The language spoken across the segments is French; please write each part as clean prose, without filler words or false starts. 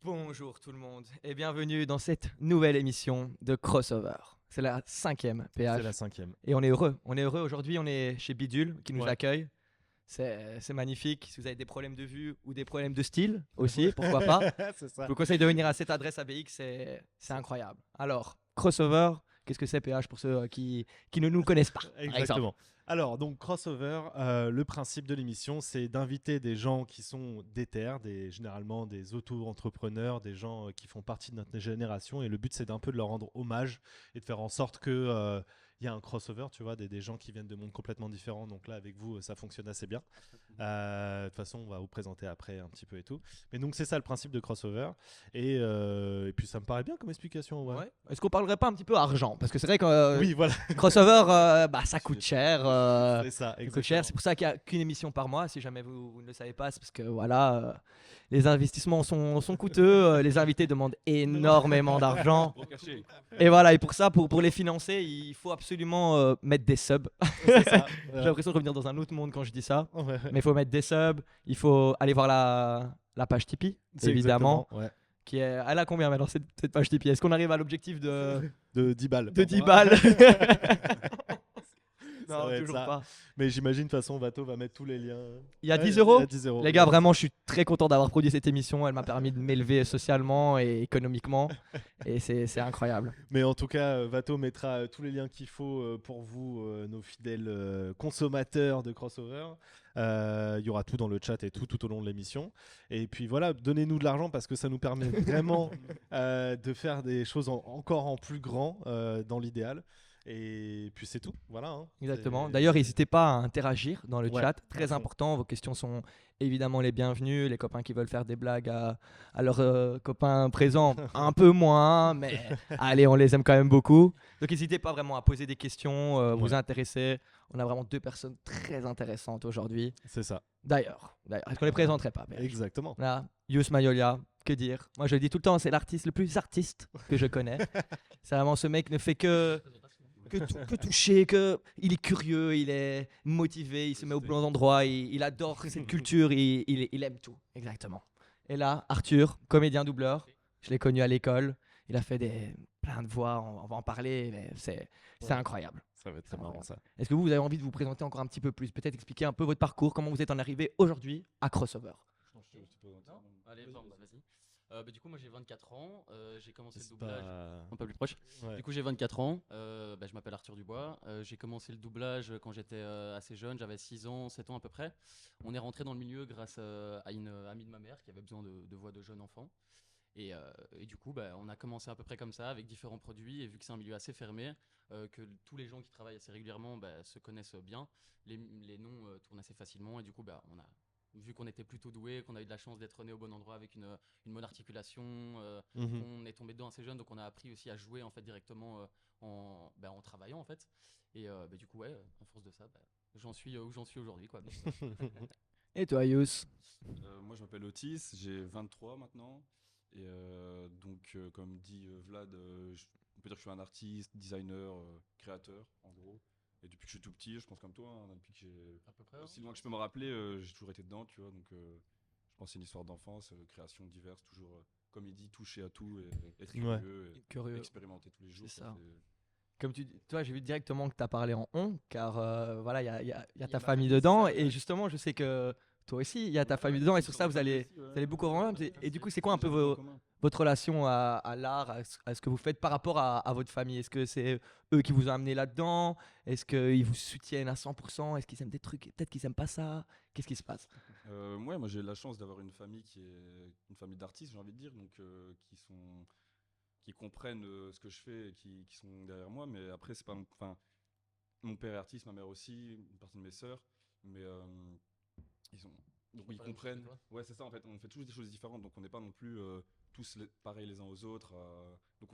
Bonjour tout le monde et bienvenue dans cette nouvelle émission de Crossover. C'est la 5e C'est PH la 5e. et on est heureux. On est heureux aujourd'hui, on est chez Bidule qui nous Ouais. accueille. C'est magnifique. Si vous avez des problèmes de vue ou des problèmes de style aussi, pourquoi pas. C'est Je ça. vous conseille de venir à cette adresse ABX, c'est incroyable. Alors, Crossover, qu'est-ce que c'est PH pour ceux qui ne nous connaissent pas par exemple. Exactement. Alors, donc, Crossover, le principe de l'émission, c'est d'inviter des gens qui sont déter, généralement des auto-entrepreneurs, des gens qui font partie de notre génération. Et le but, c'est d'un peu de leur rendre hommage et de faire en sorte que y a un crossover, tu vois, des gens qui viennent de mondes complètement différents. Donc là, avec vous, ça fonctionne assez bien. De toute façon, on va vous présenter après un petit peu et tout. Mais donc, c'est ça le principe de Crossover. Et puis, ça me paraît bien comme explication. Ouais. Ouais. Est-ce qu'on parlerait pas un petit peu argent? Parce que c'est vrai que Oui, voilà. Crossover, ça coûte cher. C'est ça, Ça coûte cher. exactement. C'est pour ça qu'il n'y a qu'une émission par mois. Si jamais vous ne le savez pas, c'est parce que voilà, les investissements sont coûteux. Les invités demandent énormément d'argent. Et voilà, et pour ça, pour les financer, il faut absolument mettre des subs. C'est ça. J'ai l'impression de revenir dans un autre monde quand je dis ça. Ouais. Mais il faut mettre des subs. Il faut aller voir la page Tipeee, C'est évidemment. exactement, ouais. Elle a combien maintenant cette page Tipeee? Est-ce qu'on arrive à l'objectif De 10 balles. de par 10 mois. balles? Ça Non, va être toujours ça. pas. Mais j'imagine, de toute façon, Vato va mettre tous les liens. Il y a Ouais, 10 euros. Il y a 10 euros. Les gars, vraiment, je suis très content d'avoir produit cette émission. Elle m'a permis de m'élever socialement et économiquement. Et c'est incroyable. Mais en tout cas, Vato mettra tous les liens qu'il faut pour vous, nos fidèles consommateurs de Crossover. Il y aura tout dans le chat et tout au long de l'émission. Et puis voilà, donnez-nous de l'argent parce que ça nous permet vraiment de faire des choses encore en plus grand dans l'idéal. Et puis c'est tout. Voilà. Hein. Exactement. C'est- D'ailleurs, n'hésitez pas à interagir dans le Ouais, chat. à Très fond. important. Vos questions sont évidemment les bienvenues. Les copains qui veulent faire des blagues à leurs copains présents, un peu moins. Mais allez, on les aime quand même beaucoup. Donc, n'hésitez pas vraiment à poser des questions, vous Ouais. intéresser. On a vraiment deux personnes très intéressantes aujourd'hui. C'est ça. D'ailleurs, est-ce qu'on les présenterait pas, PH? Exactement. Là, Yus Mayolia, que dire? Moi, je le dis tout le temps, c'est l'artiste le plus artiste que je connais. C'est vraiment ce mec ne fait que toucher, il est curieux, il est motivé, il se met au bon endroit, il adore cette culture, il aime tout. Exactement. Et là, Arthur, comédien doubleur, je l'ai connu à l'école, il a fait plein de voix, on va en parler, mais c'est Ouais. incroyable. Ça va être très marrant ça. Est-ce que vous avez envie de vous présenter encore un petit peu plus? Peut-être expliquer un peu votre parcours, comment vous êtes en arrivé aujourd'hui à Crossover? Non? Allez, bon, vas-y. Du coup, moi j'ai 24 ans, j'ai commencé le C'est doublage. pas... Un peu plus proche. Ouais. Du coup, j'ai 24 ans, je m'appelle Arthur Dubois. J'ai commencé le doublage quand j'étais assez jeune, j'avais 6 ans, 7 ans à peu près. On est rentré dans le milieu grâce à une amie de ma mère qui avait besoin de voix de jeunes enfants. Et du coup, on a commencé à peu près comme ça, avec différents produits. Et vu que c'est un milieu assez fermé, que tous les gens qui travaillent assez régulièrement se connaissent bien, les noms tournent assez facilement. Et du coup, on a vu qu'on était plutôt doué, qu'on a eu de la chance d'être né au bon endroit avec une bonne articulation, Mhm. on est tombé dedans assez jeune, donc on a appris aussi à jouer en fait directement en travaillant en fait. Et du coup, à force de ça, j'en suis où j'en suis aujourd'hui, quoi. Et toi, Yus? Moi, je m'appelle Otis, j'ai 23 maintenant. Et comme dit Vlad, on peut dire que je suis un artiste, designer, créateur, en gros. Et depuis que je suis tout petit, je pense comme toi, hein, depuis que j'ai À peu près. aussi loin que je peux me rappeler, j'ai toujours été dedans, tu vois. Donc, je pense que c'est une histoire d'enfance, création diverse, toujours, comme il dit, toucher à tout et être Ouais. curieux et Curieux. expérimenter tous les jours. C'est quoi, ça. Comme tu dis, toi, j'ai vu directement que tu as parlé en on, car voilà, il y a ta ma famille famille, dedans. c'est ça, Et ouais. justement, je sais que toi aussi, il y a ta famille dedans. Et sur ça, vous allez beaucoup en Et du coup, c'est quoi un peu votre relation à l'art, à ce que vous faites par rapport à votre famille? Est-ce que c'est eux qui vous ont amené là-dedans? Est-ce qu'ils vous soutiennent à 100%? Est-ce qu'ils aiment des trucs? Peut-être qu'ils aiment pas ça. Qu'est-ce qui se passe? Ouais, moi j'ai la chance d'avoir une famille qui est une famille d'artistes, j'ai envie de dire, donc qui comprennent ce que je fais et qui sont derrière moi. Mais après, c'est pas, enfin, mon père est artiste, ma mère aussi, une partie de mes sœurs, mais ils ont, donc ils Pas la même chose que comprennent. toi. Ouais, c'est ça en fait. On fait tous des choses différentes, donc on n'est pas non plus tous pareils les uns aux autres. Donc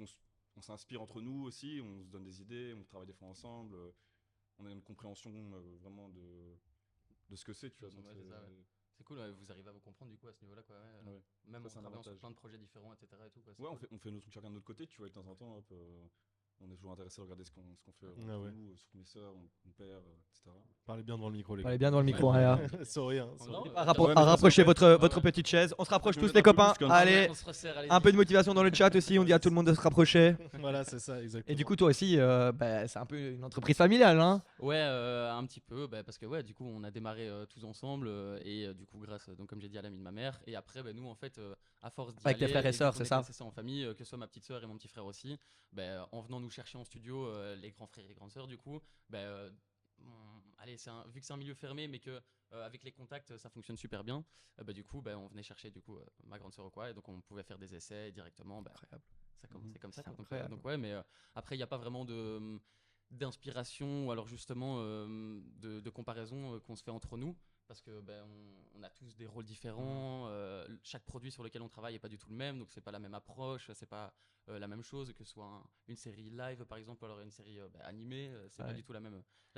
on s'inspire entre nous aussi, on se donne des idées, on travaille des fois ensemble. On a une compréhension vraiment de ce que c'est, tu vois. Donc Ouais, c'est ça, ouais. C'est cool, ouais, vous arrivez à vous comprendre du coup à ce niveau-là, quoi. Ouais. Même Ça, en c'est un travaillant sur avantage. plein de projets différents, etc. Et tout, quoi, c'est Ouais, cool. on fait nos trucs chacun de notre côté, tu vois, et de temps en temps, hop, on est toujours intéressé à regarder ce qu'on fait Ah entre ouais. nous, surtout mes sœurs, mon père, etc. Parlez bien devant le micro, les Allez gars. bien dans le micro, Aya. Sorry, hein, Non, sorry. non, À, ouais, mais ça, rapprocher en fait, votre ouais. petite chaise. On se rapproche Je tous vais les mettre un peu copains. plus comme ça. Allez, On se resserre, allez. un peu de motivation dans le chat aussi. On dit à tout le monde de se rapprocher. Voilà, c'est ça, exactement. Et du coup, toi aussi, c'est un peu une entreprise familiale, hein. Ouais, un petit peu, parce que ouais, du coup, on a démarré tous ensemble et du coup, grâce, donc comme j'ai dit, à l'ami de ma mère. Et après, nous, en fait, à force d'y Avec tes aller, frères et vu sœurs, qu'on c'est était ça assez en famille, que ce soit ma petite sœur et mon petit frère aussi, en venant nous chercher en studio, les grands frères et les grandes sœurs, du coup, allez, vu que c'est un milieu fermé, mais que avec les contacts, ça fonctionne super bien. Du coup, on venait chercher du coup ma grande sœur ou quoi, et donc on pouvait faire des essais directement. Incroyable. Ça commençait comme ça. C'est Quoi. Donc, incroyable. donc ouais, mais après, il n'y a pas vraiment d'inspiration ou alors justement de comparaison qu'on se fait entre nous parce que on a tous des rôles différents, chaque produit sur lequel on travaille n'est pas du tout le même, donc c'est pas la même approche, c'est pas la même chose que ce soit une série live par exemple ou alors une série animée, c'est pas Ouais. du tout la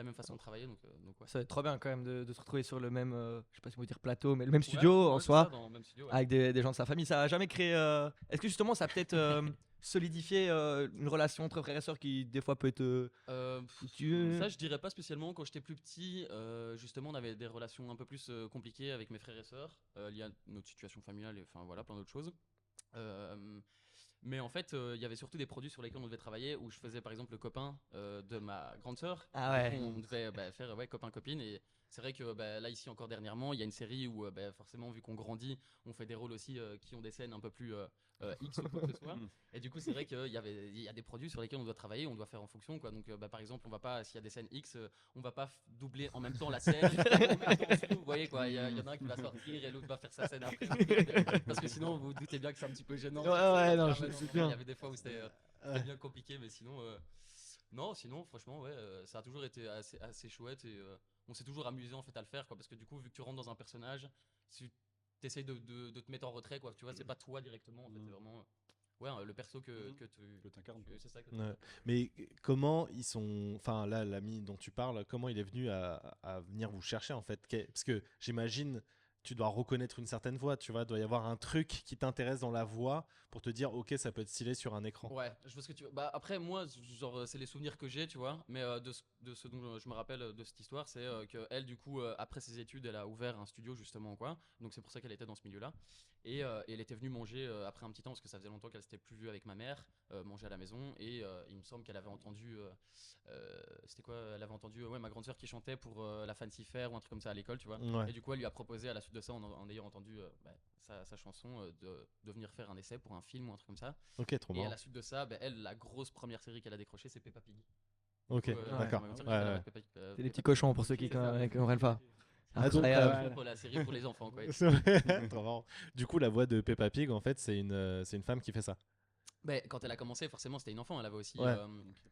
même façon de travailler, donc ouais. Ça va être trop bien quand même de se retrouver sur le même, je sais pas si on peut dire plateau, mais le même studio Ouais, en c'est soi, ça, dans le même studio, ouais. avec des gens de sa famille. Ça a jamais créé. Est-ce que justement ça a peut-être solidifié une relation entre frères et sœurs qui des fois peut être conflictueuse. Ça, je dirais pas spécialement. Quand j'étais plus petit, justement, on avait des relations un peu plus compliquées avec mes frères et sœurs, liées à notre situation familiale et enfin voilà, plein d'autres choses. Mais en fait, il y avait surtout des produits sur lesquels on devait travailler, où je faisais par exemple le copain de ma grande sœur. Ah ouais. Du coup, on devait faire copain-copine. Et c'est vrai que là, ici encore dernièrement, il y a une série où forcément, vu qu'on grandit, on fait des rôles aussi qui ont des scènes un peu plus X ou quoi que ce soit. Et du coup, c'est vrai qu'il y a des produits sur lesquels on doit travailler, on doit faire en fonction. Quoi. Donc, par exemple, on va pas, s'il y a des scènes X, on va pas doubler en même temps la scène. Vous voyez, quoi, il y en a un qui va sortir et l'autre va faire sa scène après. Parce que sinon, vous vous doutez bien que c'est un petit peu gênant. Ouais, non, Ah, je non, sais non, bien. il y avait des fois où c'était bien compliqué, mais sinon, non, sinon, franchement, ouais, ça a toujours été assez chouette et on s'est toujours amusé en fait à le faire, quoi, parce que du coup, vu que tu rentres dans un personnage, tu essayes de te mettre en retrait, quoi, tu vois, c'est pas toi directement, en fait, c'est vraiment le perso que Que t'incarnes. c'est ça que Ouais. Mais comment ils sont. Enfin, là, l'ami dont tu parles, comment il est venu à venir vous chercher en fait Parce que j'imagine, tu dois reconnaître une certaine voix, tu vois, doit y avoir un truc qui t'intéresse dans la voix pour te dire, ok, ça peut être stylé sur un écran. Ouais, je vois ce que tu veux. Bah après moi, genre c'est les souvenirs que j'ai, tu vois. Mais de ce dont je me rappelle de cette histoire, c'est que elle du coup après ses études, elle a ouvert un studio justement quoi. Donc c'est pour ça qu'elle était dans ce milieu-là. Et elle était venue manger après un petit temps parce que ça faisait longtemps qu'elle s'était plus vue avec ma mère, manger à la maison. Et il me semble qu'elle avait entendu, c'était quoi? Elle avait entendu ma grande sœur qui chantait pour la Fancy Fair ou un truc comme ça à l'école, tu vois. Ouais. Et du coup elle lui a proposé à la suite de ça, en ayant entendu sa chanson, de venir faire un essai pour un film ou un truc comme ça. Ok, trop Et à marrant. la suite de ça, elle, la grosse première série qu'elle a décrochée, c'est Peppa Pig. Ok, d'accord. ma grande sœur qui Ouais, fait la ouais. Peppa Pig, C'est des petits cochons pour ceux qui c'est ça. comprennent pas. Ah, donc, Incroyable. Pour la série pour les enfants, quoi. C'est vrai. Trop marrant. Du coup, la voix de Peppa Pig, en fait, c'est une femme qui fait ça. Quand elle a commencé, forcément, c'était une enfant. Elle avait aussi. Ouais.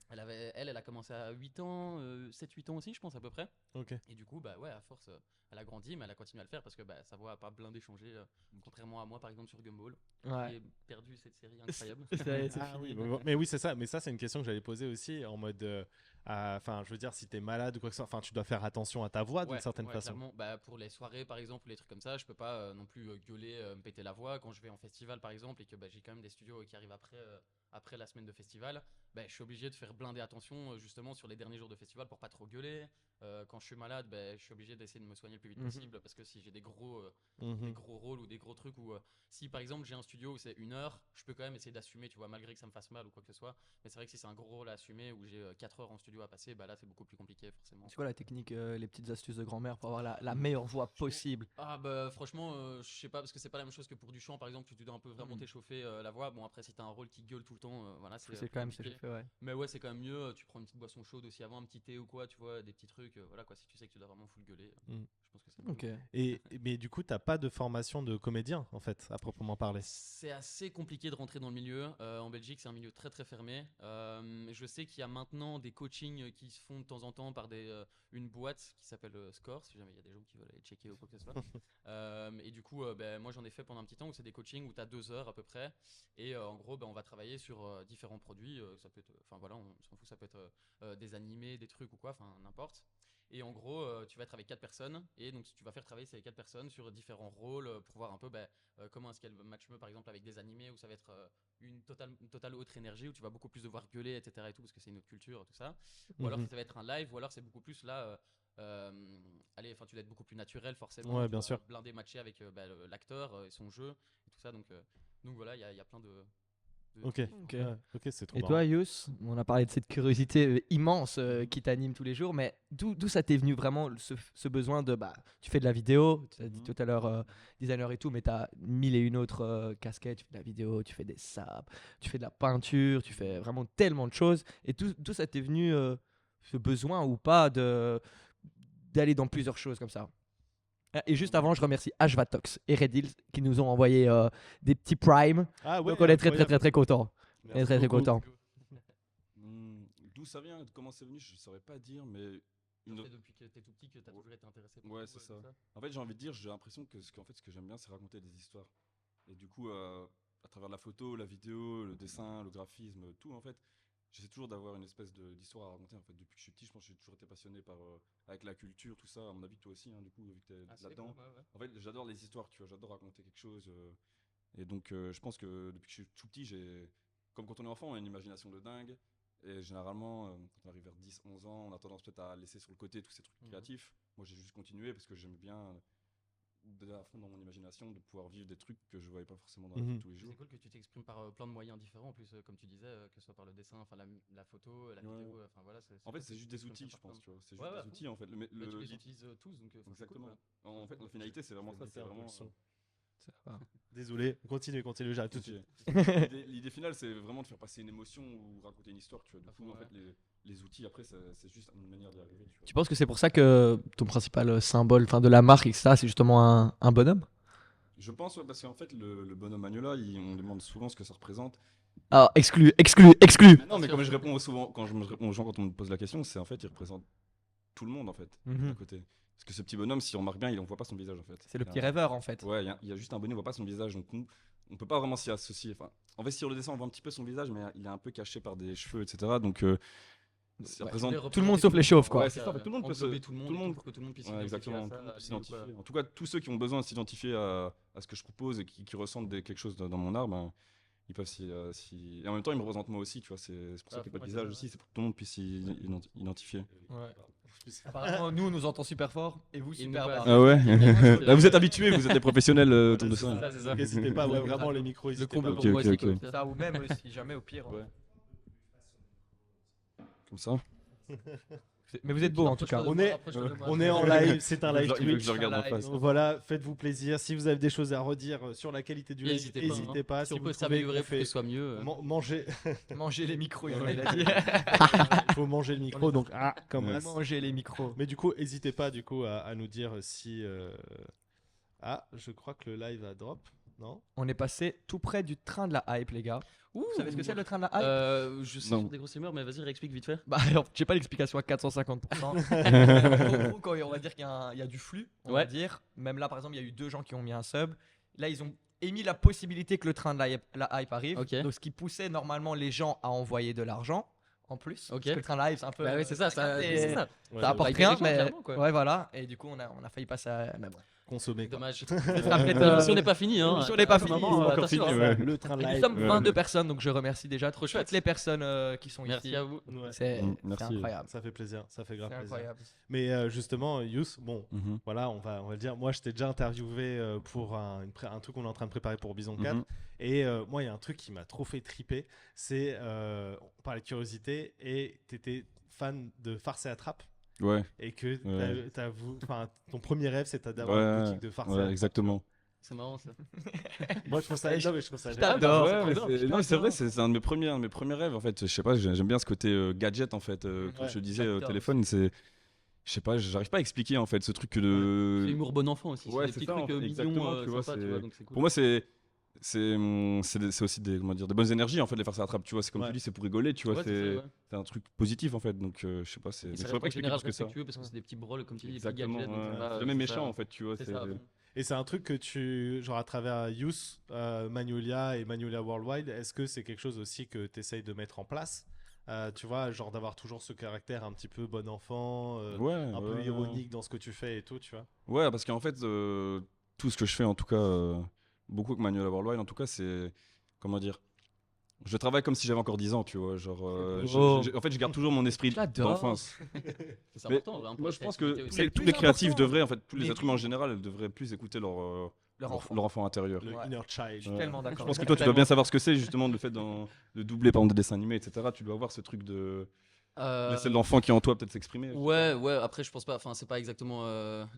Elle a commencé à 8 ans, 7-8 ans aussi, je pense, à peu près. Ok. Et du coup, à force, elle a grandi, mais elle a continué à le faire parce que sa voix a pas blindé changé, contrairement à moi, par exemple, sur Gumball. Ouais. J'ai perdu cette série incroyable. C'est Ah fini. oui, mais oui, c'est ça. Mais ça, c'est une question que j'allais poser aussi en mode. Enfin, je veux dire, si t'es malade ou quoi que ce soit, enfin, tu dois faire attention à ta voix d'une certaine façon. Clairement. Pour les soirées par exemple, ou les trucs comme ça, je peux pas non plus gueuler, me péter la voix. Quand je vais en festival par exemple et que j'ai quand même des studios qui arrivent après la semaine de festival, je suis obligé de faire blinder attention justement sur les derniers jours de festival pour pas trop gueuler. Quand je suis malade, je suis obligé d'essayer de me soigner le plus vite possible parce que si j'ai des gros rôles ou des gros trucs où si par exemple j'ai un studio où c'est 1 heure, je peux quand même essayer d'assumer, tu vois, malgré que ça me fasse mal ou quoi que ce soit. Mais c'est vrai que si c'est un gros rôle à assumer où j'ai 4 heures en studio à passer, là c'est beaucoup plus compliqué forcément. C'est quoi la technique, les petites astuces de grand-mère pour avoir la meilleure voix possible? Ah franchement je sais pas parce que c'est pas la même chose que pour du chant par exemple, tu dois un peu vraiment t'échauffer la voix. Bon après si t'as un rôle qui gueule tout le temps, voilà c'est C'est quand même compliqué. fait, ouais. Mais ouais c'est quand même mieux, tu prends une petite boisson chaude aussi avant, un petit thé ou quoi, tu vois, des petits trucs, voilà quoi, si tu sais que tu dois vraiment full gueuler, je pense que c'est mieux. Ok. Mais du coup, t'as pas de formation de comédien, en fait, à proprement parler. C'est assez compliqué de rentrer dans le milieu. En Belgique, c'est un milieu très très fermé. Je sais qu'il y a maintenant des coachings qui se font de temps en temps par une boîte qui s'appelle Score, si jamais il y a des gens qui veulent aller checker ou quoi que ce soit. Et du coup, moi j'en ai fait pendant un petit temps où c'est des coachings où tu as 2 heures à peu près. Et en gros, on va travailler sur différents produits. Ça peut être, enfin voilà, on s'en fout, ça peut être des animés, des trucs ou quoi, enfin n'importe. Et en gros, tu vas être avec 4 personnes et donc tu vas faire travailler ces 4 personnes sur différents rôles pour voir un peu comment est-ce qu'elles matchent mieux par exemple avec des animés où ça va être une totale autre énergie où tu vas beaucoup plus devoir gueuler, etc. et tout parce que c'est une autre culture, tout ça. Ou alors Mhm. ça va être un live ou alors c'est beaucoup plus là. Allez, enfin tu dois être beaucoup plus naturel forcément. Ouais, tu bien vas sûr. Blinder matché avec l'acteur et son jeu et tout ça. Donc voilà, il y a plein de Ok, trucs. Ok. ouais, ok, c'est trop Et marrant. toi, Yous, on a parlé de cette curiosité immense qui t'anime tous les jours, mais d'où ça t'est venu vraiment ce besoin de, bah, tu fais de la vidéo, tu as dit tout à l'heure designer et tout, mais tu as mille et une autres casquettes, tu fais de la vidéo, tu fais des saps, tu fais de la peinture, tu fais vraiment tellement de choses, et d'où ça t'est venu ce besoin ou pas d'aller dans plusieurs choses comme ça. Ah, et juste avant, je remercie Ashvatox et Redils qui nous ont envoyé des petits primes, Ah ouais, donc on est très très incroyable. très très contents. On est Merci très très beaucoup. contents. D'où ça vient, comment c'est venu, je saurais pas dire, mais Ça fait depuis que t'es tout petit que t'as toujours été intéressé par ouais, le c'est football, ça. tout En fait, j'ai envie de dire, j'ai l'impression que ce que j'aime bien, c'est raconter des histoires. Et du coup, à travers la photo, la vidéo, le dessin, le graphisme, tout, en fait, j'essaie toujours d'avoir une espèce d'histoire à raconter. En fait, depuis que je suis petit, je pense que j'ai toujours été passionné avec la culture, tout ça. À mon avis, toi aussi, hein, du coup, vu que t'es Ah, c'est là-dedans. cool, ouais. En fait, j'adore les histoires, tu vois, j'adore raconter quelque chose. Et donc, je pense que depuis que je suis tout petit, comme quand on est enfant, on a une imagination de dingue. Et généralement, quand on arrive vers 10, 11 ans, on a tendance peut-être à laisser sur le côté tous ces trucs créatifs. Moi, j'ai juste continué parce que j'aime bien d'être à fond dans mon imagination, de pouvoir vivre des trucs que je voyais pas forcément dans la vie de tous les C'est jours. cool que tu t'exprimes par plein de moyens différents en plus, comme tu disais, que ce soit par le dessin, enfin la photo, la Ouais. vidéo, enfin voilà. En fait, cool c'est que juste tu des outils, t'exprimes je par plein pense, de- tu vois. C'est Ouais, juste ouais, des outils, en fait. mais tu les utilises tous, donc c'est cool. Exactement. Ouais. En fait, la finalité, c'est vraiment ça. C'est Baisser un peu vraiment. le son. Ça va. Désolé, continue, j'arrive tout de suite. L'idée finale, c'est vraiment de faire passer une émotion ou raconter une histoire, tu vois. Du À coup, fond, en ouais. fait, les outils, après, c'est juste une manière d'y arriver, tu vois. Tu penses que c'est pour ça que ton principal symbole de la marque, etc., c'est justement un bonhomme? Je pense, ouais, parce qu'en fait, le bonhomme Magnola, on demande souvent ce que ça représente. Ah, exclu, exclu, exclu. Mais non, mais comme je réponds souvent, quand je réponds aux gens quand on me pose la question, c'est en fait, il représente tout le monde, en fait, d'un côté. Parce que ce petit bonhomme, si on remarque bien, on voit pas son visage, en fait. C'est le Il y a petit un- rêveur en fait. Ouais, il y a juste un bonnet, on voit pas son visage, donc on peut pas vraiment s'y associer. Enfin, en fait, si on le descend, on voit un petit peu son visage, mais il est un peu caché par des cheveux, etc. Donc, ça Ouais. représente. Tout le monde sauf les chauves, quoi. Ouais, c'est ça. En fait, tout le monde peut se. Englober tout le monde, Tout le et monde. pour que tout le monde puisse Ouais, s'identifier exactement. à Tout le monde ça, peut lui ou quoi. s'identifier. En tout cas, tous ceux qui ont besoin de s'identifier à ce que je propose et qui ressentent quelque chose dans mon art, ben, ils peuvent Et en même temps, ils me représentent moi aussi, tu vois. C'est pour ça Ah, qu'il n'y a pas de ouais, c'est visage ça, aussi, c'est pour que tout le monde puisse s'y identifier. Apparemment, nous, on nous entend super fort et vous Et super nous bas. pas. Ah ouais Ouais. Là, vous êtes habitués, vous êtes des professionnels autour de C'est ça. ça, c'est ça. N'hésitez pas, ouais, vraiment les micros, Le n'hésitez comble pas. pour Ok, moi ok, aussi. ok. quoi. Ça ou même si jamais au pire. Ouais. Comme ça. Mais vous êtes beau en tout cas. Rapproche-toi de moi. On est en live, c'est un live Il veut que Twitch. je regarde en live. face. Donc voilà, faites-vous plaisir. Si vous avez des choses à redire sur la qualité du live, N'hésitez pas. n'hésitez pas. Si on vous peut trouvez s'améliorer qu'on pour que fait ce soit mieux. manger, Manger les micros, il a dit. il faut manger le micro. Donc comme Ouais. Manger les micros. Mais du coup, n'hésitez pas du coup à nous dire si. Je crois que le live a drop, non? On est passé tout près du train de la hype, les gars. Ouh. Vous savez ce que c'est le train de la hype? Je sais Non. sur des grosses rumeurs, mais vas-y, réexplique vite fait. Bah alors, j'ai pas l'explication à 450%. En gros, quand on va dire qu'il y a du flux, on va Ouais. dire. Même là, par exemple, il y a eu 2 gens qui ont mis un sub. Là, ils ont émis la possibilité que le train de la hype arrive. Ok. Donc, ce qui poussait normalement les gens à envoyer de l'argent en plus. Ok. Parce que le train de la hype, c'est un peu. Bah oui, c'est ça, c'est- ça. Ouais, Ça apporte Hype rien, les gens, mais. clairement, quoi. Ouais, voilà. Et du coup, on a failli passer à. Mais bon. consommer. quoi. Dommage. peut-être, L'émission n'est pas finie. Hein. l'émission n'est pas À un finie, moment, c'est encore attention, fini, hein. ouais. Le train Et live. nous sommes Ouais. 22 personnes, donc je remercie déjà Trop chouette. toutes les personnes qui sont Merci ici. à vous. Ouais, C'est Merci. incroyable. ça fait plaisir, ça fait grave C'est plaisir. incroyable. Mais justement, Yous, bon, Mhm. voilà, on va le dire. Moi, je t'ai déjà interviewé pour un truc qu'on est en train de préparer pour Bison 4. Mhm. Et moi, il y a un truc qui m'a trop fait triper. C'est, on parlait de curiosité, et t'étais fan de Farce et Attrape. Ouais, Et que Ouais. ton premier rêve, c'était d'avoir une ouais, boutique de Farce et ouais, Attrape. exactement. C'est marrant ça. Moi, je trouve ça. Non, mais je trouve ça t'adore. génial. Ouais, mais trop c'est- bien, non, c'est putain. vrai, c'est un de mes premiers rêves en fait. Je sais pas, j'aime bien ce côté gadget en fait. Comme Ouais, je te disais au j'adore téléphone, je sais pas, j'arrive pas à expliquer en fait ce truc C'est de. humour bon enfant aussi. Ouais, C'est des c'est petits ça, trucs en fait, mignons, exactement, tu vois, sympas, c'est- tu vois, donc c'est cool. Pour moi, c'est aussi des comment dire des bonnes énergies en fait de les faire ça attrape. Tu vois, c'est comme Ouais. tu dis, c'est pour rigoler. Tu vois, Ouais, c'est ça, ouais. c'est un truc positif en fait. Donc je sais pas, Et mais je ça pourrais reste pas en expliquer général plus que ça. respectueux parce que c'est des petits brawls comme tu dis, des petits Exactement. gadgets. donc ouais. voilà, Jamais c'est méchant ça. en fait. Tu vois, C'est c'est. ça. Et c'est un truc que genre à travers Youth, Magnolia et Magnolia Worldwide, est-ce que c'est quelque chose aussi que tu essayes de mettre en place Tu vois, genre d'avoir toujours ce caractère un petit peu bon enfant, Ouais, un peu ouais, ironique dans ce que tu fais et tout, tu vois. ouais, parce qu'en fait, tout ce que je fais, en tout cas, beaucoup avec Manuel Worldwide, en tout cas, c'est. Comment dire? Je travaille comme si j'avais encore 10 ans, tu vois. Genre, Oh. en fait, je garde toujours mon esprit J'adore. d'enfance. C'est Mais important, un peu moi, de je pense créativité que aussi. C'est le tous plus les créatifs important. devraient, en fait, tous les Mais êtres humains en oui. général, devraient plus écouter Leur enfant. leur enfant intérieur. Le Ouais. inner child. Je suis tellement d'accord. Je pense que toi, tu dois bien savoir ce que c'est, justement, le fait de doubler, par exemple, des dessins animés, etc. Tu dois avoir ce truc de Euh, laisser l'enfant qui est en toi peut-être s'exprimer. Ouais, ouais, après je pense pas, enfin c'est pas exactement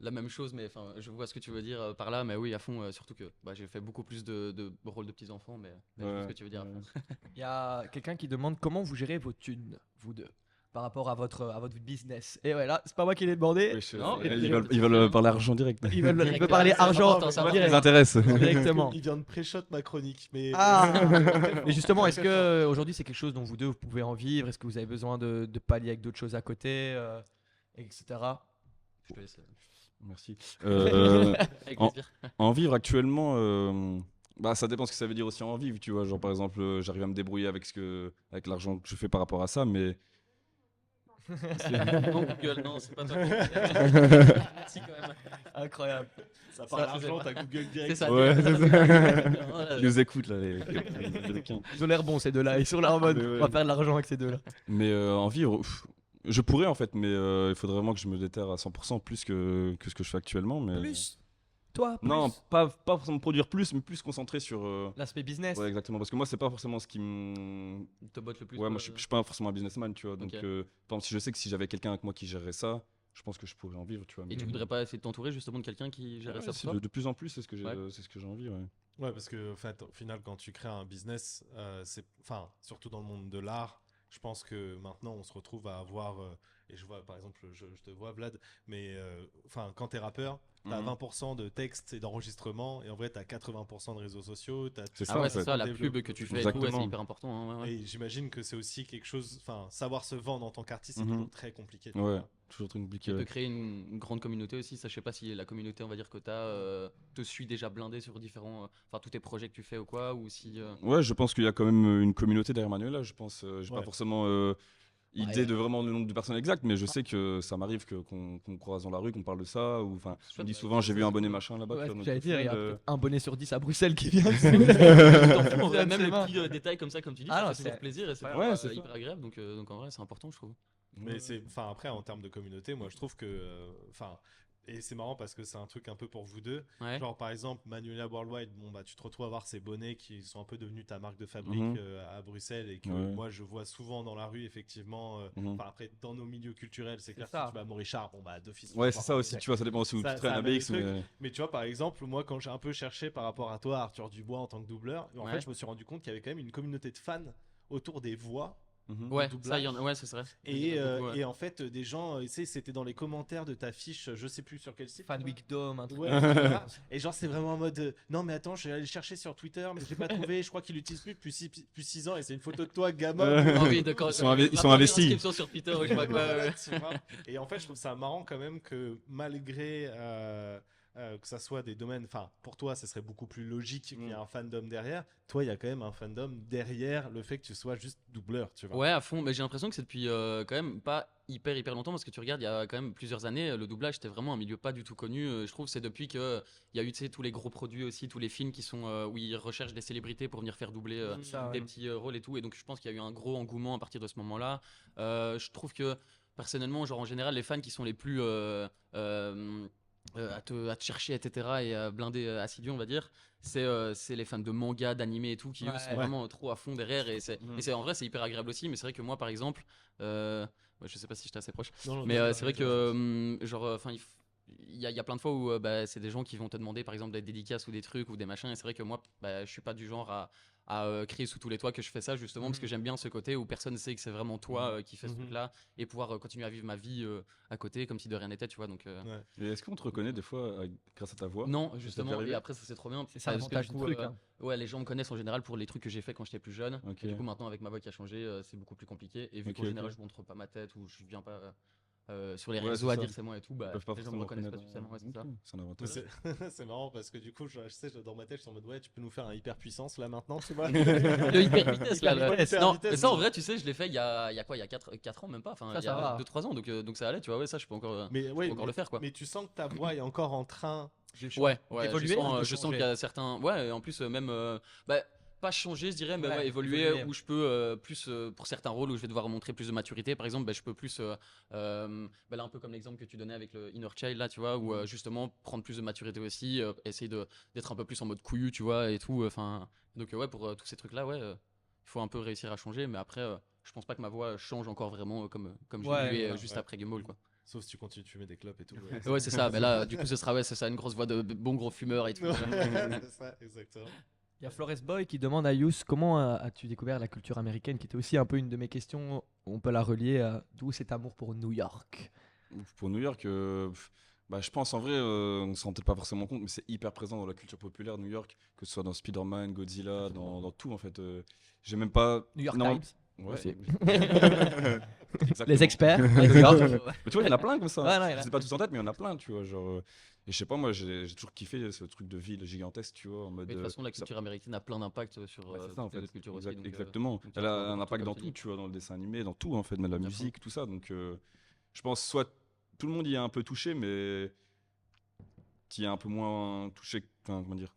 la même chose, mais enfin je vois ce que tu veux dire par là, mais oui à fond, surtout que bah, j'ai fait beaucoup plus de rôles de petits enfants, mais je vois ce que tu veux dire. Il y a quelqu'un qui demande comment vous gérez vos thunes, vous deux, par rapport à votre business. Et ouais, là, c'est pas moi qui l'ai demandé. Non, Ils veulent parler argent direct. Il veut Direct, parler c'est argent important, c'est important. direct, Ça intéresse. directement. Il vient de pré-shot ma chronique, mais Ah Mais justement, est-ce que aujourd'hui c'est quelque chose dont vous deux vous pouvez en vivre? Est-ce que vous avez besoin de pallier avec d'autres choses à côté, etc. Je te laisse. Merci. Avec en- plaisir. En vivre actuellement, bah, ça dépend ce que ça veut dire aussi en vivre, tu vois. Genre, par exemple, j'arrive à me débrouiller avec l'argent que je fais par rapport à ça, mais. Non Google, non c'est pas toi. Merci quand même. Incroyable. ça parle Ça, argent, c'est t'as Google direct. C'est ça. Ouais, direct. c'est ça. Voilà. Ils nous écoutent, là, les Américains. Ils ont l'air bons ces deux-là. Ils sont là en mode Mais ouais. on va faire de l'argent avec ces deux-là. Mais en vivre, je pourrais en fait, mais il faudrait vraiment que je me déterre à 100% plus que ce que je fais actuellement. Mais... Plus toi, plus Non, pas forcément produire plus, mais plus concentré sur. l'aspect business. Ouais, exactement. Parce que moi, c'est pas forcément ce qui me. Il te botte le plus. Ouais, moi, je suis pas forcément un businessman, tu vois. Donc, Ok. par exemple, si je sais que si j'avais quelqu'un avec moi qui gérerait ça, je pense que je pourrais en vivre, tu vois. Et tu voudrais pas essayer de t'entourer justement de quelqu'un qui gérerait Ouais, ça pour toi de plus en plus, c'est ce que j'ai Ouais. envie, ouais. Ouais, parce que en fait, au final, quand tu crées un business, c'est, enfin, surtout dans le monde de l'art, je pense que maintenant, on se retrouve à avoir, et je vois, par exemple, je te vois, Vlad, mais enfin, quand t'es rappeur, t'as Mhm. 20% de texte et d'enregistrement, et en vrai, t'as 80% de réseaux sociaux. C'est Ah ça, ouais, en c'est fait. ça, la pub que tu fais et tout, ouais, c'est Exactement. hyper important. Hein, ouais, ouais. Et j'imagine que c'est aussi quelque chose, enfin, savoir se vendre en tant qu'artiste, c'est Mhm. toujours très compliqué. tu Ouais, vois. toujours très compliqué. Et de Ouais. créer une grande communauté aussi, ça je sais pas si la communauté on va dire que t'as te suit déjà blindé sur différents, enfin tous tes projets que tu fais ou quoi, ou si... Ouais, je pense qu'il y a quand même une communauté derrière Manuel là. Je pense, j'ai pas Ouais. forcément idée de vraiment le nombre de personnes exactes, mais je sais que ça m'arrive qu'on me croise dans la rue, qu'on parle de ça, ou enfin, je me dis souvent j'ai vu un bonnet machin là-bas. Ouais, tu vois, donc j'allais au dire, il y a final, peut-être un bonnet sur 10 à Bruxelles qui vient. T'en fous, même les Absolument. petits détails comme ça, comme tu dis, Ah ça non, fait toujours c'est- plaisir et c'est ouais, toujours, c'est ça. hyper agréable, donc en vrai c'est important je trouve. Mais c'est, enfin, après, en termes de communauté, moi, je trouve que, enfin, et c'est marrant parce que c'est un truc un peu pour vous deux. Ouais. Genre, par exemple, Manuela Worldwide, bon, bah, tu te retrouves à voir ces bonnets qui sont un peu devenus ta marque de fabrique Mhm. à Bruxelles et que Ouais. moi, je vois souvent dans la rue, effectivement. Mhm. Enfin, après, dans nos milieux culturels, c'est clair, ça. si tu vas à Maurichard, bon, bah, d'office. tu Ouais, vas c'est voir ça un aussi, bonnet. tu vois, ça dépend aussi où Ça- tu traînes ça à amène BX, des mais. Mais tu vois, par exemple, moi, quand j'ai un peu cherché par rapport à toi, Arthur Dubois, en tant que doubleur, en Ouais. fait, je me suis rendu compte qu'il y avait quand même une communauté de fans autour des voix. Mhm. Ouais, doublage. ça y en a, ouais c'est vrai. Il Et, y en a beaucoup, ouais. et en fait, des gens, tu sais, c'était dans les commentaires de ta fiche, je sais plus sur quel site. Fan Weekdom, un truc. Ouais, voilà. Et genre, c'est vraiment en mode non, mais attends, je vais aller le chercher sur Twitter, mais j'ai pas trouvé. Je crois qu'il l'utilise plus depuis 6 ans et c'est une photo de toi, gamin. Ah oui, d'accord. Ils sont Ma première investis. inscription sur Twitter, je sais pas quoi. Ouais. Tu vois. Et en fait, je trouve ça marrant quand même que malgré que ça soit des domaines, enfin, pour toi, ça serait beaucoup plus logique qu'il y ait un fandom derrière. Toi, il y a quand même un fandom derrière le fait que tu sois juste doubleur, tu vois. Ouais, à fond. Mais j'ai l'impression que c'est depuis quand même pas hyper longtemps parce que tu regardes, il y a quand même plusieurs années, le doublage c'était vraiment un milieu pas du tout connu. Je trouve c'est depuis que il y a eu tu sais, tous les gros produits aussi, tous les films qui sont où ils recherchent des célébrités pour venir faire doubler Ça, des ouais. petits rôles et tout. Et donc je pense qu'il y a eu un gros engouement à partir de ce moment-là. Je trouve que personnellement, genre en général, les fans qui sont les plus à te chercher, etc. et blindés assidus, on va dire, c'est les fans de manga, d'anime et tout qui eux Ouais. sont vraiment trop à fond derrière. Et c'est en vrai, c'est hyper agréable aussi. Mais c'est vrai que moi, par exemple, ouais, je sais pas si j'étais assez proche, Non, mais non, c'est vrai que genre, enfin, il y a plein de fois où bah, c'est des gens qui vont te demander par exemple des dédicaces ou des trucs ou des machins. Et c'est vrai que moi, bah, je suis pas du genre à crier sous tous les toits que je fais ça justement parce que j'aime bien ce côté où personne sait que c'est vraiment toi qui fais ce Mhm. truc là et pouvoir continuer à vivre ma vie à côté comme si de rien n'était, tu vois. Donc Et est-ce qu'on te reconnaît des fois grâce à ta voix? non, Ça t'est justement, arrivé et après ça c'est trop bien. C'est ça parce que l'avantage du du coup, truc. Hein. ouais, les gens me connaissent en général pour les trucs que j'ai fait quand j'étais plus jeune. Ok. Et du coup, maintenant avec ma voix qui a changé, c'est beaucoup plus compliqué. Et vu Ok, qu'en général ok. je montre pas ma tête ou je viens pas sur les Ouais, réseaux c'est à ça. dire c'est moi et tout, bah, Ils peuvent pas les gens me forcément reconnaissent pas reconnaître. spécialement, ouais, c'est ça. C'est un Mais avantage. c'est marrant parce que du coup, je sais, dans ma tête, je suis en mode ouais, tu peux nous faire un hyper puissance là maintenant, tu vois. Le hyper vitesse là, Hyper vitesse. non, Hyper mais ça en vitesse. vrai, tu sais, je l'ai fait il y a quoi, il y a 4 ans même pas, enfin Ça, il y ça a va. 2-3 ans, donc ça allait, tu vois, ouais, ça je peux encore, Mais ouais, encore le faire quoi. mais tu sens que ta voix est encore en train. Ouais, d'évoluer, je de sens, je sens changer. qu'il y a certains, ouais, et en plus même, bah, pas changer, je dirais, mais Ouais, ouais, évoluer, évoluer. où je peux plus pour certains rôles où je vais devoir montrer plus de maturité, par exemple, bah, je peux plus, bah, là un peu comme l'exemple que tu donnais avec le Inner Child là, tu vois, où justement prendre plus de maturité aussi, essayer d'être un peu plus en mode couillu, tu vois, et tout, enfin, donc ouais, pour tous ces trucs là, ouais, il faut un peu réussir à changer, mais après, je pense pas que ma voix change encore vraiment comme j'ai Ouais, évolué voilà, juste ouais. après Gumball quoi. Sauf si tu continues de fumer des clopes et tout. Ouais, c'est ça, bah là, du coup, ce sera, ouais, c'est ça, une grosse voix de bon gros fumeur et tout. C'est ça, exactement. Il y a Flores Boy qui demande à Yous comment as-tu découvert la culture américaine, qui était aussi un peu une de mes questions. On peut la relier à d'où cet amour pour New York. Pour New York, bah, je pense en vrai, on se rend peut-être pas forcément compte, mais c'est hyper présent dans la culture populaire New York, que ce soit dans Spider-Man, Godzilla, dans tout en fait. J'ai même pas. New York Non, Times, ouais, aussi. Exactement. Les experts à New York. Mais tu vois, il y en a plein comme ça. Ouais, non, il y en a. Je sais pas tous en tête, mais il y en a plein, tu vois. Genre, et je sais pas, moi, j'ai toujours kiffé ce truc de ville gigantesque, tu vois, en mode. Mais de toute façon, la ça- culture américaine a plein d'impact sur Ouais, c'est ça, en toutes les fait. autres cultures aussi. donc, Exactement. donc, Elle ça a rejoint un beaucoup, impact comme dans tu tout, dis. tu vois, dans le dessin animé, dans tout, en fait, même la Bien sûr. musique, tout ça. Donc, je pense soit tout le monde y est un peu touché, mais qui est un peu moins touché. Enfin, comment dire.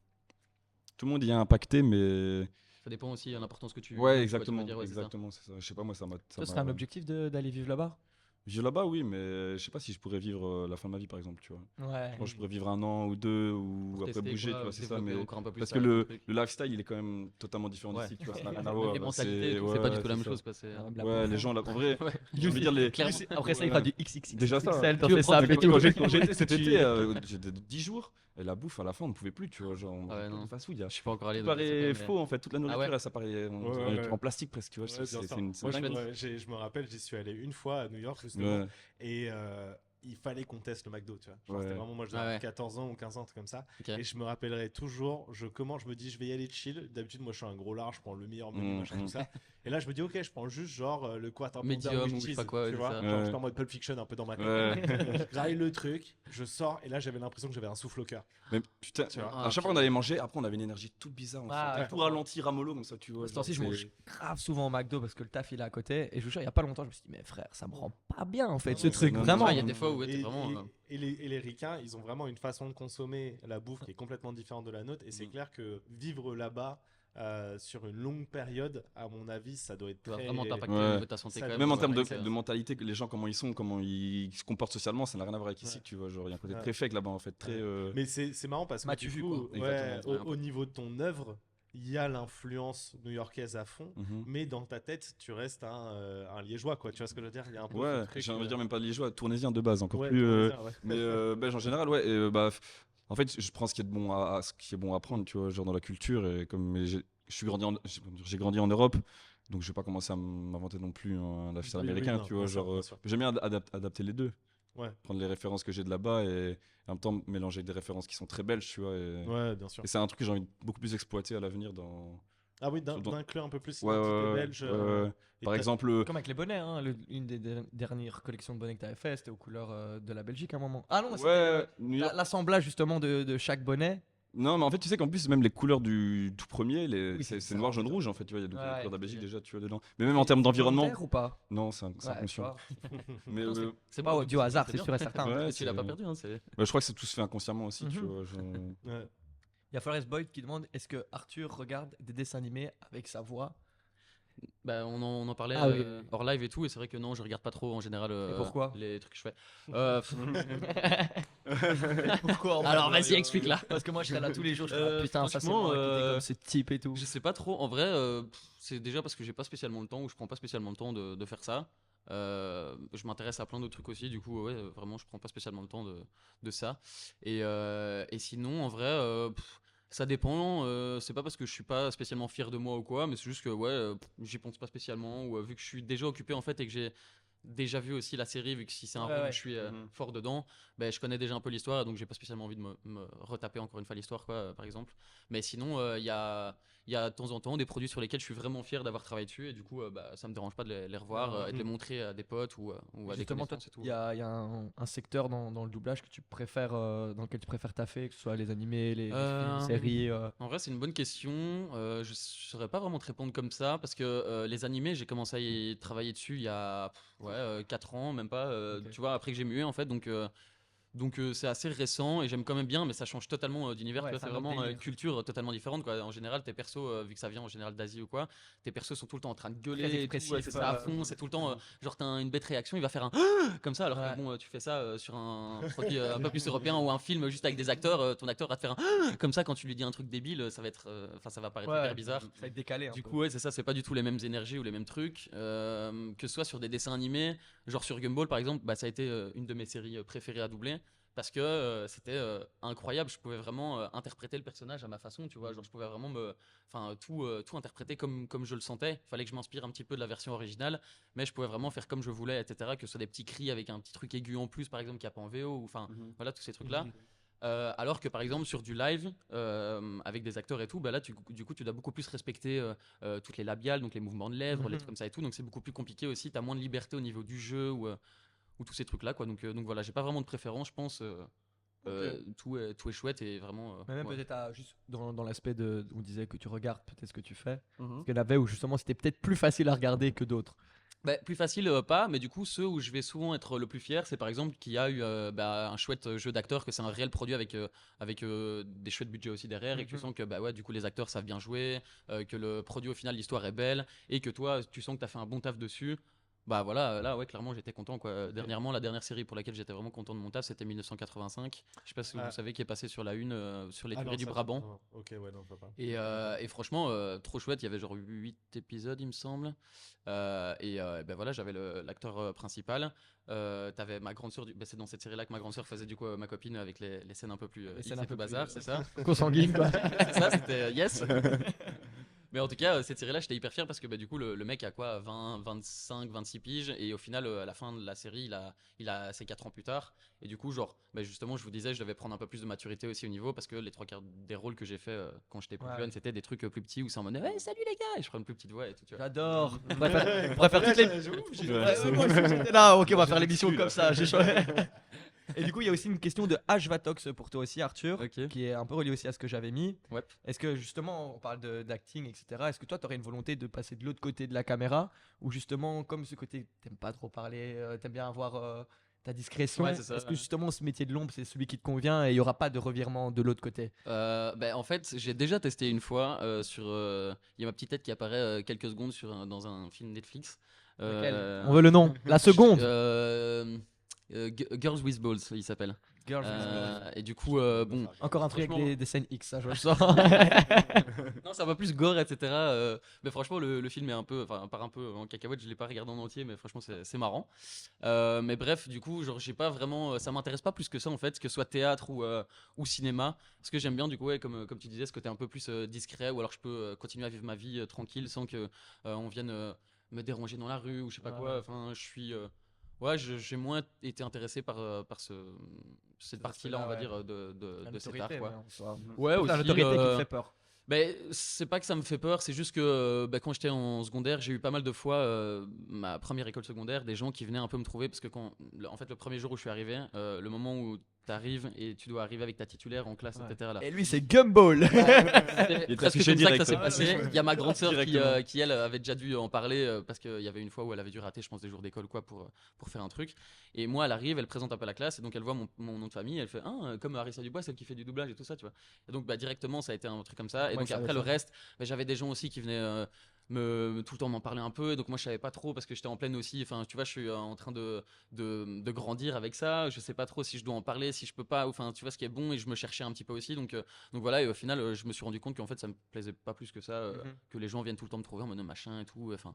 Tout le monde y est impacté, mais. Ça dépend aussi de l'importance que tu Ouais, donnes, tu vois, tu veux exactement. dire, ouais, c'est ça. Exactement, c'est ça. Je sais pas, moi, ça m'a. Ça serait un objectif d'aller vivre là-bas. Vivre là-bas, oui, mais je sais pas si je pourrais vivre la fin de ma vie, par exemple, tu vois. Ouais. Je pense que je pourrais vivre un an ou deux, ou Pour après tester, bouger, quoi, tu vois, c'est ça. développer Mais encore un peu plus parce ta- que ton le truc. lifestyle, il est quand même totalement différent Ouais. d'ici, tu vois, ça n'a rien à voir. Les Bah, mentalités, et tout, ouais, c'est pas du tout la c'est même ça. chose, quoi. C'est Ouais, les gens, là, en vrai, Ouais. j'ai envie de dire les. Clairement. Après ça, il Ouais. fera du XXXL. Déjà ça. T'en Tu fais prends ça du après petit tout. Quand j'étais cet été, j'étais 10 jours, et la bouffe, à la fin, on ne pouvait plus, tu vois. Genre, on Ah mangeait ouais, que non. du fast-food. Je suis pas encore allé Tout donc je sais paraît pas, mais- faux, en fait. Toute la nourriture, ouais là, ça paraît Ouais. en plastique presque, tu vois. Ouais, bien sûr. C'est une Moi, dingue. je me rappelle, j'y suis allé une fois à New York, justement, Ouais. et il fallait qu'on teste le McDo, tu vois. Genre, Ouais. C'était vraiment, moi, je devais Ah avoir ouais. 14 ans ou 15 ans, un truc comme ça. Ok. Et je me rappellerai toujours, je me dis, je vais y aller chill. D'habitude, moi, je suis un gros large, je prends le meilleur menu, machin, tout ça. Et là, je me dis, ok, je prends juste genre le quarter pounder Medium with ou je sais cheese, pas quoi, tu c'est vois. ça. Genre, Ouais. j'étais en mode Pulp Fiction, un peu dans ma tête. Ouais. J'arrive le truc, je sors, et là, j'avais l'impression que j'avais un souffle au cœur. Mais putain, Tu vois. à chaque fois qu'on allait manger, après on avait une énergie toute bizarre. On Ah, sentait ouais. tout ralenti, ramollo comme ça, tu vois. Ce temps-ci, je genre, mange grave souvent au McDo parce que le taf il est à côté. Et je vous jure, il y a pas longtemps, je me suis dit, mais frère, ça me rend pas bien en fait Non, ce non, truc, non, non, vraiment. Ah, il y a des fois où ouais, t'es Et, vraiment. les ricains, ils ont vraiment une façon de consommer la bouffe qui est complètement différente de la nôtre. Et c'est clair que vivre là-bas sur une longue période, à mon avis, ça doit être Tu vas très. vraiment t'impacter Ouais. au niveau de ta santé Ça- quand même. Même en ouais, termes ouais, c'est- de mentalité, que les gens, comment ils sont, comment ils se comportent socialement, ça n'a rien à voir avec ici, Ouais. tu vois. Genre, il y a un côté Ouais. très fake là-bas en fait. Très. Mais c'est marrant parce que M'as-tu du vu, coup, quoi. ouais, Exactement. au niveau de ton œuvre, il y a l'influence new-yorkaise à fond. Mhm. Mais dans ta tête, tu restes un liégeois, quoi. Tu vois ce que je veux dire? Il y a un peu Ouais, ce truc, j'ai envie de dire même pas liégeois, tournésien de base, encore ouais, plus. tournesien, ouais. Mais belge en général, ouais. Et, bah, en fait, je prends ce qui est bon ce qui est bon à prendre, tu vois, genre dans la culture. Et comme mais j'ai grandi en Europe, donc je vais pas commencer à m'inventer non plus un lifestyle Oui, oui, américain, non, tu vois. bien sûr, Genre, bien sûr. j'aime bien adapter les deux, Ouais, prendre les références que j'ai de là-bas et en même temps mélanger avec des références qui sont très belges, tu vois. ouais, bien sûr. Et c'est un truc que j'ai envie de beaucoup plus exploiter à l'avenir dans. Ah oui, dans- d'inclure un peu plus Ouais, l'identité ouais, belge. ouais. Et Par t'as- exemple, Comme avec les bonnets, hein, une des dernières collections de bonnets que tu avais fait, c'était aux couleurs de la Belgique à un moment. Ah non, c'était ouais, New York. l'assemblage justement de chaque bonnet. Non, mais en fait, tu sais qu'en plus, même les couleurs du tout premier, Oui, c'est c'est noir, ça, jaune, putain. rouge en fait. Tu vois, il y a deux Ouais, couleurs de la ouais, Belgique ok. déjà, tu vois, dedans. Mais même en termes d'environnement, Volontaire ou pas? non, c'est Ouais, inconscient. tu vois. Mais Non, c'est pas bon, du hasard, c'est bien. sûr et certain. Ouais, Mais tu l'as c'est- pas perdu, hein, c'est. je crois que c'est tout se fait inconsciemment aussi, tu Mhm. vois. Ouais. Il y a Forrest Boyd qui demande est-ce que Arthur regarde des dessins animés avec sa voix? Bah, on en parlait Ah oui, oui, oui. hors live et tout, et c'est vrai que non, je regarde pas trop en général pourquoi les trucs que je fais. Pourquoi en Alors, fait, vas-y, explique là. Parce que moi je serais là tous les jours, je serais là, putain, ça c'est franchement, moi qui était comme ce type et tout. Je sais pas trop. En vrai, c'est déjà parce que j'ai pas spécialement le temps ou je prends pas spécialement le temps de faire ça. Je m'intéresse à plein d'autres trucs aussi. Du coup, ouais, vraiment, je prends pas spécialement le temps de ça. Et sinon, en vrai, ça dépend. C'est pas parce que je suis pas spécialement fier de moi ou quoi, mais c'est juste que ouais, j'y pense pas spécialement. Ou vu que je suis déjà occupé en fait et que j'ai déjà vu aussi la série, vu que si c'est un Ouais, rôle ouais. où je suis Mhm. fort dedans, ben, je connais déjà un peu l'histoire, donc j'ai pas spécialement envie de me retaper encore une fois l'histoire, quoi, par exemple. Mais sinon, il y a il y a de temps en temps des produits sur lesquels je suis vraiment fier d'avoir travaillé dessus et du coup ça me dérange pas de les revoir et de les montrer à des potes ou à des Justement, toi, connaissances et tout. il y a un secteur dans le doublage que tu préfères, dans lequel tu préfères taffer, que ce soit les animés, les films, séries. En vrai, c'est une bonne question. Je ne saurais pas vraiment te répondre comme ça parce que les animés, j'ai commencé à y travailler dessus il y a 4 ans, même pas, Ok. tu vois, après que j'ai mué en fait. Donc c'est assez récent et j'aime quand même bien, mais ça change totalement d'univers. Ouais, Tu vois, c'est c'est un autre vraiment une délire. culture totalement différente, quoi. En général, tes persos, vu que ça vient en général d'Asie ou quoi, tes persos sont tout le temps en train de gueuler Très et tout. expressif, C'est ça à fond, c'est tout le temps. Genre, t'as une bête réaction, il va faire un comme ça, alors Ouais. que bon, tu fais ça sur un produit un peu plus européen ou un film juste avec des acteurs, ton acteur va te faire un comme ça quand tu lui dis un truc débile, ça va être. Enfin, ça va paraître Ouais, hyper bizarre. ça va être décalé un Du peu. coup, ouais, c'est ça, c'est pas du tout les mêmes énergies ou les mêmes trucs. Que ce soit sur des dessins animés, genre sur Gumball par exemple, bah, ça a été une de mes séries préférées à doubler. Parce que c'était incroyable, je pouvais vraiment interpréter le personnage à ma façon, tu vois. Genre, je pouvais vraiment tout interpréter comme je le sentais. Il fallait que je m'inspire un petit peu de la version originale, mais je pouvais vraiment faire comme je voulais, etc. Que ce soit des petits cris avec un petit truc aigu en plus, par exemple, qu'il n'y a pas en VO, ou enfin, voilà, tous ces trucs-là. Alors que par exemple sur du live avec des acteurs et tout, bah là du coup tu dois beaucoup plus respecter toutes les labiales, donc les mouvements de lèvres, les trucs comme ça et tout, donc c'est beaucoup plus compliqué aussi, t'as moins de liberté au niveau du jeu ou tous ces trucs là quoi, donc voilà, j'ai pas vraiment de préférence, je pense. Tout est chouette et vraiment Mais même ouais. peut-être juste dans l'aspect de où on disait que tu regardes peut-être ce que tu fais. Mhm. Parce qu'il y en avait où justement c'était peut-être plus facile à regarder que d'autres. Bah, plus facile, pas, mais du coup, ceux où je vais souvent être le plus fier, c'est par exemple qu'il y a eu un chouette jeu d'acteurs, que c'est un réel produit avec des chouettes budgets aussi derrière, et que tu sens que bah ouais, du coup, les acteurs savent bien jouer, que le produit au final, l'histoire est belle, et que toi, tu sens que tu as fait un bon taf dessus. Bah voilà, là, ouais, clairement, j'étais content, quoi. Dernièrement, la dernière série pour laquelle j'étais vraiment content de mon taf, c'était 1985. Je sais pas si vous Ah. savez, qui est passé sur la une sur les Ah non, tueries du ça, Brabant. non. Ok, ouais, non, pas. Et franchement, trop chouette. Il y avait genre 8 épisodes, il me semble. Ben voilà, j'avais l'acteur principal. T'avais ma grande sœur. C'est dans cette série-là que ma grande sœur faisait du coup ma copine avec les scènes un peu plus Les X scènes et un peu peu plus, bazar, c'est ça. Consanguine, quoi. C'est ça, c'était yes. Mais en tout cas, cette série-là, j'étais hyper fier parce que bah, du coup, le mec a quoi, 20, 25, 26 piges. Et au final, à la fin de la série, il a ses 4 ans plus tard. Et du coup, genre, bah, justement, je vous disais, je devais prendre un peu plus de maturité aussi au niveau parce que les 3 quarts des rôles que j'ai fait quand j'étais plus Ouais. jeune, c'était des trucs plus petits où c'est en mode hey, salut les gars! Et je prends une plus petite voix et tout, tu vois. J'adore. On pourrait faire toutes les. Ouais, Moi aussi, j'étais là. Ok, on va faire l'émission comme ça. J'ai changé. Et du coup, il y a aussi une question de H-Vatox pour toi aussi, Arthur, Ok. qui est un peu reliée aussi à ce que j'avais mis. Ouais. Est-ce que justement, on parle d'acting, etc. Est-ce que toi, tu aurais une volonté de passer de l'autre côté de la caméra ou justement, comme ce côté, t'aimes pas trop parler, t'aimes bien avoir ta discrétion. Ouais, c'est ça, Est-ce que ouais. justement, ce métier de l'ombre, c'est celui qui te convient et il n'y aura pas de revirement de l'autre côté? En fait, j'ai déjà testé une fois il y a ma petite tête qui apparaît quelques secondes dans un film Netflix. On veut le nom. La seconde. Girls with Balls, il s'appelle. Girls with Balls. Et du coup, bon. Encore un truc avec franchement- des scènes X, ça je le sens. Non, ça va plus gore, etc. Mais franchement, le film est un peu, enfin, part un peu en cacahuète. Je l'ai pas regardé en entier, mais franchement, c'est marrant. Mais bref, du coup, genre, j'ai pas vraiment, ça m'intéresse pas plus que ça en fait, que ce soit théâtre ou cinéma. Parce que j'aime bien, du coup, ouais, comme tu disais, ce côté un peu plus discret, ou alors je peux continuer à vivre ma vie tranquille sans que on vienne me déranger dans la rue ou je sais pas Ouais. quoi. Enfin, je suis, ouais, j'ai moins été intéressé par cette partie-là, on va ouais. dire, de cet art, quoi. Ouais, Ouais, c'est aussi. l'autorité qui te fait peur. Ben, c'est pas que ça me fait peur, c'est juste que quand j'étais en secondaire, j'ai eu pas mal de fois, ma première école secondaire, des gens qui venaient un peu me trouver parce que en fait, le premier jour où je suis arrivé, le moment où t'arrives et tu dois arriver avec ta titulaire en classe, Ouais. etc. Là. Et lui, c'est Gumball. C'est Il presque affiché comme ça que direct. ça s'est passé. Il y a ma grande sœur Directement. qui, elle, avait déjà dû en parler parce qu'il y avait une fois où elle avait dû rater, je pense, des jours d'école quoi pour faire un truc. Et moi, elle arrive, elle présente un peu la classe et donc elle voit mon nom de famille, elle fait comme Arissa Dubois, celle qui fait du doublage et tout ça, tu vois. Et donc directement, ça a été un truc comme ça. Et Ouais, donc ça après avait le fait. reste, j'avais des gens aussi qui venaient tout le temps m'en parler un peu. Et donc moi, je savais pas trop parce que j'étais en pleine aussi. Enfin, tu vois, je suis en train de grandir avec ça. Je sais pas trop si je dois en parler, si je peux pas. Enfin, tu vois ce qui est bon et je me cherchais un petit peu aussi. Donc voilà. Et au final, je me suis rendu compte qu'en fait, ça me plaisait pas plus que ça, que les gens viennent tout le temps me trouver en mode machin et tout. Enfin.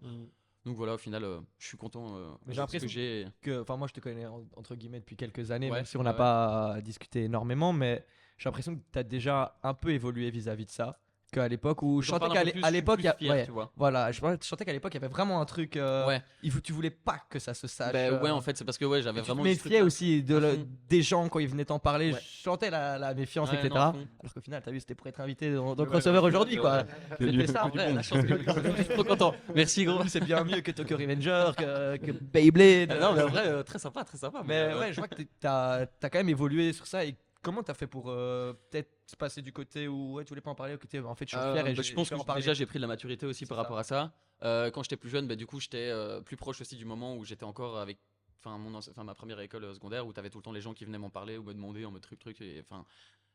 Donc voilà, au final, je suis content. Mais j'ai de ce l'impression que j'ai. Enfin, moi, je te connais entre guillemets depuis quelques années, Ouais, même si on n'a ouais. pas discuté énormément, mais j'ai l'impression que tu as déjà un peu évolué vis-à-vis de ça. qu'à l'époque où je J'en sentais parle un peu qu'à plus, à l'époque, plus il y a- fier, ouais, tu vois. voilà, je sentais qu'à l'époque il y avait vraiment un truc. Ouais. Tu voulais pas que ça se sache. Ouais, en fait, c'est parce que ouais, j'avais Tu te vraiment eu ce méfiais truc-là. aussi À fond. des gens quand ils venaient t'en parler. Ouais. Je sentais la méfiance, Ouais, etc. non, à fond. Alors qu'au final, t'as vu, c'était pour être invité dans Ouais, Crossover ouais. aujourd'hui, quoi. C'était ça, en En vrai, vrai. la chance que je suis trop content. Merci gros. C'est bien mieux que Tokyo Revenger, que Beyblade. Non, mais en vrai, très sympa, très sympa. Mais ouais, je vois que t'as quand même évolué sur ça. Et comment t'as fait pour peut-être se passer du côté où ouais, tu voulais pas en parler, au côté en fait je suis fier et Je pense vais en que parler. déjà j'ai pris de la maturité aussi C'est par ça. rapport à ça. Quand j'étais plus jeune, bah, du coup j'étais plus proche aussi du moment où j'étais encore avec ma première école secondaire où t'avais tout le temps les gens qui venaient m'en parler ou me demander en me truc et enfin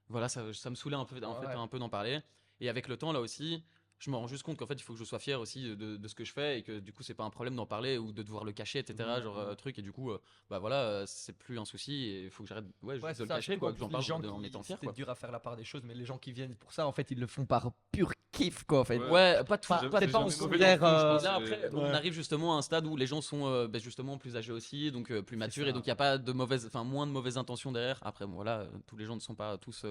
voilà ça me saoulait un peu en fait Ouais. un peu d'en parler et avec le temps là aussi je me rends juste compte qu'en fait il faut que je sois fier aussi de ce que je fais et que du coup c'est pas un problème d'en parler ou de devoir le cacher etc genre truc et du coup bah voilà c'est plus un souci et il faut que j'arrête Ouais, juste c'est de le ça, cacher surtout quoi qu'en que j'en plus, les parle gens en étant fier c'est quoi. dur à faire la part des choses, mais les gens qui viennent pour ça, en fait, ils le font par pur kiff, quoi, en fait. Ouais, pas tout. Pas- pas t'es tout. pas Jamais en mauvais considère, dans le fond, je pense. c'est- Là, après, on Ouais. arrive justement à un stade où les gens sont justement plus âgés aussi, donc plus matures, ça. et donc il n'y a pas de mauvaises, enfin moins de mauvaises intentions derrière. Après, bon, voilà, tous les gens ne sont pas tous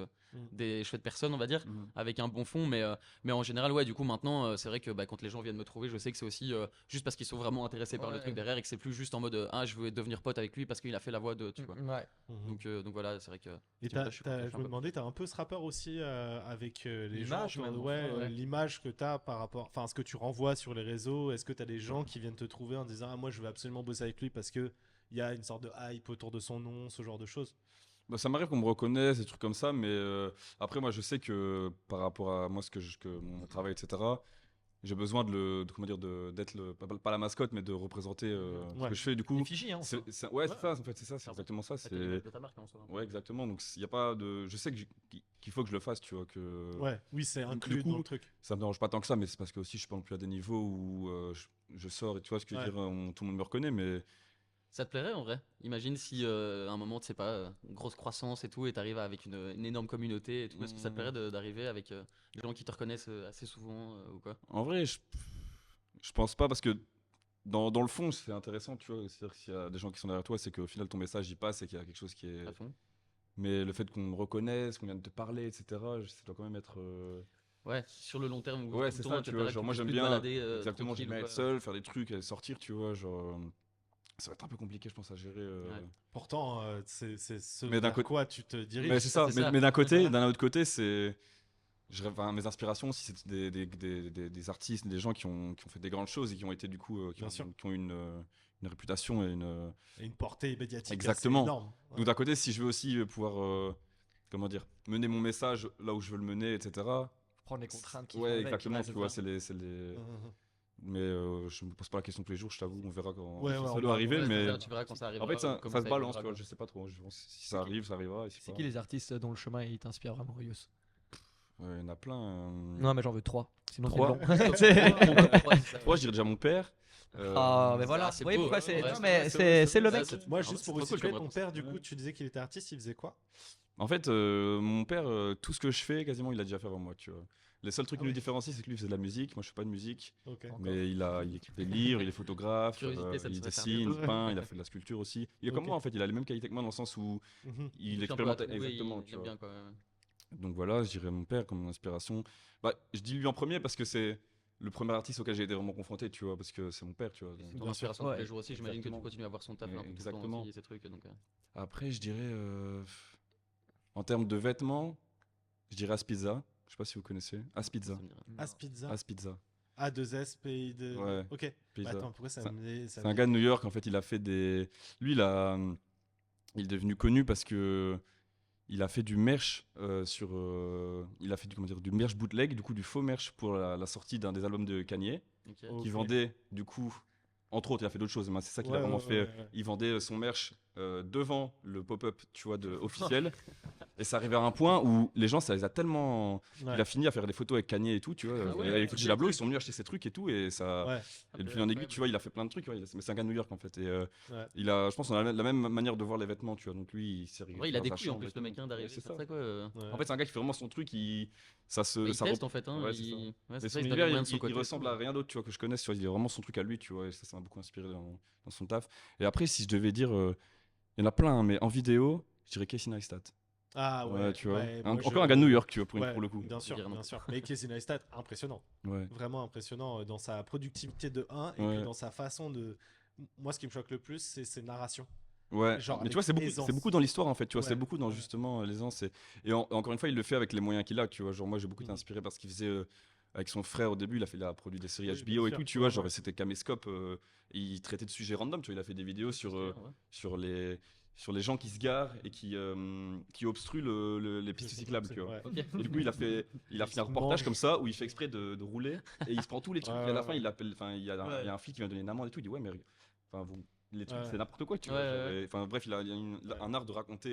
des chouettes personnes, on va dire, Mhm. avec un bon fond, mais en général, ouais, du coup, maintenant, c'est vrai que bah, quand les gens viennent me trouver, je sais que c'est aussi juste parce qu'ils sont vraiment intéressés par le Ouais. truc derrière et que c'est plus juste en mode ah, je veux devenir pote avec lui parce qu'il a fait la voix de, tu vois. Ouais. Mhm. Donc voilà, c'est vrai que. Et là, je suis content, je suis je un me peu. demandais, t'as un peu ce rapport aussi avec les gens, L'image, même, ouais, enfin, ouais. l'image que t'as par rapport, enfin, ce que tu renvoies sur les réseaux. Est-ce que t'as des gens qui viennent te trouver en disant, ah, moi, je veux absolument bosser avec lui parce que il y a une sorte de hype autour de son nom, ce genre de choses. Bah, ça m'arrive qu'on me reconnaisse, des trucs comme ça, mais après, moi, je sais que par rapport à moi, que mon travail, etc., j'ai besoin comment dire, d'être pas la mascotte, mais de représenter ce Ouais. que je fais. Du coup, Effigie, hein. ouais, c'est ça, en fait, c'est ça, c'est exactement ça. C'est l'image de ta marque en soi. Ouais, exactement. Donc, il y a pas de. Je sais qu'il faut que je le fasse, tu vois, que Ouais, oui, c'est du inclus coup, dans le truc. ça me dérange pas tant que ça, mais c'est parce que aussi, je suis pas non plus à des niveaux où je sors et tu vois ce que je veux Ouais. dire, tout le monde me reconnaît, mais Ça te plairait en vrai? Imagine si à un moment, tu sais pas, grosse croissance et tout, et t'arrives avec une énorme communauté et tout. Est-ce que ça te plairait d'arriver avec des gens qui te reconnaissent assez souvent ou quoi? en vrai, je pense pas parce que dans le fond, c'est intéressant, tu vois. C'est-à-dire que s'il y a des gens qui sont derrière toi, c'est qu'au final, ton message y passe et qu'il y a quelque chose qui est. À fond? Mais le fait qu'on me reconnaisse, qu'on vienne te parler, etc., ça doit quand même être. Ouais, sur le long terme, où Ouais, tout c'est le ça, temps, tu te vois. plairait Genre, que tu moi, puisses j'aime plus te bien. balader, Exactement, j'aime tranquille bien ou être quoi. seul, faire des trucs, aller sortir, tu vois. Genre, ça va être un peu compliqué, je pense, à gérer. Ouais. Pourtant, c'est ce Mais d'un vers côté- quoi tu te diriges. Mais c'est ça, c'est ça. mais d'un côté, d'un autre côté, c'est. Enfin, mes inspirations, si c'est des artistes, des gens qui ont fait des grandes choses et qui ont été du coup, Bien sûr. qui ont une réputation et une. Et une portée médiatique Exactement. assez énorme. Ouais. Donc d'un côté, si je veux aussi pouvoir, comment dire, mener mon message là où je veux le mener, etc. Prendre les contraintes qui vont Ouais, avec. exactement, Ouais, tu c'est vois, ça. c'est les. Mhm. Mais je me pose pas la question tous les jours, je t'avoue, on verra quand Ouais, ça on doit va- arriver, Ouais, mais tu verras quand ça arrivera. en fait, ça, ou comment ça se balance, évoluera, tu vois, quoi. je sais pas trop. Si ça arrive, ça arrivera. Et si C'est pas- qui les artistes dont le chemin il t'inspire vraiment, Rius? Ouais, il y en a plein. Non, mais j'en veux 3. Sinon, c'est 3. long. Moi, je dirais déjà mon père. Ah, mais voilà. c'est Oui, beau, pourquoi hein. c'est. Ouais, Non, c'est mais vrai, c'est le vrai, mec. c'est- Moi, Ah, juste c'est pour trop cool resituer, comme ton réponse. père, du coup, Ouais. tu disais qu'il était artiste, il faisait quoi? En fait, mon père, tout ce que je fais, quasiment, il a déjà fait avant moi, tu vois. Les seuls trucs Ah qui nous ouais. différencient, c'est que lui faisait de la musique. Moi, je fais pas de musique. Ok. Encore. Mais il écrit des livres, il est photographe, Curiosité, ça te il serait dessine, servi. il peint, il a fait de la sculpture aussi. Il est comme Ok. moi en fait, il a les mêmes qualités que moi dans le sens où Mhm. il touche un peu à expérimente tout, oui, exactement. il Tu aime vois. bien quoi. Donc voilà, je dirais mon père comme inspiration. Bah, je dis lui en premier parce que c'est le premier artiste auquel j'ai été vraiment confronté, tu vois, parce que c'est mon père, tu vois. donc. Ton Bien inspiration sûr. tous les jours aussi, j'imagine que tu Exactement. continues à voir son taf un peu tout le temps Exactement. aussi, et ces trucs. Donc, Après, je dirais en termes de vêtements, je dirais Aspizza. Je sais pas si vous connaissez. Aspizza. ça me dit rien. Aspizza. Aspizza. A2S, pays de. Ouais. Ok. Pizza. Bah, attends, pourquoi ça C'est me C'est un gars de New York, en fait, il a fait des. Lui, il est devenu connu parce que il a fait du merch il a fait comment dire, du merch bootleg, du coup du faux merch pour la sortie d'un des albums de Kanye, Ok. Oh. qui Ok. vendait du coup, entre autres, il a fait d'autres choses, mais c'est ça qu'il Ouais, a vraiment ouais, fait. ouais, ouais. Il vendait son merch devant le pop-up, tu vois, officiel. Et ça arrivait à un point où les gens, ça les a tellement. Ouais. Il a fini à faire des photos avec Kanye et tout, tu vois. Ah ouais, et avec ok, Gilles Lablo, cool. ils sont venus acheter ces trucs et tout, et ça. Ouais. Et de fil en aiguille, tu vois, il a fait plein de trucs. Ouais, mais c'est un gars de New York en fait. Et Ouais. il a, je pense, on a la même manière de voir les vêtements, tu vois. Donc lui, il s'est En vrai, il a dans des sa couilles en chambre plus, et le tout. mec, hein, d'arriver Ouais, c'est sur ça. ça quoi. Ouais. En fait, c'est un gars qui fait vraiment son truc. Il Il teste en fait, hein. Ouais, c'est ça. Ouais, Et c'est son ça, il se donne univers, les moyens de son il côté. ressemble à rien d'autre, tu vois, que je connaisse. Tu vois, il est vraiment son truc à lui, tu vois. Et ça m'a beaucoup inspiré dans son taf. Et après, si je devais dire, il y en a plein, hein, mais en vidéo, je dirais Casey Neistat. Ah ouais, Ouais, tu vois. ouais, moi, Encore un gars de New York, tu vois, Ouais, pour le coup. bien sûr, Dire non. bien sûr. Mais Casey Neistat, impressionnant. Ouais. Vraiment impressionnant dans sa productivité de 1 et puis Ouais. dans sa façon de. Moi, ce qui me choque le plus, c'est ses narrations. Ouais, Genre mais tu avec vois, c'est aisance. beaucoup dans l'histoire en fait, tu vois, c'est Ouais, beaucoup dans ouais. justement l'aisance. Encore une fois, il le fait avec les moyens qu'il a, tu vois. Genre, moi, j'ai beaucoup été Mhm. inspiré par ce qu'il faisait avec son frère au début. Il a produit des séries Oui, bien HBO et sûr. tout, tu Ouais, vois. ouais. Genre, c'était Caméscope, il traitait de sujets random, tu vois. Il a fait des vidéos sur les, sur les gens qui se garent et qui obstruent les pistes cyclables, tu vois. Ouais. Ok. Et du coup, il a fait un se reportage mange. comme ça où il fait exprès de rouler et il se prend tous les trucs. Et à la fin, Ouais. il appelle, enfin, il y a un flic qui vient donner une amende et tout. Il dit, ouais, mais enfin, les trucs, Ouais. c'est n'importe quoi, tu Ouais, vois. ouais, ouais. Enfin, bref, il a Ouais. un art de raconter.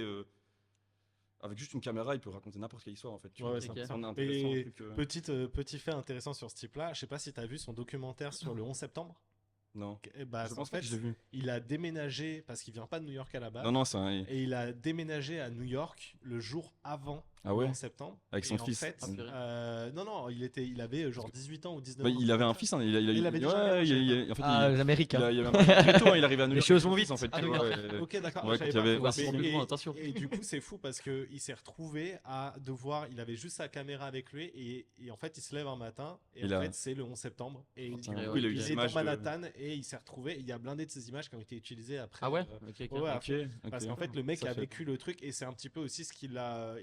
Avec juste une caméra, il peut raconter n'importe quelle histoire en fait. Tu Ouais, vois. c'est Ok. intéressant. Intéressant, un Et truc, petit fait intéressant sur ce type-là, je sais pas si tu as vu son documentaire sur le 11 septembre. Non. Bah, Je en pense pas que je l'ai fait, vu. il a déménagé parce qu'il vient pas de New York à la base. Non, non, c'est un. Et il a déménagé à New York le jour avant Ah le ouais 11 septembre. Avec son Et en fils. fait, Ah, purée. non, il avait genre 18 ans ou 19 Bah, ans. il avait un fils, hein. Il avait déjà un gamin, Ouais, je savais pas. en fait, Ah, les Américains. il avait un mariage très tôt, hein. Il arrivait à New Les York choses avec son vont fils, vite en fait. à Tu New vois, York. Ok, d'accord. Ouais, je savais quand il y pas. avait- Faut voir ouais, si Mais- c'est bon, attention. et du coup, c'est fou parce que il s'est retrouvé à devoir. Il avait juste sa caméra avec lui et en fait, il se lève un matin et Il en a- fait, c'est le 11 septembre et Putain, Ouais, du coup, ouais, il a eu ok. il des est dans images. Manhattan et il s'est retrouvé. Il y a blindé de ces images qui ont été utilisées après. Ah ouais? Ok, ok. Ouais, à Ok, fond. ok. Parce qu'en fait, le mec Ça a fait- vécu le truc et c'est un petit peu aussi ce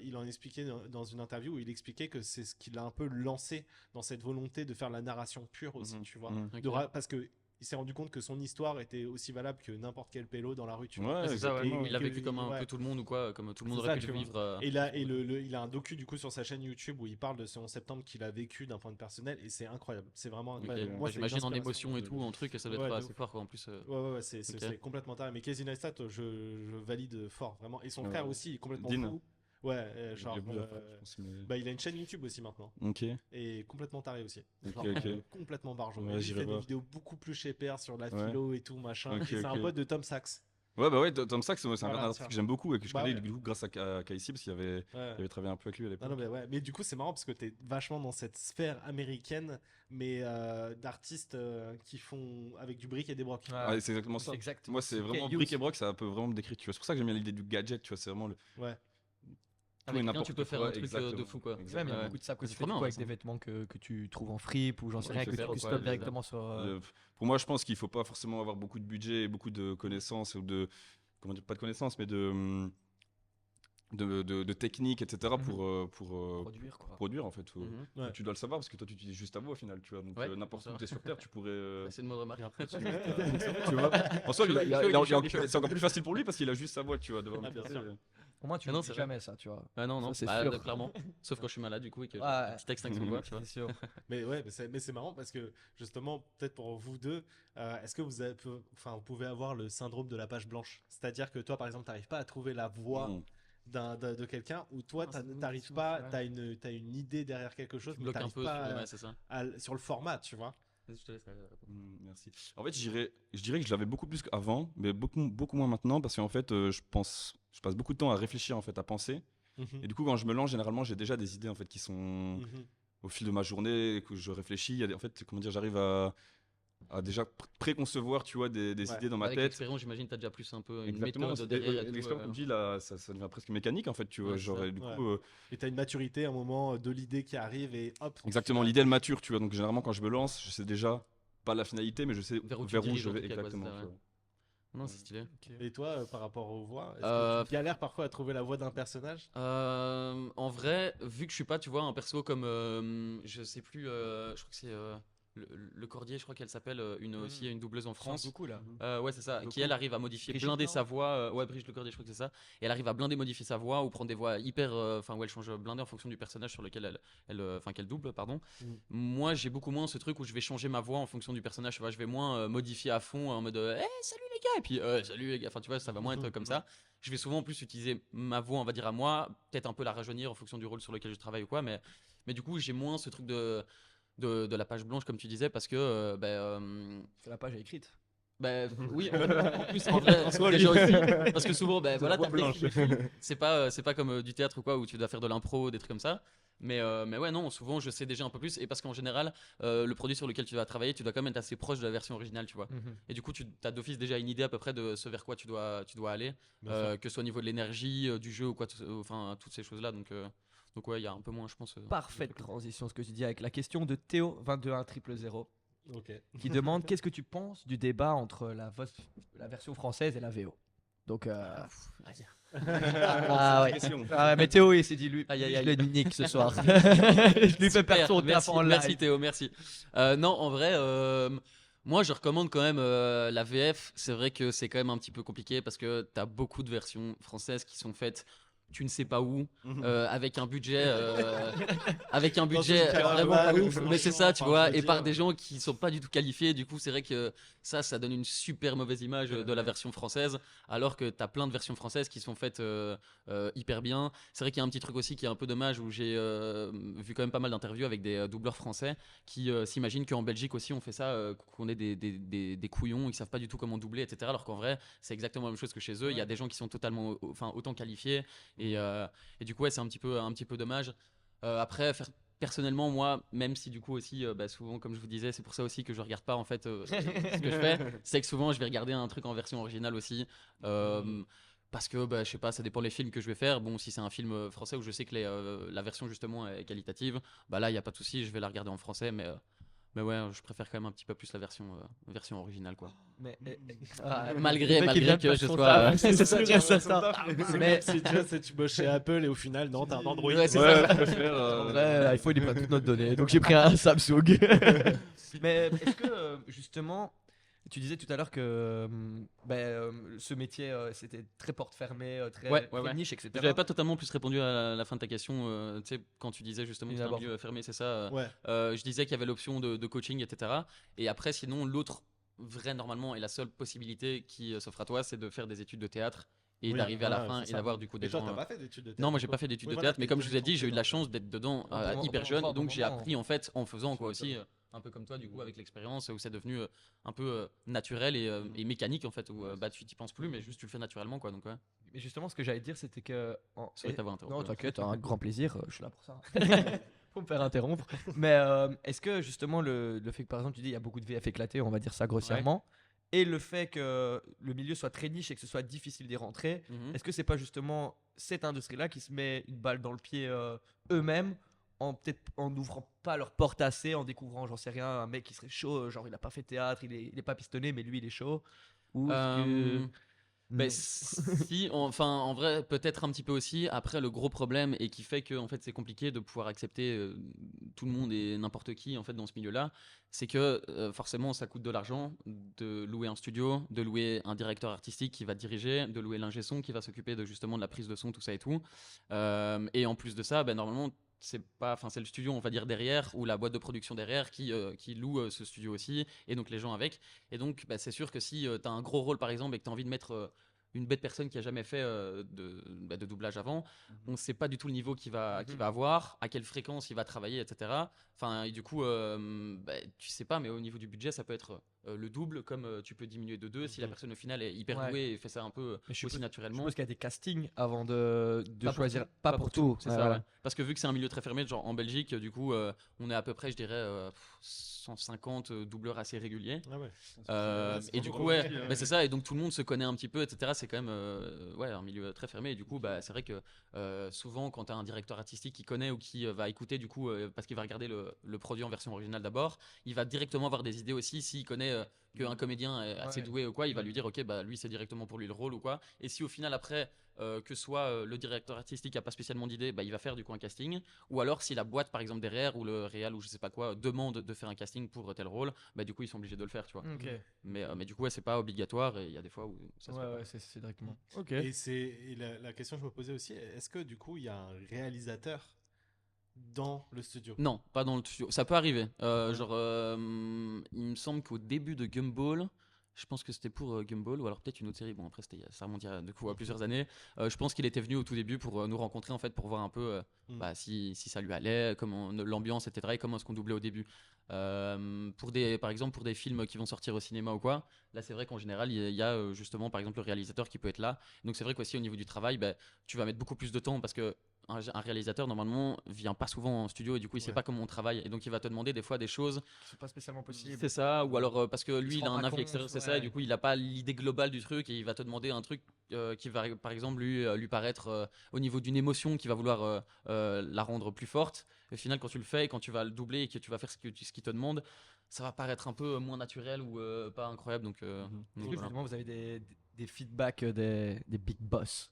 il en expliquait dans une interview où il expliquait que c'est ce qui l'a un peu lancé dans cette volonté de faire la narration pure aussi, Mhm, tu vois. mhm. Ok. Parce que il s'est rendu compte que son histoire était aussi valable que n'importe quel pélo dans la rue, tu vois. Ouais, Ouais, c'est ça, ouais. exactement. Et Il a que- vécu comme un ouais. peu tout le monde ou quoi, comme tout le monde C'est aurait ça, pu tu le vois. vivre. Il a un docu du coup sur sa chaîne YouTube où il parle de ce 11 septembre qu'il a vécu d'un point de personnel et c'est incroyable. C'est vraiment Ok. incroyable. Bah, Moi, c'est une j'imagine en inspiration émotion et de- tout, en truc, ça doit Ouais, être de assez ouf. fort quoi en plus. Ouais, c'est complètement taré. Mais Casey Neistat, je valide fort, vraiment. Et son Ouais. frère aussi, il est complètement Dean. fou. Ouais, Il genre. y a plusieurs frères, je pense, mais- Bah, il a une chaîne YouTube aussi maintenant. Ok, Et complètement taré aussi. ok, Genre, ok. complètement barjo. Ouais, Et lui, il j'irai fait des voir. vidéos beaucoup plus shaper sur la Ouais. philo et tout, machin. Ok, Et c'est un ok. pote de Tom Sachs. Ouais, bah ouais, Tom Sachs, c'est un Voilà, artiste tiens. que j'aime beaucoup et que je Bah connais ouais. du coup grâce à Casey parce Ouais. il avait travaillé un peu avec lui à Non, l'époque. non, mais ouais. Mais du coup, c'est marrant parce que t'es vachement dans cette sphère américaine, mais d'artistes qui font avec du brick et des brocs. Ouais, c'est exactement ça. C'est exactement Moi, c'est ça. vraiment Ok, bric et use. broc, ça peut vraiment me décrire, tu vois. C'est pour ça que j'aime bien l'idée du gadget, tu vois. C'est vraiment le Ouais. tout et Avec rien, n'importe tu peux faire quoi, un truc de exactement. fou quoi. Ouais, mais il y Exactement. a beaucoup de ça. Quand C'est tu fais trop du bien, coup avec ça. des vêtements que tu trouves en fripe ou j'en sais Ouais, rien, je que fais tu faire, customes ouais, directement sur. Pour moi, je pense qu'il faut pas forcément avoir beaucoup de budget et beaucoup de connaissances ou de comment dire, pas de connaissances, mais de techniques, etc. Mhm. pour Produire quoi. produire en fait. Mhm. Ouais. Tu dois le savoir parce que toi, tu utilises juste ta voix au final, tu vois. Donc Ouais, n'importe c'est où ça. tu es sur Terre, tu pourrais. C'est une mode remarque. Tu vois. En soi, Chaud, chaud. c'est encore plus facile pour lui parce qu'il a juste sa voix, tu vois. Devant Ah, le bien PC. sûr. Pour moi, tu Ah ne non, dis c'est jamais ça, tu vois. Ah non, non, Ça, c'est bah, sûr. clairement. Sauf quand je suis malade du coup et que j'ai Ouais. un petit texte avec voix, tu vois. C'est sûr. Mais ouais, mais c'est marrant parce que justement, peut-être pour vous deux, est-ce que vous pouvez avoir le syndrome de la page blanche? C'est-à-dire que toi, par exemple, t'arrives pas à trouver la voix Non. de quelqu'un ou toi, Non, c'est une t'arrives émotion, pas, ouais. t'as une idée derrière quelque chose, Tu mais bloques un t'arrives peu pas sur ouais, c'est ça. sur le format, tu vois. Vas-y, je te laisse répondre. Merci. En fait, je dirais que je l'avais beaucoup plus qu'avant, mais beaucoup moins maintenant parce qu'en fait, je passe beaucoup de temps à réfléchir, en fait, à penser. Mhm. Et du coup, quand je me lance, généralement, j'ai déjà des idées en fait qui sont Mhm. au fil de ma journée, que je réfléchis. En fait, comment dire, j'arrive à déjà préconcevoir, tu vois, des Ouais. idées dans ma Avec tête. l'expérience, j'imagine que t'as déjà plus un peu une Exactement. méthode derrière et tout. L'expérience, comme je dis, là, ça devient presque mécanique, en fait, tu vois. Ouais, c'est Genre, ça. et du Ouais. coup, Et t'as une maturité, un moment de l'idée qui arrive et hop. exactement, l'idée, elle mature, tu vois. Donc, généralement, quand je me lance, je sais déjà pas la finalité, mais je sais Vers où tu vers où diriges, je en vais tout cas, quoi, exactement. c'est ça, tu ouais. vois. Non, c'est stylé. Et toi, par rapport aux voix, est-ce Euh, que tu galères parfois à trouver la voix d'un personnage? En vrai, vu que je suis pas, tu vois, un perso comme, je sais plus, je crois que c'est le Cordier, je crois qu'elle s'appelle, aussi une doubleuse en France. beaucoup là. Ouais, c'est ça. Beaucoup. Qui elle arrive à modifier, Brigitte, blinder non sa voix. Ouais, Brigitte Le Cordier, je crois que c'est ça. Et elle arrive à blinder, modifier sa voix ou prendre des voix hyper, enfin où elle change blinder en fonction du personnage sur lequel enfin qu'elle double, pardon. Mm. Moi, j'ai beaucoup moins ce truc où je vais changer ma voix en fonction du personnage. Tu vois, je vais moins modifier à fond en mode, salut les gars, et puis salut les gars. Enfin, tu vois, ça va moins être comme ça. Je vais souvent plus utiliser ma voix, on va dire à moi, peut-être un peu la rajeunir en fonction du rôle sur lequel je travaille ou quoi, mais du coup, j'ai moins ce truc de la page blanche, comme tu disais, parce que C'est la page écrite. Bah oui, en plus en vrai, déjà aussi, parce que souvent, bah, voilà, t'as le film, c'est pas comme du théâtre ou quoi où tu dois faire de l'impro, des trucs comme ça. Mais ouais, non, souvent je sais déjà un peu plus, et parce qu'en général, le produit sur lequel tu vas travailler, tu dois quand même être assez proche de la version originale, tu vois. Mhm. Et du coup, tu as d'office déjà une idée à peu près de ce vers quoi tu dois aller, Bien sûr. que ce soit au niveau de l'énergie, du jeu ou quoi, enfin toutes ces choses-là. Donc ouais, il y a un peu moins, je pense. Parfaite transition, ce que tu dis avec la question de Théo 22100 Ok. qui demande qu'est-ce que tu penses du débat entre la version française et la VO. Donc, ah ouais. Question. Ah ouais, mais Théo, il s'est dit lui, Aïe, aïe, lui, aïe. je le nique ce soir. Je lui fais perdre son taf Merci, en merci live. Théo, merci. Non, en vrai, moi je recommande quand même la VF. C'est vrai que c'est quand même un petit peu compliqué parce que t'as beaucoup de versions françaises qui sont faites, tu ne sais pas où, avec un budget, Dans une vraiment pas caravane, ouf. Mais c'est franchement, ça, tu enfin, vois, je veux et par dire. des gens qui sont pas du tout qualifiés. Du coup, c'est vrai que ça donne une super mauvaise image de la version française, alors que t'as plein de versions françaises qui sont faites hyper bien. C'est vrai qu'il y a un petit truc aussi qui est un peu dommage où j'ai vu quand même pas mal d'interviews avec des doubleurs français qui s'imaginent qu'en Belgique aussi on fait ça, qu'on est des couillons, ils savent pas du tout comment doubler, etc. Alors qu'en vrai, c'est exactement la même chose que chez eux. Il y a des gens qui sont totalement, enfin, autant qualifiés et, et du coup, ouais, c'est un petit peu dommage. Après, personnellement, moi, même si du coup aussi, bah, souvent, comme je vous disais, c'est pour ça aussi que je regarde pas en fait ce que je fais, c'est que souvent je vais regarder un truc en version originale aussi. euh, Parce que bah, je sais pas, ça dépend les films que je vais faire. Bon, si c'est un film français où je sais que la version justement est qualitative, bah là il y a pas de souci, je vais la regarder en français. Mais ouais, je préfère quand même un petit peu plus la version originale quoi. Mais, Malgré le mec, il vient malgré de que faire je son sois. taf. C'est C'est sûr ça, et tu vois, certain. c'est Mais- comme si tu vois, tu bosses chez Apple et au final, non, t'as un Android. Ouais, c'est Ouais, ça. je préfère. En vrai, iPhone, il prend toutes nos données. Donc j'ai pris un Samsung. Mais est-ce que, justement, tu disais tout à l'heure que ce métier, c'était très porte fermée, Ouais, très ouais. niche, etc. J'avais pas totalement plus répondu à la fin de ta question. Tu sais, quand tu disais justement que c'était un D'abord. milieu fermé, c'est ça. Ouais. Je disais qu'il y avait l'option de coaching, etc. Et après, sinon, l'autre vrai normalement et la seule possibilité qui s'offre à toi, c'est de faire des études de théâtre et Oui, d'arriver à la voilà, fin c'est et ça. d'avoir du coup des Et toi, gens. t'as pas fait d'études de théâtre? Non, moi du j'ai coup pas fait d'études Oui, de voilà, théâtre, mais t'es comme je vous ai dit, directement j'ai eu de la tombé chance d'être dedans hyper Au jeune, bon donc j'ai moment. appris en fait en faisant Tu quoi aussi, m'étonnes. un peu comme toi du coup avec l'expérience où c'est devenu un peu naturel et mécanique en fait où bah tu t'y penses plus mais juste tu le fais naturellement quoi donc ouais. Mais justement, ce que j'allais dire, c'était que. Sorry de t'avoir interrompu. Non, t'inquiète, un grand plaisir, je suis là pour ça. Faut me faire interrompre. Mais est-ce que justement, le fait que par exemple, tu dis il y a beaucoup de VF éclatés, on va dire ça grossièrement, et le fait que le milieu soit très niche et que ce soit difficile d'y rentrer, Mhm. est-ce que c'est pas justement cette industrie-là qui se met une balle dans le pied eux-mêmes en peut-être en n'ouvrant pas leur porte assez, en découvrant, j'en sais rien, un mec qui serait chaud, genre il a pas fait théâtre, il est pas pistonné, mais lui il est chaud. Ou est-ce que. Euh, Non. si, enfin, en vrai, peut-être un petit peu aussi. Après, le gros problème et qui fait que en fait, c'est compliqué de pouvoir accepter tout le monde et n'importe qui en fait dans ce milieu-là, c'est que forcément, ça coûte de l'argent de louer un studio, de louer un directeur artistique qui va diriger, de louer l'ingé son qui va s'occuper de justement de la prise de son, tout ça et tout. Et en plus de ça, ben, normalement. C'est pas, enfin c'est le studio on va dire derrière ou la boîte de production derrière qui loue ce studio aussi et donc les gens avec et donc bah, c'est sûr que si tu as un gros rôle par exemple et que tu as envie de mettre une bête personne qui a jamais fait de doublage avant, on ne sait pas du tout le niveau qu'il va avoir, à quelle fréquence il va travailler, etc. Enfin, et du coup, bah, tu sais pas, mais au niveau du budget, ça peut être le double, comme tu peux diminuer de deux si la personne au final est hyper Ouais. douée et fait ça un peu Mais je aussi suppose- Je naturellement. suppose qu'il y a des castings avant de Pas pour choisir. tout, Pas pour tout. c'est Ouais, ça, voilà. ouais. Parce que vu que c'est un milieu très fermé, genre en Belgique, du coup, on est à peu près, je dirais, 150 doubleurs assez réguliers. Ah ouais. Et du coup, ouais, bah, c'est ça. Et donc tout le monde se connaît un petit peu, etc. C'est quand même ouais, un milieu très fermé. Et du coup, bah, c'est vrai que souvent, quand tu as un directeur artistique qui connaît ou qui va écouter, du coup, parce qu'il va regarder le produit en version originale d'abord, il va directement avoir des idées aussi. S'il connaît qu'un comédien est assez Ouais. doué ou quoi, il va lui dire, ok, bah lui, c'est directement pour lui le rôle ou quoi. Et si au final, après, que soit le directeur artistique a pas spécialement d'idée, bah, il va faire du coup un casting. Ou alors, si la boîte, par exemple, derrière, ou le réal, ou je sais pas quoi, demande de faire un casting pour tel rôle, bah, du coup, ils sont obligés de le faire, tu vois. Ok. Mais du coup, ouais, c'est pas obligatoire et il y a des fois où ça se fait Ouais, pas. ouais, c'est directement. Ok. Et la question que je me posais aussi, est-ce que du coup il y a un réalisateur dans le studio? Non, pas dans le studio. Ça peut arriver. Ouais. Genre, il me semble qu'au début de Gumball, Je pense que c'était pour Gumball ou alors peut-être une autre série. Bon, après, ça remonte du coup à plusieurs années. Je pense qu'il était venu au tout début pour nous rencontrer en fait, pour voir un peu si ça lui allait, comment l'ambiance, etc. Et comment est-ce qu'on doublait au début. Par exemple, pour des films qui vont sortir au cinéma ou quoi, là c'est vrai qu'en général, il y a justement par exemple le réalisateur qui peut être là. Donc c'est vrai qu'aussi au niveau du travail, tu vas mettre beaucoup plus de temps parce que un réalisateur normalement vient pas souvent en studio et du coup il sait pas comment on travaille et donc il va te demander des fois des choses C'est pas spécialement possible. c'est ça, ou alors parce que lui se il a rend un pas avis compte, extérieur, c'est ça, ouais. et du coup il a pas l'idée globale du truc et il va te demander un truc qui va par exemple lui paraître au niveau d'une émotion qui va vouloir la rendre plus forte. Et au final, quand tu le fais et quand tu vas le doubler et que tu vas faire ce qu'il te demande, ça va paraître un peu moins naturel ou pas incroyable. Donc, Est-ce que voilà. justement vous avez des feedbacks des big boss?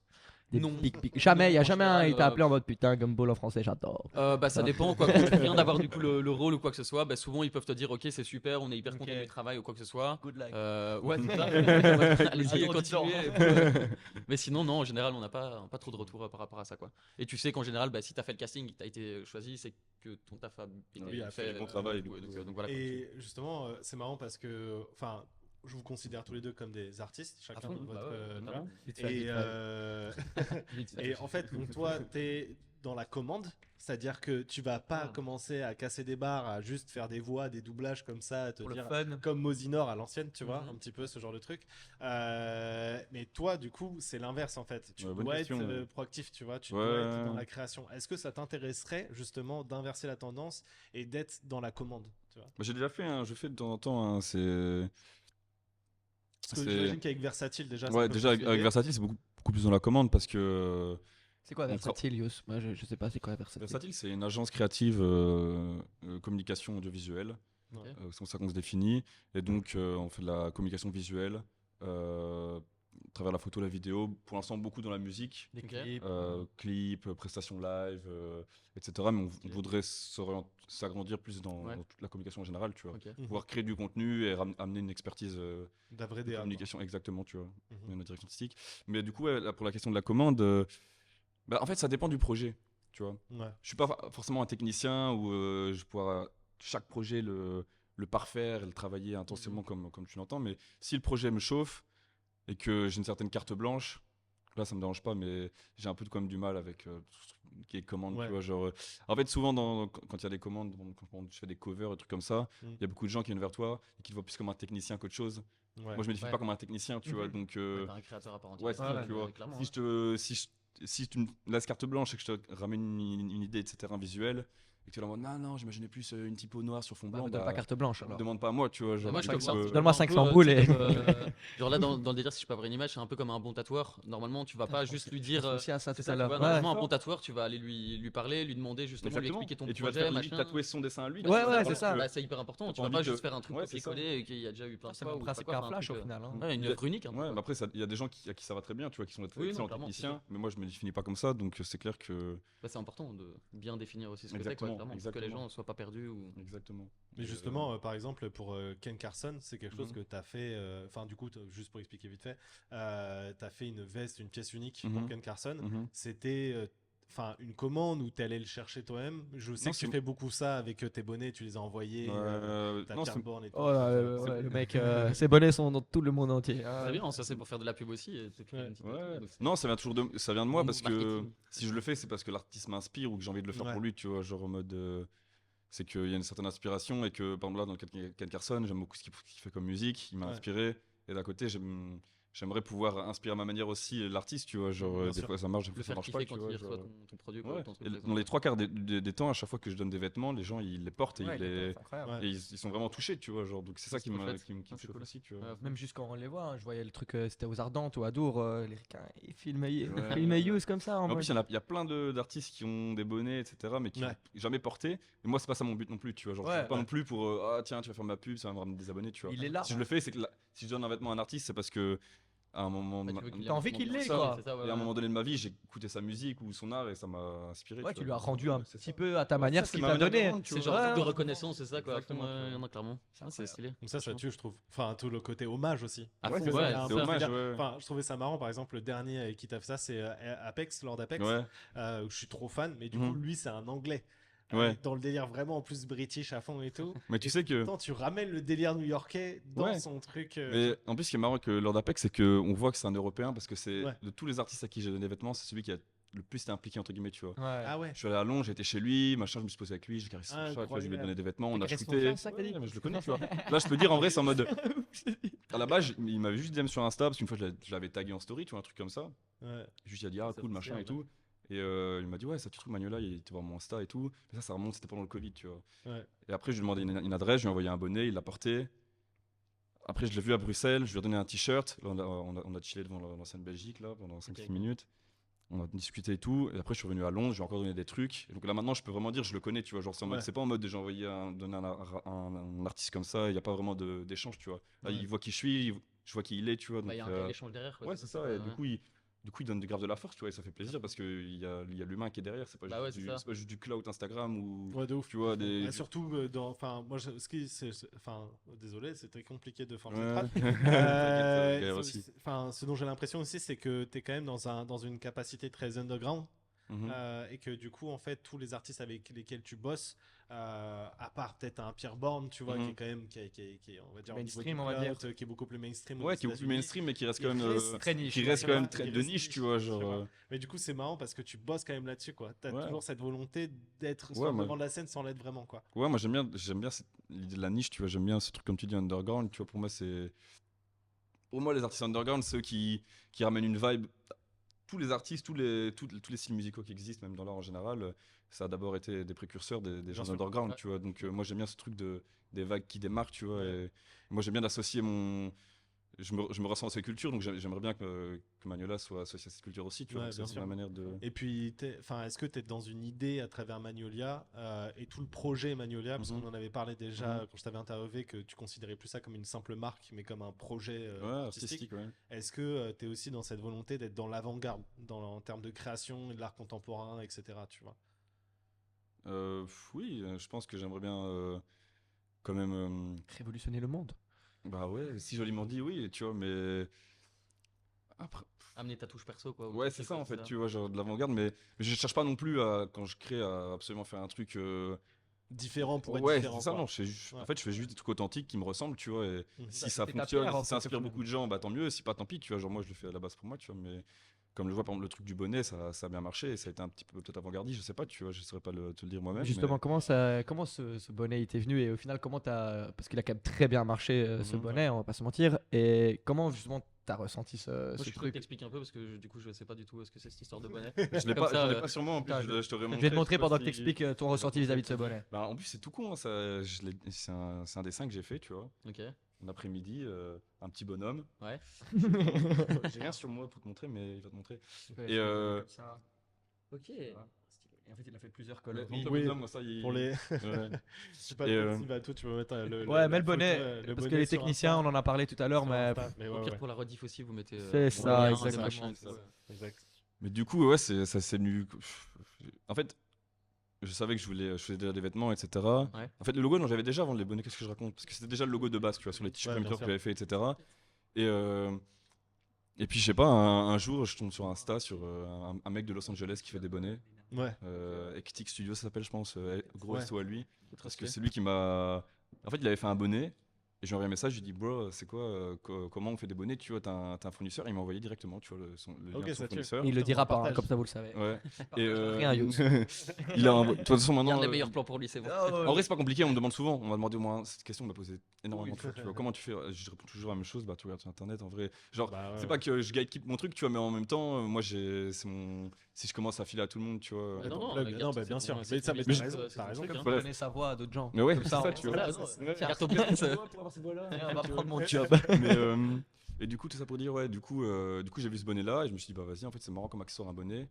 Des Non. Jamais, il n'y a En jamais un général, il t'a appelé en mode putain, Gumball en français, j'adore. Ça dépend quoi. Quand tu viens d'avoir du coup le rôle ou quoi que ce soit, souvent ils peuvent te dire ok c'est super, on est hyper content Ok. du travail ou quoi que ce soit. Good luck. Ouais, c'est ça. Allez-y, Attends, continuez. dis-donc. Mais sinon, non, en général, on n'a pas trop de retours par rapport à ça, quoi. Et tu sais qu'en général, si tu as fait le casting, tu as été choisi, c'est que ton taf a été Oui, a fait du bon travail, donc, donc voilà. quoi. Et justement, c'est marrant parce que, enfin, je vous considère tous les deux comme des artistes, chacun fond, de votre. bah ouais, voilà. totalement. Vite fait, Et, vite fait. Vite fait. et en fait, donc toi, t'es dans la commande, c'est-à-dire que tu vas pas commencer à casser des barres, à juste faire des voix, des doublages comme ça, à te Pour le dire fun. comme Mosinor à l'ancienne, tu vois, Mhm. un petit peu ce genre de truc. Mais toi, du coup, c'est l'inverse en fait. Tu Ouais, bonne dois question, être ouais. proactif, tu vois, tu Ouais. dois être dans la création. Est-ce que ça t'intéresserait justement d'inverser la tendance et d'être dans la commande, tu vois? J'ai déjà fait, je fais de temps en temps, c'est. Parce que j'imagine qu'avec Versatile déjà. c'est un Ouais, peu déjà plus avec l'idée. Versatile, c'est beaucoup plus dans la commande parce que. C'est quoi On Versatile, Yous? Moi, je sais pas, c'est quoi Versatile? Versatile, c'est une agence créative communication audiovisuelle. Ouais. C'est comme ça qu'on se définit. Et donc, on fait de la communication visuelle, à travers la photo, la vidéo. Pour l'instant, beaucoup dans la musique, Des Ok. clips. clips, prestations live, etc. Mais on voudrait s'agrandir plus Ouais. dans toute la communication en général, tu vois. Ok. Mhm. Pouvoir créer du contenu et amener une expertise D'après de des communication, exactement, tu vois, Mhm. dans la direction artistique. Mais du coup, ouais, là, pour la question de la commande, en fait, ça dépend du projet, tu vois. Ouais. Je suis pas forcément un technicien où je pourrais chaque projet le parfaire et le travailler intensément comme tu l'entends, mais si le projet me chauffe et que j'ai une certaine carte blanche, là ça me dérange pas, mais j'ai un peu quand même du mal avec tout ce qui est commande, Ouais. tu vois, genre en fait souvent quand il y a des commandes, quand je fais des covers et trucs comme ça, il y a beaucoup de gens qui viennent vers toi et qui te voient plus comme un technicien qu'autre chose. Ouais. Moi je me définis Ouais. pas comme un technicien, tu vois, Mhm. donc Ouais, t'es un créateur à part entière. ouais, c'est ça, Ouais, tu vois. clairement, Si tu me laisses carte blanche et que je te ramène une idée, etc., un visuel, et que tu es là en mode non, j'imaginais plus une typo noire sur fond Bah, blanc, me donne pas carte blanche alors. demande pas à moi, tu vois. Genre, Moi, je tu te vois, vois. Donne-moi Un peu, 500 boules tu sais, et- genre là, dans le délire, si je peux avoir une image, c'est un peu comme un bon tatoueur. Normalement, tu vas pas juste lui dire. aussi à ça C'est tout à ça, tu l'heure. vois, Ouais. normalement, un bon tatoueur, tu vas aller lui parler, lui demander justement, lui exactement. expliquer ton Et tu vas te projet, faire limite machin. tatouer son dessin à lui. Ouais, tu vois, ouais, parce c'est ça. que C'est hyper important. t'as Tu pas vas pas envie juste de- faire un truc Ouais, c'est ça. copier-coller qu'il y a déjà eu plein de C'est fois. le ou principe pas quoi, d'un enfin, un flash au truc, final. Hein. ouais, une Il y a- œuvre unique. Un peu, Ouais, quoi. mais après, il y a des gens à qui ça va très bien, tu vois, qui sont Oui, excellents non, clairement, techniciens, mais moi je me définis pas comme ça, donc c'est clair que. C'est important de bien définir aussi ce que c'est, quoi, Exactement, clairement, pour que les exactement. gens ne soient pas perdus. Ou... Exactement. Mais Et, justement, par exemple, pour Ken Carson, c'est quelque chose Mhm. que tu as fait. Enfin, du coup, juste pour expliquer vite fait, tu as fait une veste, une pièce unique Mhm. pour Ken Carson. mhm. C'était une commande où tu allé le chercher toi-même. Je sais Non, que tu c'est- fais beaucoup ça avec tes bonnets, tu les as envoyés, ta non, carte borne et tout. Oh là, C'est- ouais, le mec, ses bonnets sont dans tout le monde entier. hein. C'est bien, ça c'est pour faire de la pub aussi. Et créer Ouais. une petite Ouais. étoile, donc c'est- Non, ça vient de moi Bon parce que marketing. si je le fais, c'est parce que l'artiste m'inspire ou que j'ai envie de le faire Ouais. pour lui, tu vois, genre en mode. C'est qu'il y a une certaine inspiration et que, par exemple, là, dans le cas de Ken Carson, j'aime beaucoup ce qu'il fait comme musique, il m'a Ouais. inspiré. Et d'à côté, j'aimerais pouvoir inspirer à ma manière aussi l'artiste, tu vois, genre Bien des sûr. fois ça marche, des Le fois ça faire marche kiffer pas, quand tu il vois. reçoit genre. ton produit. Ouais. Ton Et truc, dans les trois quarts des temps, à chaque fois que je donne des vêtements, les gens ils les portent et, Ouais, ils, c'est incroyable. Ouais. et ils sont vraiment touchés, tu vois, genre. Donc c'est ça qui trop me chouette. qui me Ah, c'est chauffe cool. aussi, tu vois. Ouais, Même juste quand on les voit, hein, je voyais le truc, c'était aux Ardentes ou à Dour, les ricains, ils filmaient Ouais. Yous comme ça. En En mode- plus, il y a plein d'artistes qui ont des bonnets, etc., mais qui Ouais. n'ont jamais porté. Et moi, c'est pas ça mon but non plus, tu vois. Genre, je Ouais, fais pas ouais. non plus pour ah tiens, tu vas faire ma pub, ça va me ramener des abonnés, tu vois. Il est là. Si je le fais, c'est que si je donne un vêtement à un artiste, c'est parce que à un moment, Bah, tu veux qu'il T'as envie ait un qu'il moment l'ait, de quoi. c'est ça, ouais, et à un ouais. moment donné de ma vie, j'ai écouté sa musique ou son art et ça m'a inspiré. Ouais, tu tu lui vois. as rendu un C'est petit ça. peu à ta Ouais, manière ça, ce c'est qu'il ma t'a manière de donné. rendre, tu C'est vois. genre un Ouais, truc de ouais. reconnaissance, c'est ça quoi. Exactement, Ouais, tu vois. il y en a clairement. C'est Ah, c'est incroyable. stylé. Donc ça Franchement. tue, je trouve. Enfin, tout le côté hommage aussi. À Ouais, fond, c'est ouais, ça, c'est c'est ça. hommage, C'est-à-dire- ouais. Enfin, je trouvais ça marrant, par exemple, le dernier qui t'a fait ça, c'est Apex, Lord Apex, Ouais. où je suis trop fan, mais du Mhm. coup, lui, c'est un anglais. Ouais. dans le délire vraiment en plus british à fond et tout. Mais tu Et sais que. pourtant, tu ramènes le délire new-yorkais dans Ouais. son truc. Mais en plus, ce qui est marrant que Lord Apex, c'est qu'on voit que c'est un Européen parce que c'est Ouais. de tous les artistes à qui j'ai donné des vêtements, c'est celui qui a le plus été impliqué, entre guillemets, tu vois. Ah ouais. Je suis allé à Londres, j'ai été chez lui, machin, je me suis posé avec lui, j'ai caressé son chat, tu vois, je lui ai Incroyable. donné des vêtements, on a caressé son shooté. chat, c'est ça que t'as dit Ouais, mais je le connais, tu vois. Là, je peux dire en vrai, c'est en mode. À la base, il m'avait juste DM sur Insta parce qu'une fois, je l'avais tagué en story, tu vois, un truc comme ça. Ouais. Juste, il a dit, ah Ça cool, fait machin et plaisir, tout. Et il m'a dit, ouais, ça tu trouves Magnola, il était voir mon Insta et tout. Mais ça remonte, c'était pendant le Covid, tu vois. Ouais. Et après, je lui ai demandé une adresse, je lui ai envoyé un bonnet, il l'a porté. Après, je l'ai vu à Bruxelles, je lui ai donné un t-shirt. Là, on a chillé devant l'ancienne Belgique là, pendant 5-6 Ok. minutes. On a discuté et tout. Et après, je suis revenu à Londres, je lui ai encore donné des trucs. Et donc là, maintenant, je peux vraiment dire, je le connais, tu vois. Genre, c'est en mode, Ouais. c'est pas en mode de j'ai envoyé donner un artiste comme ça, il n'y a pas vraiment d'échange, tu vois. Là, Ouais. il voit qui je suis, je vois qui il est, tu vois. Bah, Donc, il y a un réel échange derrière. Quoi, ouais, c'est ça. pas- Et du coup, il donne grave de la force, tu vois. Et ça fait plaisir parce qu'il y a l'humain qui est derrière. C'est pas, Bah ouais, juste c'est ça. c'est pas juste du cloud Instagram ou. Ouais, de ouf. Tu vois, des. Ouais, surtout enfin, moi, enfin, désolé, c'est très compliqué de forcer Ouais. le T'inquiète, galère aussi. Enfin, ce dont j'ai l'impression aussi, c'est que tu es quand même dans une capacité très underground. Mhm. Et que du coup, en fait, tous les artistes avec lesquels tu bosses, à part peut-être un Pierre Bourne, tu vois, qui est quand même, qui est, on va dire, au niveau Mainstream, du on va dire. clout, qui est beaucoup plus mainstream. Ouais, aux qui est beaucoup plus États-Unis. mainstream, mais qui reste Il quand même. reste très niche, Qui ouais, reste c'est quand vrai. même très Il de reste niche, tu vois. Genre. tu vois. Mais du coup, c'est marrant parce que tu bosses quand même là-dessus, quoi. T'as Ouais. toujours cette volonté d'être Ouais, sur le moi- devant de la scène sans l'être vraiment, quoi. Ouais, moi j'aime bien l'idée de la niche, tu vois, j'aime bien ce truc comme tu dis underground, tu vois, pour moi c'est les artistes underground, ceux qui ramènent une vibe. Tous les artistes, tous les styles musicaux qui existent, même dans l'art en général, ça a d'abord été des précurseurs des gens sûr. underground, Ouais. tu vois. Donc moi j'aime bien ce truc des vagues qui démarquent, tu vois. Ouais. Et moi j'aime bien d'associer je me ressens à ces cultures, donc j'aimerais bien que Magnola soit associé à cette culture aussi, tu vois. Ouais, Donc bien c'est sûr. ma manière de. Et puis, est-ce que tu es dans une idée à travers Magnolia et tout le projet Magnolia, parce Mhm. qu'on en avait parlé déjà Mhm. quand je t'avais interviewé, que tu considérais plus ça comme une simple marque, mais comme un projet Ouais, artistique. artistique, ouais. Est-ce que tu es aussi dans cette volonté d'être dans l'avant-garde, en termes de création et de l'art contemporain, etc. Tu vois. Oui, je pense que j'aimerais bien quand même. Révolutionner le monde. Bah ouais, si joliment dit, oui, tu vois, mais. Après, Amener ta touche perso, quoi. au ouais, truc, c'est ça quoi, en fait, tu vois, genre de l'avant-garde, mais je cherche pas non plus quand je crée à absolument faire un truc. Différent pour être Ouais, différent. c'est ça, quoi. non, Ouais. en fait, je fais juste des trucs authentiques qui me ressemblent, tu vois, et Mhm. si Bah, ça c'était ta fonctionne, pierre, en si ça fait, au inspire final. beaucoup de gens, bah tant mieux, si pas, tant pis, tu vois, genre moi je le fais à la base pour moi, tu vois, mais comme je vois par exemple le truc du bonnet, ça a bien marché, et ça a été un petit peu peut-être avant-gardiste, je sais pas, tu vois, je saurais pas te le dire moi-même. Justement, comment ce bonnet il t'est venu et au final, comment t'as. Parce qu'il a quand même très bien marché ce Mhm. bonnet, on va pas se mentir. Et comment justement t'as ressenti ce Moi, je ce suis truc? t'expliques un peu parce que du coup, je sais pas du tout ce que c'est cette histoire de bonnet. Mais je l'ai Comme pas, ça, j'en ai pas sur moi en plus, putain, je t'aurais Je montré. vais te montrer sais pas pendant que si- t'expliques ton ressenti vis-à-vis de ce bonnet. Bah, en plus, c'est tout con, hein, c'est un dessin que j'ai fait, tu vois. Ok. Un après-midi, un petit bonhomme. Ouais. J'ai rien sur moi pour te montrer, mais il va te montrer. Et Ok. en fait, il a fait plusieurs Montre coloris. le Oui, bonhomme, moi, ça, il. Pour les. Ouais. Je sais pas Et, si va tout, tu peux mettre Ouais, la mets le bonnet. photo, Parce bonnet que les sur techniciens, Insta. on en a parlé tout à l'heure, Sur mais. Insta, mais Au ouais, pire, ouais. pour la rediff aussi, vous mettez. C'est le ça, lien, des exactement. machins et tout, Ouais. ouais. Exact. Mais du coup, ouais, ça s'est venu. En fait, je savais que je faisais déjà des vêtements, etc. Ouais. En fait, le logo, non, j'avais déjà avant les bonnets, qu'est-ce que je raconte? Parce que c'était déjà le logo de base, tu vois, sur les t-shirts Ouais, bien Premier que sûr. j'avais fait, etc. Et, euh, et puis, je sais pas, un jour, je tombe sur Insta, sur un mec de Los Angeles qui fait des bonnets. Ouais. Ectic Studio, ça s'appelle, je pense. Gros Ouais. resto à lui. C'est trop Parce que stylé. c'est lui qui m'a. En fait, il avait fait un bonnet. Et j'ai envoyé un message, je lui ai dit, bro, c'est quoi, comment on fait des bonnets? Tu vois, t'as un fournisseur. Et il m'a envoyé directement, tu vois, le lien Ok, de son ça tue. fournisseur. Il le Putain, dira on pas, hein, partage. comme ça vous le savez. Ouais. Et Rien, Younes. il a envoyé. De toute façon, maintenant. Garde les meilleurs plans pour lui, c'est bon. En vrai, c'est pas compliqué, on me demande souvent. On m'a demandé au moins cette question, on m'a posé énormément de fois. Tu vois, comment tu fais? Je réponds toujours à la même chose, bah tu regardes sur internet en vrai. Genre, Bah, ouais, c'est ouais. pas que je gatekeep mon truc, tu vois, mais en même temps, moi, c'est mon. Si je commence à filer à tout le monde, tu vois. Mais non, non, Plug, regarde, non, bah, c'est bien ton- sûr. c'est Mais ton ça, mais business, t'as raison, c'est t'as ton raison. truc, hein. Voilà. Donner sa voix à d'autres gens. Mais ouais, Comme c'est ça, ça, on- tu vois. Voilà, Ouais. tiens, ton business. On va prendre mon job. Mais, et du coup, tout ça pour dire, ouais, du coup j'ai vu ce bonnet-là et je me suis dit, bah vas-y, en fait, c'est marrant comme accessoire un bonnet.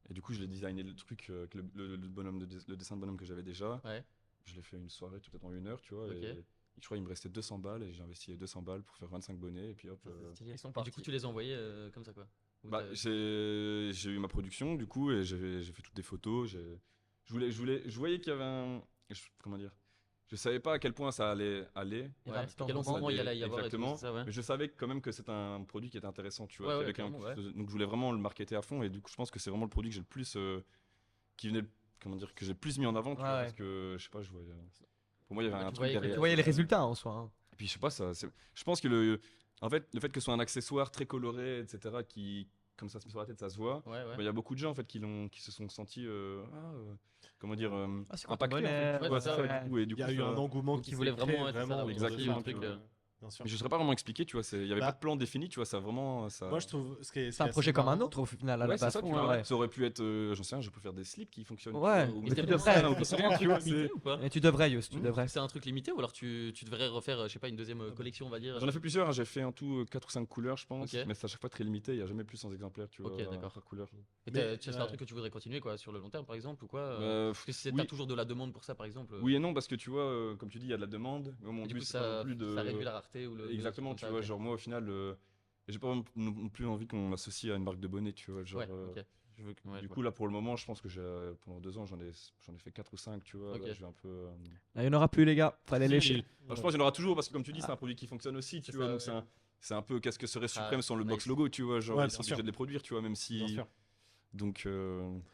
Et du coup, je l'ai designé le truc, avec le bonhomme, le dessin de bonhomme que j'avais déjà. Ouais. Je l'ai fait une soirée, tout peut-être en 1 heure, tu vois. Ok. Et je crois qu'il me restait 200 balles et j'ai investi les 200 balles pour faire 25 bonnets. Et puis hop. C'est stylé. Ils sont Et du partis. coup, tu les as envoyés comme ça, quoi. Ou Bah, t'as- j'ai eu ma production, du coup, et j'ai fait toutes des photos. Je voyais qu'il y avait comment dire? Je savais pas à quel point ça allait aller. Il y avait un Ouais. petit Quel engouement, engouement il y allait y avoir et tout, Exactement. c'est ça, ouais. Mais je savais quand même que c'était un produit qui était intéressant, tu vois. Ouais, qui ouais, avait quand même clairement, donc je voulais vraiment le marketer à fond et du coup je pense que c'est vraiment le produit que j'ai le plus qui venait comment dire, que j'ai plus mis en avant, tu vois, Ouais. parce que je sais pas, je voyais, pour moi il y avait Ouais, un tu truc voyais que derrière. Tu voyais les résultats en soi. Hein. Et puis je sais pas, je pense que en fait, le fait que ce soit un accessoire très coloré, etc., qui, comme ça se met sur la tête, ça se voit. Ouais, ouais. Il y a beaucoup de gens en fait qui se sont sentis, comment dire, Ah, c'est quand impactés en on fait. connaît, tu vois, c'est ça, ouais. du coup, et du Il y a coup, eu un engouement Donc, qui ils voulaient s'est créé vraiment être ça, vraiment oui, autour de exactement, ça, un truc, bien sûr. Mais je ne saurais pas vraiment expliquer, tu vois, il n'y avait Bah, pas de plan défini, tu vois, ça vraiment. Ça... Moi, je trouve C'est un projet comme un autre au final à la Ouais, c'est base. ça, tu Ouais, vois. ouais. Ça aurait pu être, j'en sais rien, je peux faire des slips qui fonctionnent. Ouais, tu vois, ou mais des tu trucs devrais. comme ça, ou des trucs, tu vois, limité ou pas? Et tu devrais, Yos, tu Hmm. devrais. C'est un truc limité ou alors tu devrais refaire, je sais pas, une deuxième collection, on va dire. J'en ai fait plusieurs, hein, j'ai fait en tout 4 ou 5 couleurs, je pense, Ok. mais c'est à chaque fois très limité, il n'y a jamais plus de 100 exemplaires, tu vois, Ok, d'accord. par couleur. Et Mais, c'est un truc que tu voudrais continuer quoi, sur le long terme par exemple ou quoi Parce que si Oui. t'as toujours de la demande pour ça par exemple. Oui et non, parce que tu vois, comme tu dis, il y a de la demande, mais mon Et du but, coup c'est pas non ça, plus de. ça réduit la rareté ou le. Exactement, truc tu comme vois, ça, genre moi au final, j'ai pas non plus envie qu'on m'associe à une marque de bonnet, tu vois, ok. genre. Ouais, ok. Je veux que- ouais, je Du vois. coup, là pour le moment, je pense que pendant 2 ans, j'en ai fait 4 ou 5, tu vois. Ok. Là, je vais un peu. Là, il n'y en aura plus, les gars. Fallait Si, lécher. mais- alors, je pense qu'il y en aura toujours parce que, comme tu dis, c'est Ah. un produit qui fonctionne aussi, tu C'est vois. ça, Donc, ouais. c'est un peu qu'est-ce que serait Ah, Supreme sans le box nice. logo, tu vois. Genre, Ouais, ils bien sont sûr. obligés de les produire, tu vois, même si. Bien sûr. Donc,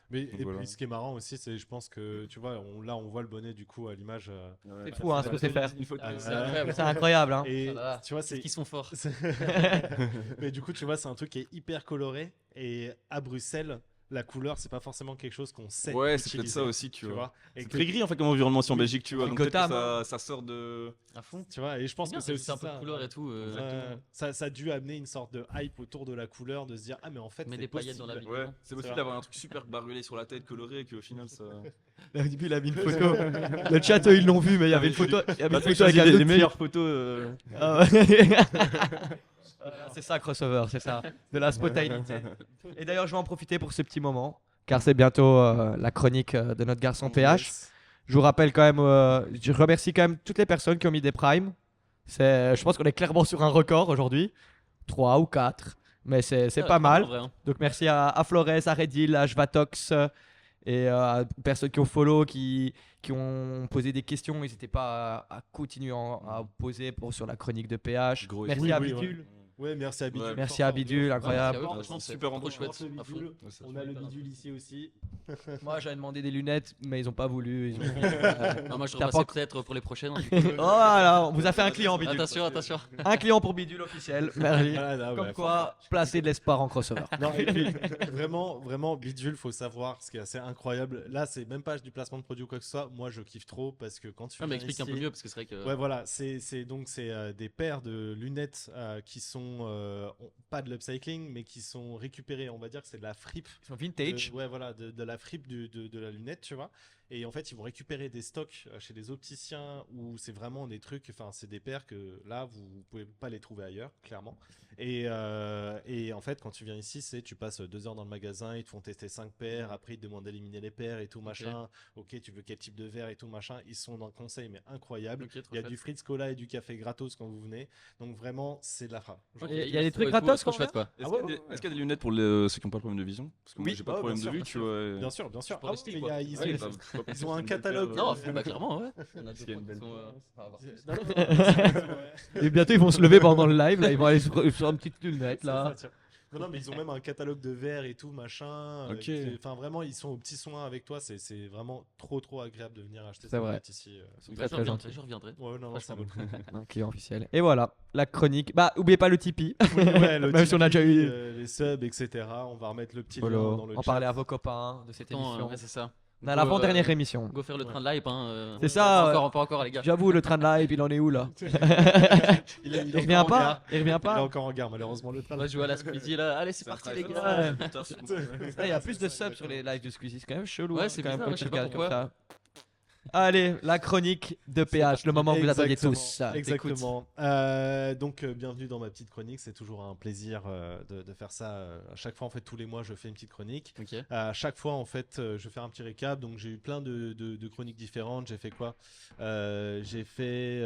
Mais, Donc et voilà. puis ce qui est marrant aussi, c'est je pense que tu vois, là on voit le bonnet du coup à l'image. C'est fou, hein, ce que c'est faire. Il faut Ah, c'est incroyable. C'est incroyable, hein. Et Ah là là. tu vois, C'est qu'ils sont forts. c'est- Mais du coup, tu vois, c'est un truc qui est hyper coloré. Et à Bruxelles, la couleur, c'est pas forcément quelque chose qu'on sait. Ouais, c'est peut-être utiliser, ça aussi, tu vois. Et C'est que- très gris en fait comme environnement aussi en Oui. Belgique, tu vois. C'est Donc peut-être que Gotham, hein. ça sort de. À fond. Tu vois, et je pense C'est bien, que c'est aussi c'est un peu ça. de couleur et tout. Ça a dû amener une sorte de hype autour de la couleur, de se dire ah mais en fait Mais c'est des paillettes dans la possible. vie. Ouais, non c'est possible vrai. d'avoir un truc super barbelé sur la tête, coloré, et qu'au final ça. Là, au début, il a mis une photo. Le chat, ils l'ont vu, mais il y avait une photo, il y avait une photo avec les, un les autre meilleures photos. Ah ouais. C'est ça, crossover, c'est ça. De la spontanéité. Et d'ailleurs, je vais en profiter pour ce petit moment, car c'est bientôt la chronique de notre garçon PH. Yes. Je vous rappelle quand même, je remercie quand même toutes les personnes qui ont mis des primes. Je pense qu'on est clairement sur un record aujourd'hui. 3 ou 4. Mais c'est pas mal. Donc merci à Flores, à Redil, à Jvatox et à personnes qui ont follow, qui ont posé des questions. N'hésitez pas à continuer à poser sur la chronique de PH. Gros Merci effort. à Oui, oui, Bidule. Ouais, merci à Bidule. Ouais, merci à Bidule, incroyable. Ouais, Ah, franchement, c'est c'est super trop rendu chouette. Le à fond. Bidule. Ouais, ça On a le Bidule ici aussi. Moi, j'avais demandé des lunettes, mais ils n'ont pas voulu. Ils ont... Non, moi je T'as repassais pas- peut-être pour les prochaines. Oh là, on vous a fait un client Bidule. Attention, attention. Un client pour Bidule officiel. Merci. Ah, là, Comme ouais, quoi, placer de l'espoir en crossover. Non, et puis, vraiment, vraiment, Bidule, faut savoir ce qui est assez incroyable. Là, c'est même pas du placement de produit ou quoi que ce soit. Moi, je kiffe trop parce que quand tu. Ah, mais viens explique un peu ici- mieux parce que c'est vrai que. Ouais, voilà, c'est des paires de lunettes qui sont pas de l'upcycling, mais qui sont récupérées. On va dire que c'est de la fripe. Ils sont vintage. Ouais, voilà, de la fripe de la lunette, tu vois. Et en fait, ils vont récupérer des stocks chez des opticiens où c'est vraiment des trucs, enfin, c'est des paires que là, vous pouvez pas les trouver ailleurs, clairement. Et en fait, quand tu viens ici, tu passes 2 heures dans le magasin, ils te font tester 5 paires, après ils te demandent d'éliminer les paires et tout, machin. Ok, tu veux quel type de verre et tout, machin. Ils sont dans le conseil, mais incroyable. Ok, trop Il y a chouette. du Fritz Cola et du café gratos quand vous venez. Donc vraiment, c'est de la frappe. Ok, Il y a des trucs ouais, gratos trop qu'on chouette quoi. Est-ce Ah ouais, qu'il y a des- ouais, est-ce qu'il y a des lunettes pour ceux qui n'ont pas de problème de vision? Parce que moi, Oui, j'ai pas de bah, problème bien de vue, sûr, tu vois. Bien sûr, bien sûr. pour Ah les oui, sticks, mais quoi. il y a- Ouais, ils, bah, ils ont un catalogue. Non, bah clairement, ouais. On a Parce qu'il y a une belle deux Et bientôt, ils vont se lever pendant le live. Là, ils vont aller sur une petite lunette. Là. Non, mais ils ont même un catalogue de verres et tout, machin. Ok. Enfin, vraiment, ils sont aux petits soins avec toi. C'est vraiment trop agréable de venir acheter C'est ces vrai. lunettes ici. Très, très gentil. Je reviendrai. Ouais, non, ça vaut le coup. Un client officiel. Et voilà, la chronique. Bah, oubliez pas le Tipeee. Ouais, le Même si on a déjà Tipeee, eu les subs, etc. On va remettre le petit lien follow. dans le En chat. parler à vos copains de cette Attends, émission. ouais, c'est ça. On a l'avant-dernière émission. Go faire le Ouais. train de l'hype. Hein, C'est ça, Pas encore, les gars. J'avoue, le train de live, il en est où là? Il Il revient pas? Il revient Il est pas? encore en gare, malheureusement, le train. On va jouer à la Squeezie là. Allez, c'est C'est un parti les train- gars. Il y a plus de subs sur les lives de Squeezie, c'est quand même chelou. Ouais, hein, c'est quand même, bizarre, quand je tu sais pas regardes comme pourquoi. ça. Allez, la chronique de PH, le moment que vous attendiez tous. Exactement. Donc, bienvenue dans ma petite chronique. C'est toujours un plaisir de faire ça. À chaque fois, en fait, tous les mois, je fais une petite chronique. Ok. À chaque fois, en fait, je vais faire un petit récap. Donc, j'ai eu plein de chroniques différentes. J'ai fait quoi? J'ai fait.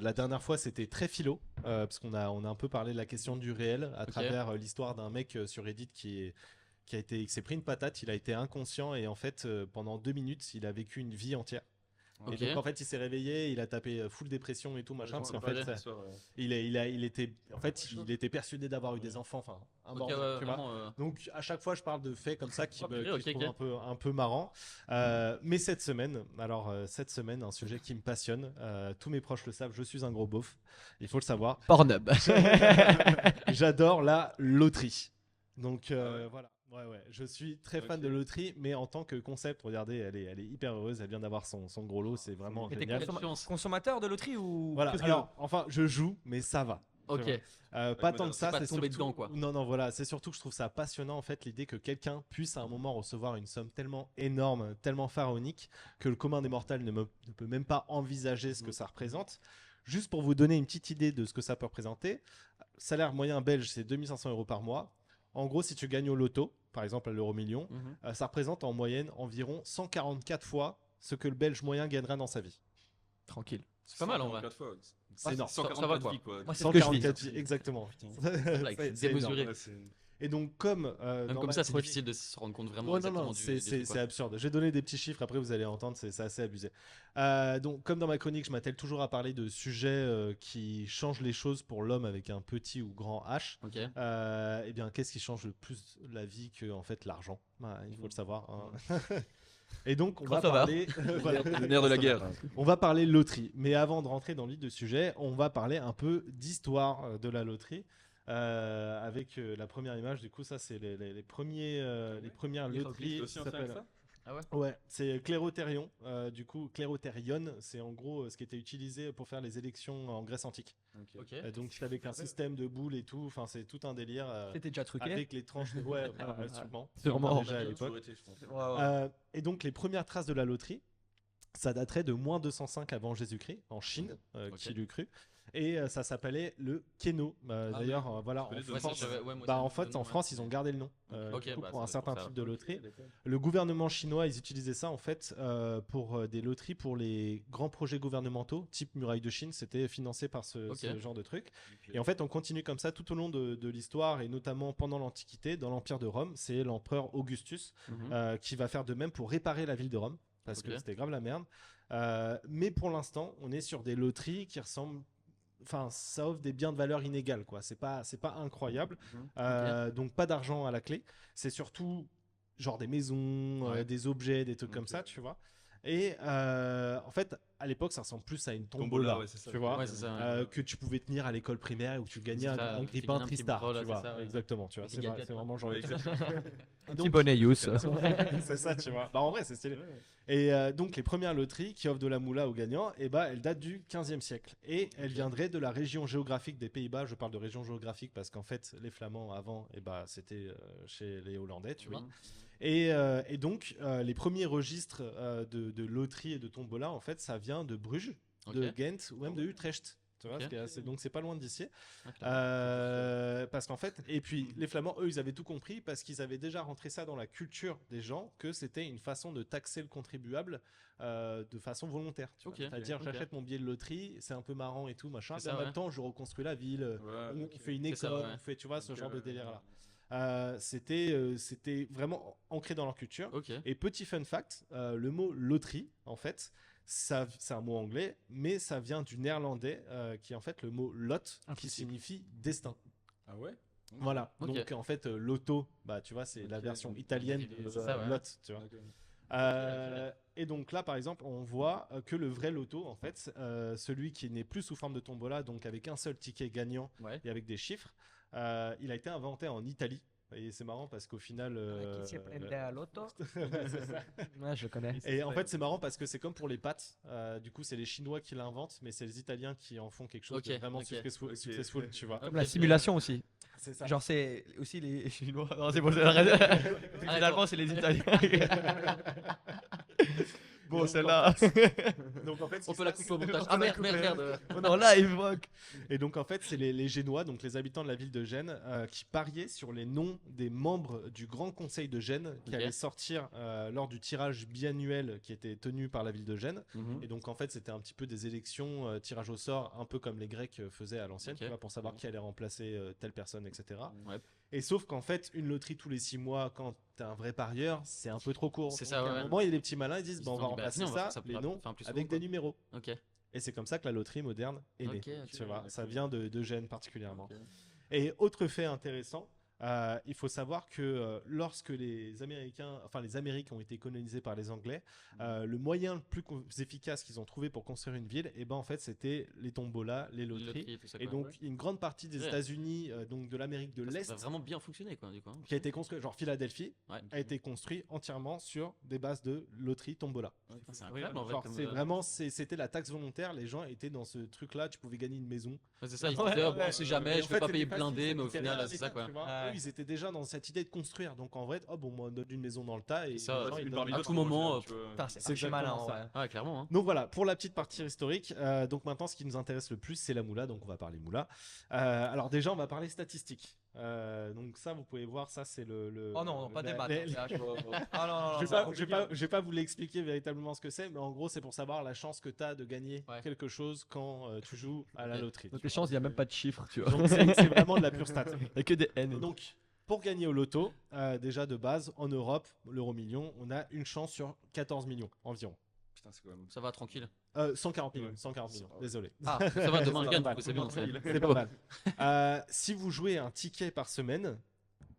La dernière fois, c'était très philo. Parce qu'on a un peu parlé de la question du réel à travers l'histoire d'un mec sur Reddit qui s'est pris une patate. Il a été inconscient et en fait, pendant 2 minutes, il a vécu une vie entière. Ok. Et donc en fait il s'est réveillé, il a tapé full dépression et tout machin parce qu'en fait il était persuadé d'avoir eu des enfants, enfin un Ok, bordel, ouais, tu vois. vraiment, Donc à chaque fois je parle de faits comme ça qui purée, je ok, trouve ok. un peu marrant. Mais cette semaine, un sujet qui me passionne, tous mes proches le savent, je suis un gros beauf, il faut le savoir. Pornhub. J'adore la loterie. Donc voilà. Ouais. Je suis très fan Ok. de loterie, mais en tant que concept, regardez, elle est hyper heureuse, elle vient d'avoir son gros lot, c'est vraiment Mais t'es génial. Quelle chance. consommateur de loterie ou Voilà, curieux? alors, enfin, je joue, mais ça va. tu Ok. vois. Pas tant que ça, pas c'est tomber surtout... dedans, quoi. Non, voilà, c'est surtout que je trouve ça passionnant, en fait, l'idée que quelqu'un puisse à un moment recevoir une somme tellement énorme, tellement pharaonique, que le commun des mortels ne peut même pas envisager ce que ça représente. Juste pour vous donner une petite idée de ce que ça peut représenter, salaire moyen belge, c'est 2500 euros par mois. En gros, si tu gagnes au loto, par exemple à l'euro-million, Mhm. ça représente en moyenne environ 144 fois ce que le belge moyen gagnera dans sa vie. Tranquille. C'est pas mal, en vrai. 144 fois. C'est énorme. ça va, 144 quoi. vies, quoi. Moi, c'est ce que je vis. 144 vies, exactement. Putain. C'est démesuré. Ouais, c'est- Et donc, comme. Même dans comme ma ça, c'est chronique- difficile de se rendre compte vraiment Ouais, exactement non, du c'est truc, quoi. c'est absurde. Je vais donner des petits chiffres, après vous allez entendre, c'est assez abusé. Donc, comme dans ma chronique, je m'attelle toujours à parler de sujets qui changent les choses pour l'homme avec un petit ou grand H. Ok. Eh bien, qu'est-ce qui change le plus la vie que en fait l'argent? Il faut le savoir. Hein. Et donc, on va Crossover. parler. Voilà. Le nerf de la guerre. On va parler loterie. Mais avant de rentrer dans le vif du sujet, on va parler un peu d'histoire de la loterie. Avec la première image, du coup, ça, c'est les premières loteries. Aussi Ça un fait avec s'appelle- ça Ah ouais. Ouais, c'est Clérothérion. Du coup, Clérothérion, c'est en gros ce qui était utilisé pour faire les élections en Grèce antique. Ok. Donc, c'est avec un système de boules et tout. Enfin, c'est tout un délire. C'était déjà truqué. Avec les tranches de. Ouais, sûrement. Sûrement. Déjà à l'époque. Ouais, ouais. Et donc, les premières traces de la loterie, ça daterait de moins 205 avant Jésus-Christ, en Chine, Ok. qui l'eut cru. Et ça s'appelait le Keno. D'ailleurs, voilà, en connais de Ouais, ça, France, j'avais- ouais, moi, bah, ça, en je fait, donne, en ouais. France, ils ont gardé le nom Ok, du coup, bah, pour un ça, certain ça. type de loterie. Le gouvernement chinois, ils utilisaient ça en fait pour des loteries pour les grands projets gouvernementaux, type Muraille de Chine. C'était financé par ce genre de truc. Et en fait, on continue comme ça tout au long de l'histoire et notamment pendant l'Antiquité, dans l'Empire de Rome. C'est l'empereur Augustus Mhm. qui va faire de même pour réparer la ville de Rome parce que Ok. c'était grave la merde. Mais pour l'instant, on est sur des loteries qui ressemblent. Enfin, ça offre des biens de valeur inégales, quoi. C'est pas incroyable. Ok. Donc pas d'argent à la clé. C'est surtout genre des maisons, Ouais. des objets, des trucs comme Ok. ça, tu vois. Et en fait, à l'époque, ça ressemble plus à une tombola, Tombola, ouais, c'est ça. tu vois. Ouais, c'est ça. Ouais. Que tu pouvais tenir à l'école primaire où tu gagnais C'est ça, un tu grippin gagnais un petit Tristar, bras, là, tu c'est vois. ça, ouais. Exactement, tu vois. Avec des gadgets, C'est vraiment ouais. genre. Un petit bonnet use. C'est ça, tu vois. Bah, en vrai, c'est stylé. Et donc, les premières loteries qui offrent de la moula aux gagnants, elles datent du 15e siècle. Et elles viendraient de la région géographique des Pays-Bas. Je parle de région géographique parce qu'en fait, les Flamands avant, c'était chez les Hollandais, tu vois. Oui. Et donc, les premiers registres de loterie et de tombola, en fait, ça vient de Bruges, de Ok. Ghent ou même de Utrecht. Tu vois, Ok. donc c'est pas loin d'ici. Ah, clairement. Parce qu'en fait, et puis les Flamands, eux, ils avaient tout compris parce qu'ils avaient déjà rentré ça dans la culture des gens, que c'était une façon de taxer le contribuable de façon volontaire. Tu vois. Ok. C'est-à-dire, Ok. j'achète mon billet de loterie, c'est un peu marrant et tout, machin. C'est Mais en ça, même temps, je reconstruis la ville, Ouais, on fait une C'est école, ça, ouais. on fait, tu vois, ce genre de délire-là. là. C'était vraiment ancré dans leur culture. Ok. Et petit fun fact, le mot loterie, en fait, c'est un mot anglais, mais ça vient du néerlandais, qui est en fait le mot lot, qui signifie destin. Ah ouais Voilà. Ok. Donc en fait, loto, bah tu vois, c'est la Ok. version italienne de C'est ça, ouais. lot, tu vois. Et donc là, par exemple, on voit que le vrai loto, en fait, celui qui n'est plus sous forme de tombola, donc avec un seul ticket gagnant Ouais. et avec des chiffres, il a été inventé en Italie. Et c'est marrant parce qu'au final. à l'auto. C'est ça. Ouais, je le connais. Et en fait, c'est marrant parce que c'est comme pour les pâtes. Du coup, c'est les Chinois qui l'inventent, mais c'est les Italiens qui en font quelque chose de Ok, vraiment ok. successful, tu vois. Comme la simulation aussi. C'est ça. Genre, c'est aussi les Chinois. Non, c'est bon, arrête. Finalement, c'est les Italiens. Bon, celle-là. Donc en fait, On peut la couper au montage. On Ah peut la merde, merde, couper. merde. En live, fuck. Et donc en fait, c'est les Génois, donc les habitants de la ville de Gênes, qui pariaient sur les noms des membres du Grand Conseil de Gênes qui Ok. allaient sortir lors du tirage biannuel qui était tenu par la ville de Gênes. Mhm. Et donc en fait, c'était un petit peu des élections, tirage au sort, un peu comme les Grecs faisaient à l'ancienne, Ok. tu vois, pour savoir qui allait remplacer telle personne, etc. Ouais. Et sauf qu'en fait, une loterie tous les 6 mois, quand t'es un vrai parieur, c'est un peu trop court. C'est Donc, ça, à un ouais. moment, il y a des petits malins, ils disent Ils bon, on se va sont dit, bah, remplacer venez, on va ça, faire ça les plus- noms, enfin, plus souvent, avec quoi. des numéros. Ok. Et c'est comme ça que la loterie moderne est née. Ok, Tu vois, ok, ça ok. vient d'Eugène particulièrement. Ok. Et autre fait intéressant, il faut savoir que lorsque les Américains, enfin les Amériques ont été colonisées par les Anglais, le moyen le plus efficace qu'ils ont trouvé pour construire une ville, et ben en fait c'était les tombolas, les loteries. Loterie, tout ça, Et quoi. donc une grande partie des Ouais. États-Unis, donc de l'Amérique de Ça l'Est, va vraiment bien fonctionner, quoi, du coup. hein. qui a été construit, genre Philadelphie, Ouais. a été construit entièrement sur des bases de loterie tombola. Putain, C'est incroyable, en vrai. Genre comme, c'est vraiment, c'était la taxe volontaire, les gens étaient dans ce truc-là, tu pouvais gagner une maison. Ouais, c'est ça, ils se Ouais, disaient, oh, ouais. bon, on sait jamais, Et je en vais fait, pas payer c'était facile, blindé, mais au c'était final, rien, c'est ça, quoi. tu vois. Ouais. Eux, ils étaient déjà dans cette idée de construire. Donc en vrai, oh bon, moi, on donne une maison dans le tas et C'est ça, les gens, ouais, ils Une donnent- parmi à d'autres, tout moment, au final, tu vois. Putain, c'est C'est archi malin, exactement ça. ouais. Ah, ouais, clairement. hein. Donc voilà, pour la petite partie historique. Donc maintenant, ce qui nous intéresse le plus, c'est la moula. Donc on va parler moula. Alors déjà, on va parler statistiques. Donc ça, vous pouvez voir, ça c'est le. Oh non, pas des maths. les- hein, Ah non, non, non, Je vais ça- pas, je vais pas vous l'expliquer véritablement ce que c'est, mais en gros, c'est pour savoir la chance que tu as de gagner Ouais. quelque chose quand tu joues à la Ok. loterie. Donc tu les vois. chances, il n'y a même pas de chiffres, tu vois. Donc c'est vraiment de la pure stat. Il n'y a que des N. Donc, pour gagner au loto, déjà de base, en Europe, l'euro million, on a une chance sur 14 millions environ. Putain, c'est quand même. Ça va, tranquille. 140 millions, 140 millions, désolé. Ah, ça va, demain je C'est gagne, pas du coup, c'est bien. mal. C'est pas mal. Si vous jouez un ticket par semaine,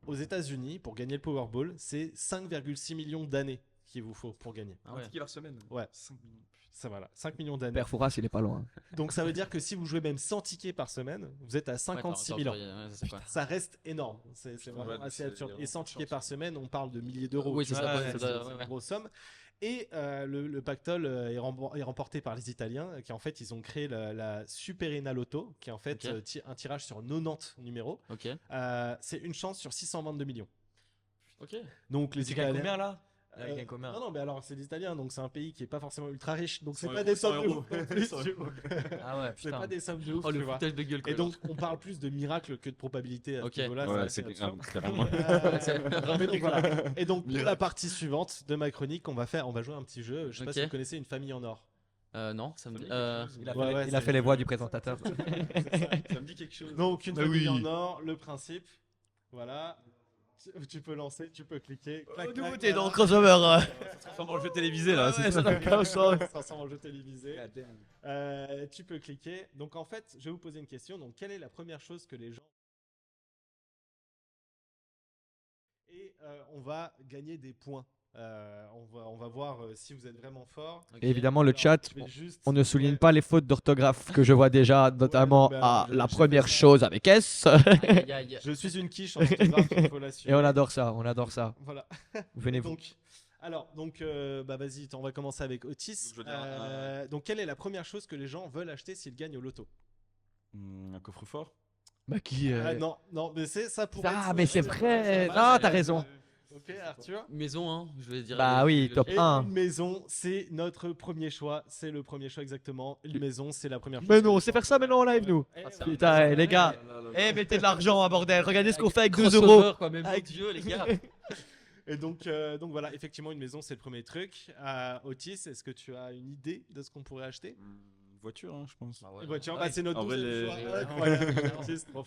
aux États-Unis, pour gagner le Powerball, c'est 5,6 millions d'années qu'il vous faut pour gagner. Ah ouais. Un ticket par semaine. Ouais. 5 millions. Ça voilà, 5 millions d'années. Père Fouras, il est pas loin. Donc ça veut dire que si vous jouez même 100 tickets par semaine, vous êtes à 56 000 ans. Ça reste énorme. C'est vraiment Ouais, assez c'est absurde. Et vraiment 100 tickets chance, par ouais. semaine, on parle de milliers d'euros. Oui, tu c'est vois, ça, ouais, ça c'est doit- ouais, une grosse somme. Et le pactole est remporté par les Italiens, qui en fait, ils ont créé la Superena Lotto, qui est en fait Ok. un tirage sur 90 numéros. Ok. C'est une chance sur 622 millions. Ok. Donc les Tu gagnes Italiens. combien là Euh, Il gagne combien non, mais alors c'est les Italiens, donc c'est un pays qui est pas forcément ultra riche, donc c'est 100 pas euros, des 100 sommes de euros. ouf non plus, 100 tu vois. Ah ouais, C'est putain. pas des sommes de ouf, Oh, tu le vois. foutage de gueule, quoi. Et donc on parle plus de miracles que de probabilité à Ok. ce niveau-là. Ouais, c'est c'est assez absurde. carrément. Mais donc, voilà. Et donc pour la partie suivante de ma chronique, on va jouer un petit jeu. Je sais pas Ok. si vous connaissez Une famille en or. Non, ça me dit. Il a, Ouais, fait, ouais, il a c'est- fait les voix du présentateur. Ça me dit quelque chose. Donc une Bah famille oui. en or, le principe. Voilà. Tu peux lancer, tu peux cliquer. Clac, clac, T'es dans voilà. Crossover. Ça ressemble au jeu télévisé là. Ouais, ça n'a aucun sens. Ça ressemble au jeu télévisé. Tu peux cliquer. Donc en fait, je vais vous poser une question. Donc quelle est la première chose que les gens... Et on va gagner des points. On va voir si vous êtes vraiment fort. Ok. Et évidemment, le chat, Je vais juste- on ne souligne Ouais. pas les fautes d'orthographe que je vois déjà, notamment mais à alors, la j'ai première fait ça. chose avec S. Aïe, aïe, aïe. Je suis une quiche en orthographe, il faut l'assumer. Et on adore ça, on adore ça. Voilà. Venez-vous. Donc, bah vas-y, on va commencer avec Otis. Donc, je veux dire, Donc, quelle est la première chose que les gens veulent acheter s'ils gagnent au loto? Un coffre-fort. Bah qui Non, non, mais c'est ça pour. Ah, mais c'est vrai. Non, t'as raison. Ok, Arthur. Maison, hein, je vais dire. Bah oui, top Et 1. une maison, c'est notre premier choix. C'est le premier choix exactement. Une maison, c'est la première chose. Mais non, on sait faire ça maintenant en live, nous. Eh, Ah, ça- ouais. Putain, les gars. Eh, Eh, mettez de l'argent, bordel. Regardez ce qu'on fait avec 2 Crossover, euros. quoi, même Avec- Dieu, les gars. Et donc voilà, effectivement, une maison, c'est le premier truc. Otis, est-ce que tu as une idée de ce qu'on pourrait acheter? Voiture, hein, je pense. Bah ouais. Une voiture, Ah bah, oui. c'est notre En vrai, deuxième les- choix. les- Incroyable. Otis, trop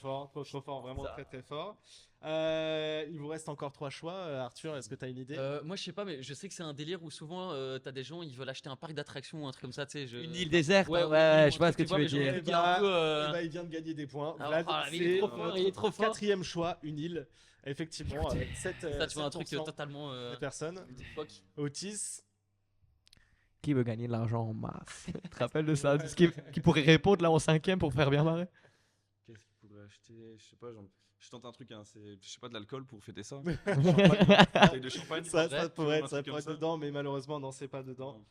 fort, vraiment très très fort. Il vous reste encore 3 choix. Arthur, est-ce que tu as une idée? Moi, je sais pas, mais je sais que c'est un délire où souvent t'as des gens, ils veulent acheter un parc d'attractions ou un truc comme ça, tu sais. Une île déserte. Ouais, Ouais, ou je vois ce que tu vois, veux mais genre, dire. le truc, il est un peu, Eh bah, il vient de gagner des points. Ah, Vlad, ah, il est c'est trop fort, notre il est trop fort. 4e choix, une île. Effectivement, avec 7, Ça, tu vois un truc totalement. des personnes. fuck. Otis, Qui veut gagner de l'argent en masse? Tu te rappelles de ça? Qui pourrait répondre là en 5ème pour faire bien marrer? Qu'est-ce qu'il faudrait acheter? Je sais pas, je tente un truc, hein, je sais pas, de l'alcool pour fêter ça. Ouais. Bouteille de champagne. ça Ouais, pourrait un être, truc comme ça. dedans, mais malheureusement, non, c'est pas dedans.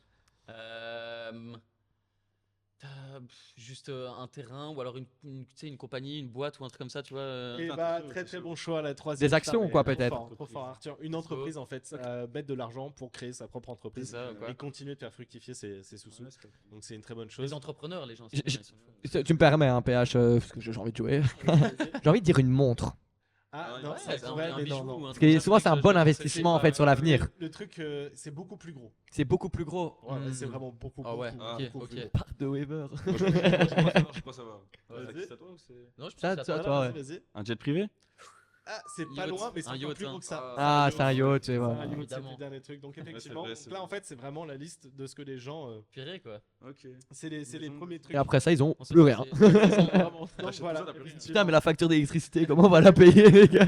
Juste un terrain ou alors tu sais, une compagnie, une boîte ou un truc comme ça, tu vois. Et un bah, truc, très c'est très sûr. bon choix, la 3e. Des actions, quoi, Trop peut-être. fort, trop fort, Arthur. Une entreprise, en fait, mettre de l'argent pour créer sa propre C'est entreprise ça, quoi. et continuer de faire fructifier ses sous-sous. Ouais, c'est pas- Donc, c'est une très bonne chose. Les entrepreneurs, les gens. J- ils j- sont chauds. Tu me permets, hein, PH, parce que j'ai envie de jouer. J'ai envie de dire une montre. Ah, Ouais, non, Ouais, ça c'est pourrait, un mais bijou non, non. ou un Parce truc que comme ça, souvent, c'est un bon genre, investissement en fait sur l'avenir. Le truc, c'est beaucoup plus gros. C'est beaucoup plus gros. Ouais, c'est vraiment beaucoup, Ah ouais, beaucoup, ok, beaucoup ok. plus gros. Parc de Weber. Moi, je pense savoir, je pense savoir. Ouais, Vas-y. C'est à toi ou c'est Non, je pense Ça, que c'est ça, à toi. toi, Vas-y, ouais. vas-y. un jet privé? Ah, c'est pas Yacht. loin, mais c'est Un encore yacht, plus hein. gros que ça. Ah, c'est un yacht, tu C'est vois. un yacht, c'est Évidemment. le dernier truc. Donc effectivement, vrai, donc c'est là vrai. en fait c'est vraiment la liste de ce que les gens, Purée, quoi. Ok. c'est les Maison. premiers trucs. Et après ça, ils ont On se plus fait rien. passer- Vraiment. Donc Achète voilà. tout ça, t'as plus rien. Putain, mais la facture d'électricité, comment on va la payer, les gars?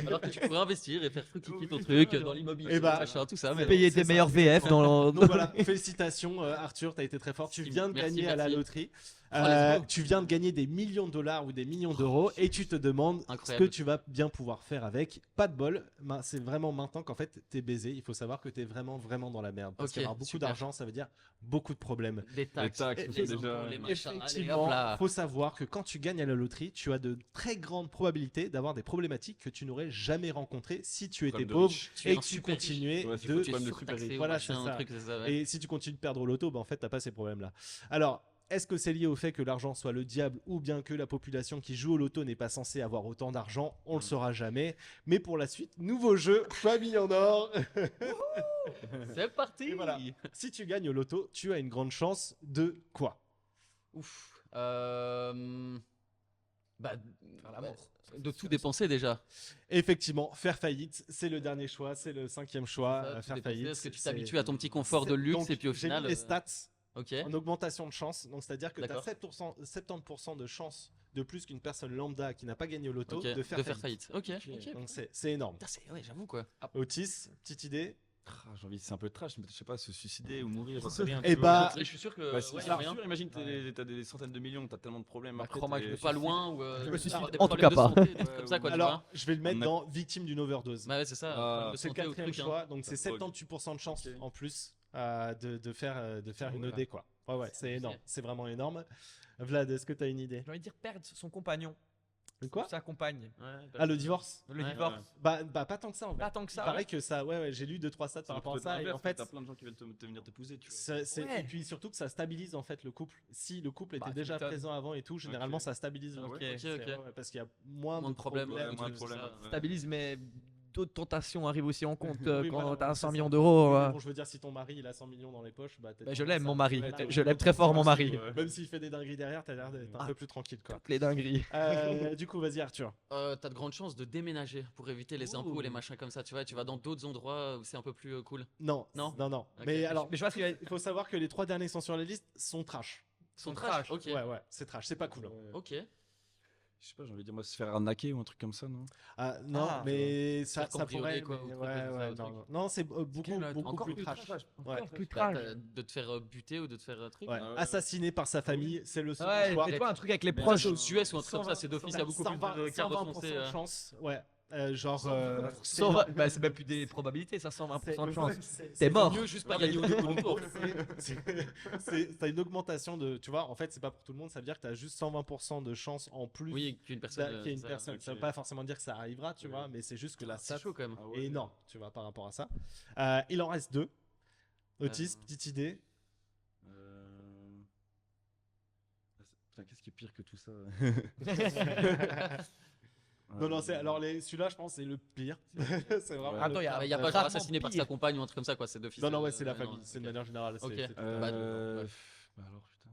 Alors que tu pourrais investir et faire fructifier ton Oui, truc voilà. dans l'immobilier, Eh bah, machin, tout ça. Mais Payer c'est des ça, meilleurs VF dans. Donc voilà, félicitations Arthur, t'as été très fort. Tu Merci, viens de merci, gagner à la merci. loterie. Oh, let's go. Tu viens de gagner des millions de dollars ou des millions d'euros et tu te demandes ce que Incroyable. tu vas bien pouvoir faire avec. Pas de bol, c'est vraiment maintenant qu'en fait t'es baisé. Il faut savoir que t'es vraiment dans la merde. Parce Ok, qu'avoir beaucoup super. d'argent, ça veut dire beaucoup de problèmes. Des taxes, taxes, les tout ça, impôts, déjà. les machins. Allez, Effectivement, hop là. faut savoir que quand tu gagnes à la loterie, tu as de très grandes probabilités d'avoir des problématiques que tu n'aurais jamais rencontrées si tu étais Problème de pauvre riche. Tu es et un que tu super riche. continuais Ouais, c'est de fou, Tu es problème de super surtaxé riche. ou Voilà, machin, c'est ça. un truc, c'est ça, ouais. Et si tu continues de perdre au loto, bah en fait, t'as pas ces problèmes-là. Alors, est-ce que c'est lié au fait que l'argent soit le diable ou bien que la population qui joue au loto n'est pas censée avoir autant d'argent? On le saura jamais. Mais pour la suite, nouveau jeu, famille en or. C'est parti. Et voilà. Si tu gagnes au loto, tu as une grande chance de quoi? Ouf. Bah, l'amour. de tout dépenser déjà. Effectivement, faire faillite, c'est le dernier choix, c'est le 5e choix. Ça, tout Faire dépenser, faillite. parce que tu c'est- t'habitues à ton petit confort de c'est- luxe donc, et puis au j'ai final. mis les stats Ok. en augmentation de chance. Donc, c'est-à-dire que tu as D'accord. 70% de chance de plus qu'une personne lambda qui n'a pas gagné au loto Ok. de faire faillite. faillite. Ok. Ok. Donc, c'est énorme. Putain, ouais, j'avoue quoi. Otis, petite idée? J'ai envie, c'est un peu trash, mais je sais pas, se suicider ou mourir, j'en sais Eh rien. tu vois. bah, Je suis sûr que. Bah, si, ouais, c'est y a rien. sûr, imagine, t'as des centaines de millions, t'as tellement de problèmes. Bah, après, crois-moi que t'es- je me Pas loin ou. Je me suicide avoir des en tout problèmes cas de pas. santé, des trucs comme ça quoi. tu alors, vois. je vais le mettre On a- dans victime d'une overdose. Bah ouais, c'est ça. Ah, problème de C'est le santé ou quatrième truc, hein. choix, donc c'est La drogue. 78% de chance Ok. en plus de faire une Ouais. OD quoi. Ouais, c'est Ok. énorme, c'est vraiment énorme. Vlad, est-ce que tu as une idée? J'ai envie de dire perdre son compagnon. Quoi? Sa compagne. Ouais, Ah, le divorce? Le Ouais. divorce. Bah, pas tant que ça en fait. Pas tant que Il ça. paraît que ça, ouais, j'ai lu 2-3 stats par C'est rapport à plutôt ça, et l'inverse, en fait, t'as plein de gens qui veulent te venir t'épouser, tu vois. Ouais. et puis surtout que ça stabilise en fait le couple. Si le couple était Bah, tu déjà m'étonnes. présent avant et tout, généralement Ok. ça stabilise. Ah le ouais. couple. Ok, C'est- ok. ouais, parce qu'il y a moins Moins de problèmes. problèmes, Ouais, moins de tout problèmes. ça. Ouais. Stabilise, mais d'autres tentations arrivent aussi en compte Oui, quand voilà, t'as ouais, 100 c'est millions ça. d'euros. Oui, mais bon, je veux dire, si ton mari il a 100 millions dans les poches, bah, Bah, je l'aime, mon mari. Ouais, Je l'aime très fort, mon mari. Même s'il fait des dingueries derrière, t'as l'air d'être un Ah. peu plus tranquille quoi. Toutes les dingueries. Du coup, vas-y Arthur. T'as de grandes chances de déménager pour éviter les impôts, les machins comme ça. Tu vois, tu vas dans d'autres endroits où c'est un peu plus cool. Non, Non. non. Ok. Mais alors, Mais je vois ce qu'il y a. il faut savoir que les 3 derniers qui sont sur la liste sont trash. Son trash. trash. Ok. Ouais, c'est trash, c'est pas cool. Hein. Ok. Je sais pas, j'ai envie de dire, moi, se faire arnaquer ou un truc comme ça, non? Ah, non, Ah, mais faire ça pourrait. cambrioler, quoi, mais ou ouais, truc comme ça, ouais, ou non, truc. non. Non, c'est beaucoup Encore plus plus trash. trash. Ouais. Plus Bah, trash. de te faire buter ou de te faire truc. Ouais. Ah ouais. Assassiné par sa famille, c'est le second Ouais, choix. mais toi, un truc avec les Mais proches. aux US ou un truc comme ça, c'est d'office, il y a beaucoup plus 120, de cas 120% recensés. de chance. Ouais. Genre. 120 bah, c'est même plus des probabilités, ça, 120% de chance. c'est T'es mort. Mieux juste pas gagner au loto. T'as une augmentation de. Tu vois, en fait, c'est pas pour tout le monde, ça veut dire que t'as juste 120% de chance en plus Oui, qu'une personne. qu'il y ait une ça, personne. ok. Ça veut pas forcément dire que ça arrivera, tu Oui. vois, mais c'est juste que la C'est stat chaud quand même. Ah ouais. est énorme, tu vois, par rapport à ça. Il en reste 2. Otis, petite idée. Putain, qu'est-ce qui est pire que tout ça? Non, alors celui-là, je pense, c'est le pire. C'est vraiment. Ouais. Attends, il y a, Il y a pas genre rarement assassiné par pire. sa compagne ou un truc comme ça, quoi. C'est d'office. Non, ouais, c'est la famille, non, c'est de ok. manière générale. Ok. C'est- Bah, Bah alors, putain.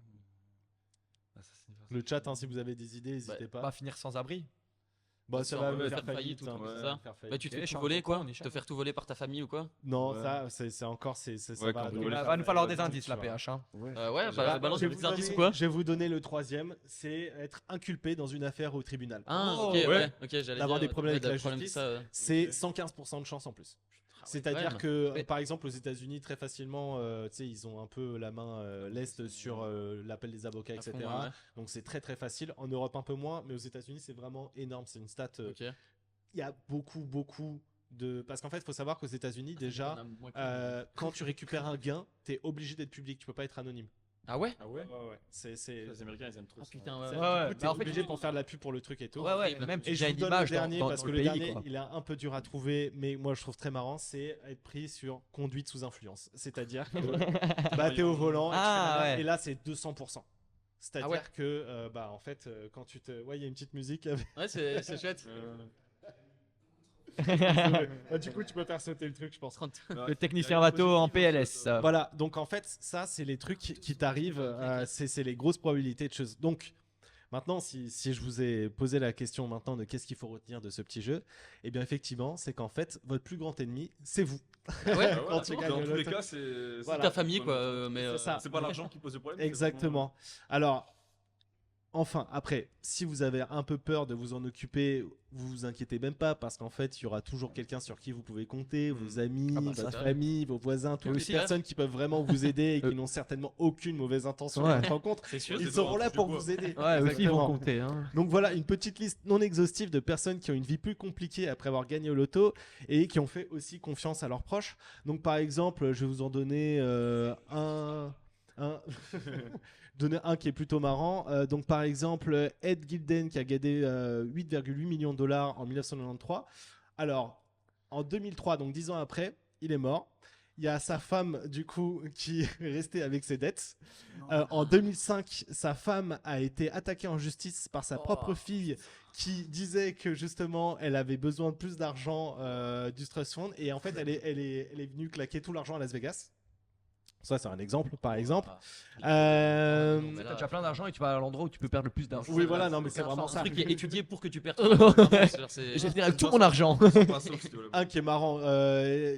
Assassiné par Le chat, hein, si vous avez des idées, n'hésitez Pas pas. finir sans abri. Bah, ça va ouais, me faire faire faillite faillite. ou hein, tout ouais, ça. faire faillite. Bah, tu te Ok, fais je suis tout un voler, peu quoi. con, on est Te faire tout voler par ta famille ou quoi. Non, Ouais. ça, c'est encore. Ça Ouais, va. quand donc on là, Il les va nous falloir faire des faillite, indices, tu la vois. PH. Hein. Ouais, Bah, bah, balance je des vais petits indices ou vous quoi donner- je vais vous donner le 3e, c'est être inculpé dans une affaire au tribunal. Ah, Oh, ok, ouais. ouais. Ok, j'allais D'avoir dire, des problèmes avec ouais, la des problèmes justice. de ça, ouais. C'est Ok. 115% de chance en plus. Ah ouais, C'est-à-dire quand même. que, Mais- par exemple, aux États-Unis, très facilement, tu sais, ils ont un peu la main leste sur l'appel des avocats, À etc. fond, ouais, Donc c'est très très facile. En Europe un peu moins, mais aux États-Unis c'est vraiment énorme. C'est une stat. Ok. Il y a beaucoup de. Parce qu'en fait, il faut savoir qu'aux États-Unis déjà, Il y en a moins que- quand tu récupères un gain, t'es obligé d'être public. Tu peux pas être anonyme. Ah ouais? Ah ouais? Ouais. C'est. Les Américains, ils aiment trop Ah ça. putain, c'est- ouais. du ouais. ouais. coup, t'es Bah, en fait, obligé pour faire de la pub pour le truc et tout. Ouais, ouais, même Et tu je as vous une donne le image dernier dans parce que le le pays, dernier, quoi. il est un peu dur à trouver, mais moi je trouve très marrant, c'est être pris sur conduite sous influence. C'est-à-dire que bah, t'es au volant et, tu Ah, fais la merde, ouais. et là c'est 200%. C'est-à-dire Ah ouais. que bah en fait quand tu te, ouais il y a une petite musique. avec- Ouais, c'est chouette. Bah, du coup tu peux faire sauter le truc je pense. Le technicien bateau en PLS. Voilà, donc en fait, ça, c'est les trucs qui t'arrivent, c'est les grosses probabilités de choses. Donc, Maintenant, si je vous ai posé la question maintenant de qu'est-ce qu'il faut retenir de ce petit jeu, eh bien effectivement, c'est qu'en fait, votre plus grand ennemi, c'est vous. Ah ouais. Bah, Quand voilà, tu dans gagnes le tous les loto. cas, c'est Voilà. Ta famille, quoi. Mais C'est ça. c'est pas l'argent qui pose le problème. c'est Exactement. Alors, enfin, après, si vous avez un peu peur de vous en occuper, vous vous inquiétez même pas parce qu'en fait, il y aura toujours quelqu'un sur qui vous pouvez compter, vos amis, Ah bah, c'est votre ça. famille, vos voisins, toutes les aussi, personnes qui peuvent vraiment vous aider et qui n'ont certainement aucune mauvaise intention Ouais. à votre rencontre. c'est sûr. Ils c'est seront ça, là touche pour du bois. vous aider. Ouais, aussi ils vont Exactement. compter. Hein. Donc voilà, une petite liste non exhaustive de personnes qui ont une vie plus compliquée après avoir gagné au loto et qui ont fait aussi confiance à leurs proches. Donc par exemple, je vais vous en donner un... donner un qui est plutôt marrant. Donc par exemple, Ed Gilden qui a gagné 8,8 millions de dollars en 1993. Alors, en 2003, donc 10 ans après, il est mort. Il y a sa femme, du coup, qui est restée avec ses dettes. En 2005, sa femme a été attaquée en justice par sa propre fille qui disait que justement, elle avait besoin de plus d'argent du Trust Fund. Et en fait, elle est venue claquer tout l'argent à Las Vegas. Ça, c'est un exemple, par exemple. Non, mais T'as là- déjà plein d'argent et tu vas à l'endroit où tu peux perdre le plus d'argent. Oui, voilà, non, mais c'est Enfin, vraiment un ça. truc qui est étudié pour que tu perdes. Et j'ai fini avec tout mon argent. Pas sauf si tu veux la- Un qui est marrant,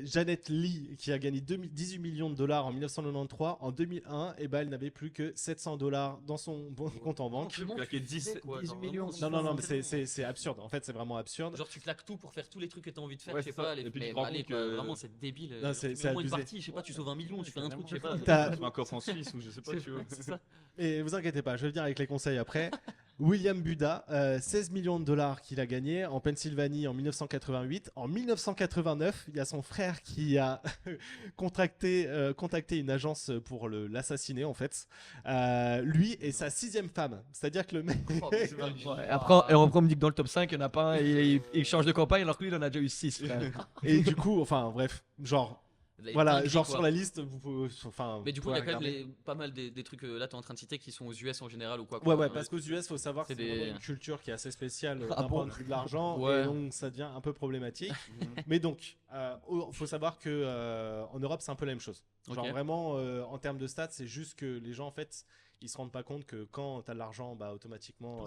Janet Lee, qui a gagné 18 millions de dollars en 1993. En 2001, eh ben, elle n'avait plus que 700 dollars dans son compte en banque. Claquer 10 millions. Non, mais c'est absurde. En fait, c'est vraiment absurde. Genre tu claques tout pour faire tous les trucs que t'as envie de faire, Ouais, je sais c'est ça. pas, Et puis tu mais te rends allez, compte quoi, que- vraiment c'est débile. Non, Genre, c'est- tu c'est mets au moins une abusé. partie, je sais pas, tu sauves 1 million, tu fais un truc, je sais pas. T'as- Tu mets un coffre en Suisse ou je sais pas, tu vois. C'est ça. Et vous inquiétez pas, je vais venir avec les conseils après. William Buda, 16 millions de dollars qu'il a gagné en Pennsylvanie en 1988. En 1989, il y a son frère qui a contacté une agence pour l'assassiner en fait. Lui et sa 6e femme. C'est-à-dire que le mec... Ouais, après, on me dit que dans le top 5, il n'y en a pas un et il change de campagne alors que lui, il en a déjà eu 6. Et du coup, enfin bref, genre... Les Voilà, dingueries, genre quoi. sur la liste, vous pouvez... Enfin, Mais du vous coup, il y a pouvez quand même regarder. pas mal des trucs là, t'es en train de citer qui sont aux US en général ou quoi. Ouais, parce qu'aux US, faut savoir que C'est c'est vraiment des- une culture qui est assez spéciale Ah d'un bon point de vue de l'argent, Ouais. et donc ça devient un peu problématique. Mais donc, faut savoir que en Europe, c'est un peu la même chose. Genre Ok. vraiment, en termes de stats, c'est juste que les gens, en fait, ils se rendent pas compte que quand t'as de l'argent, bah automatiquement,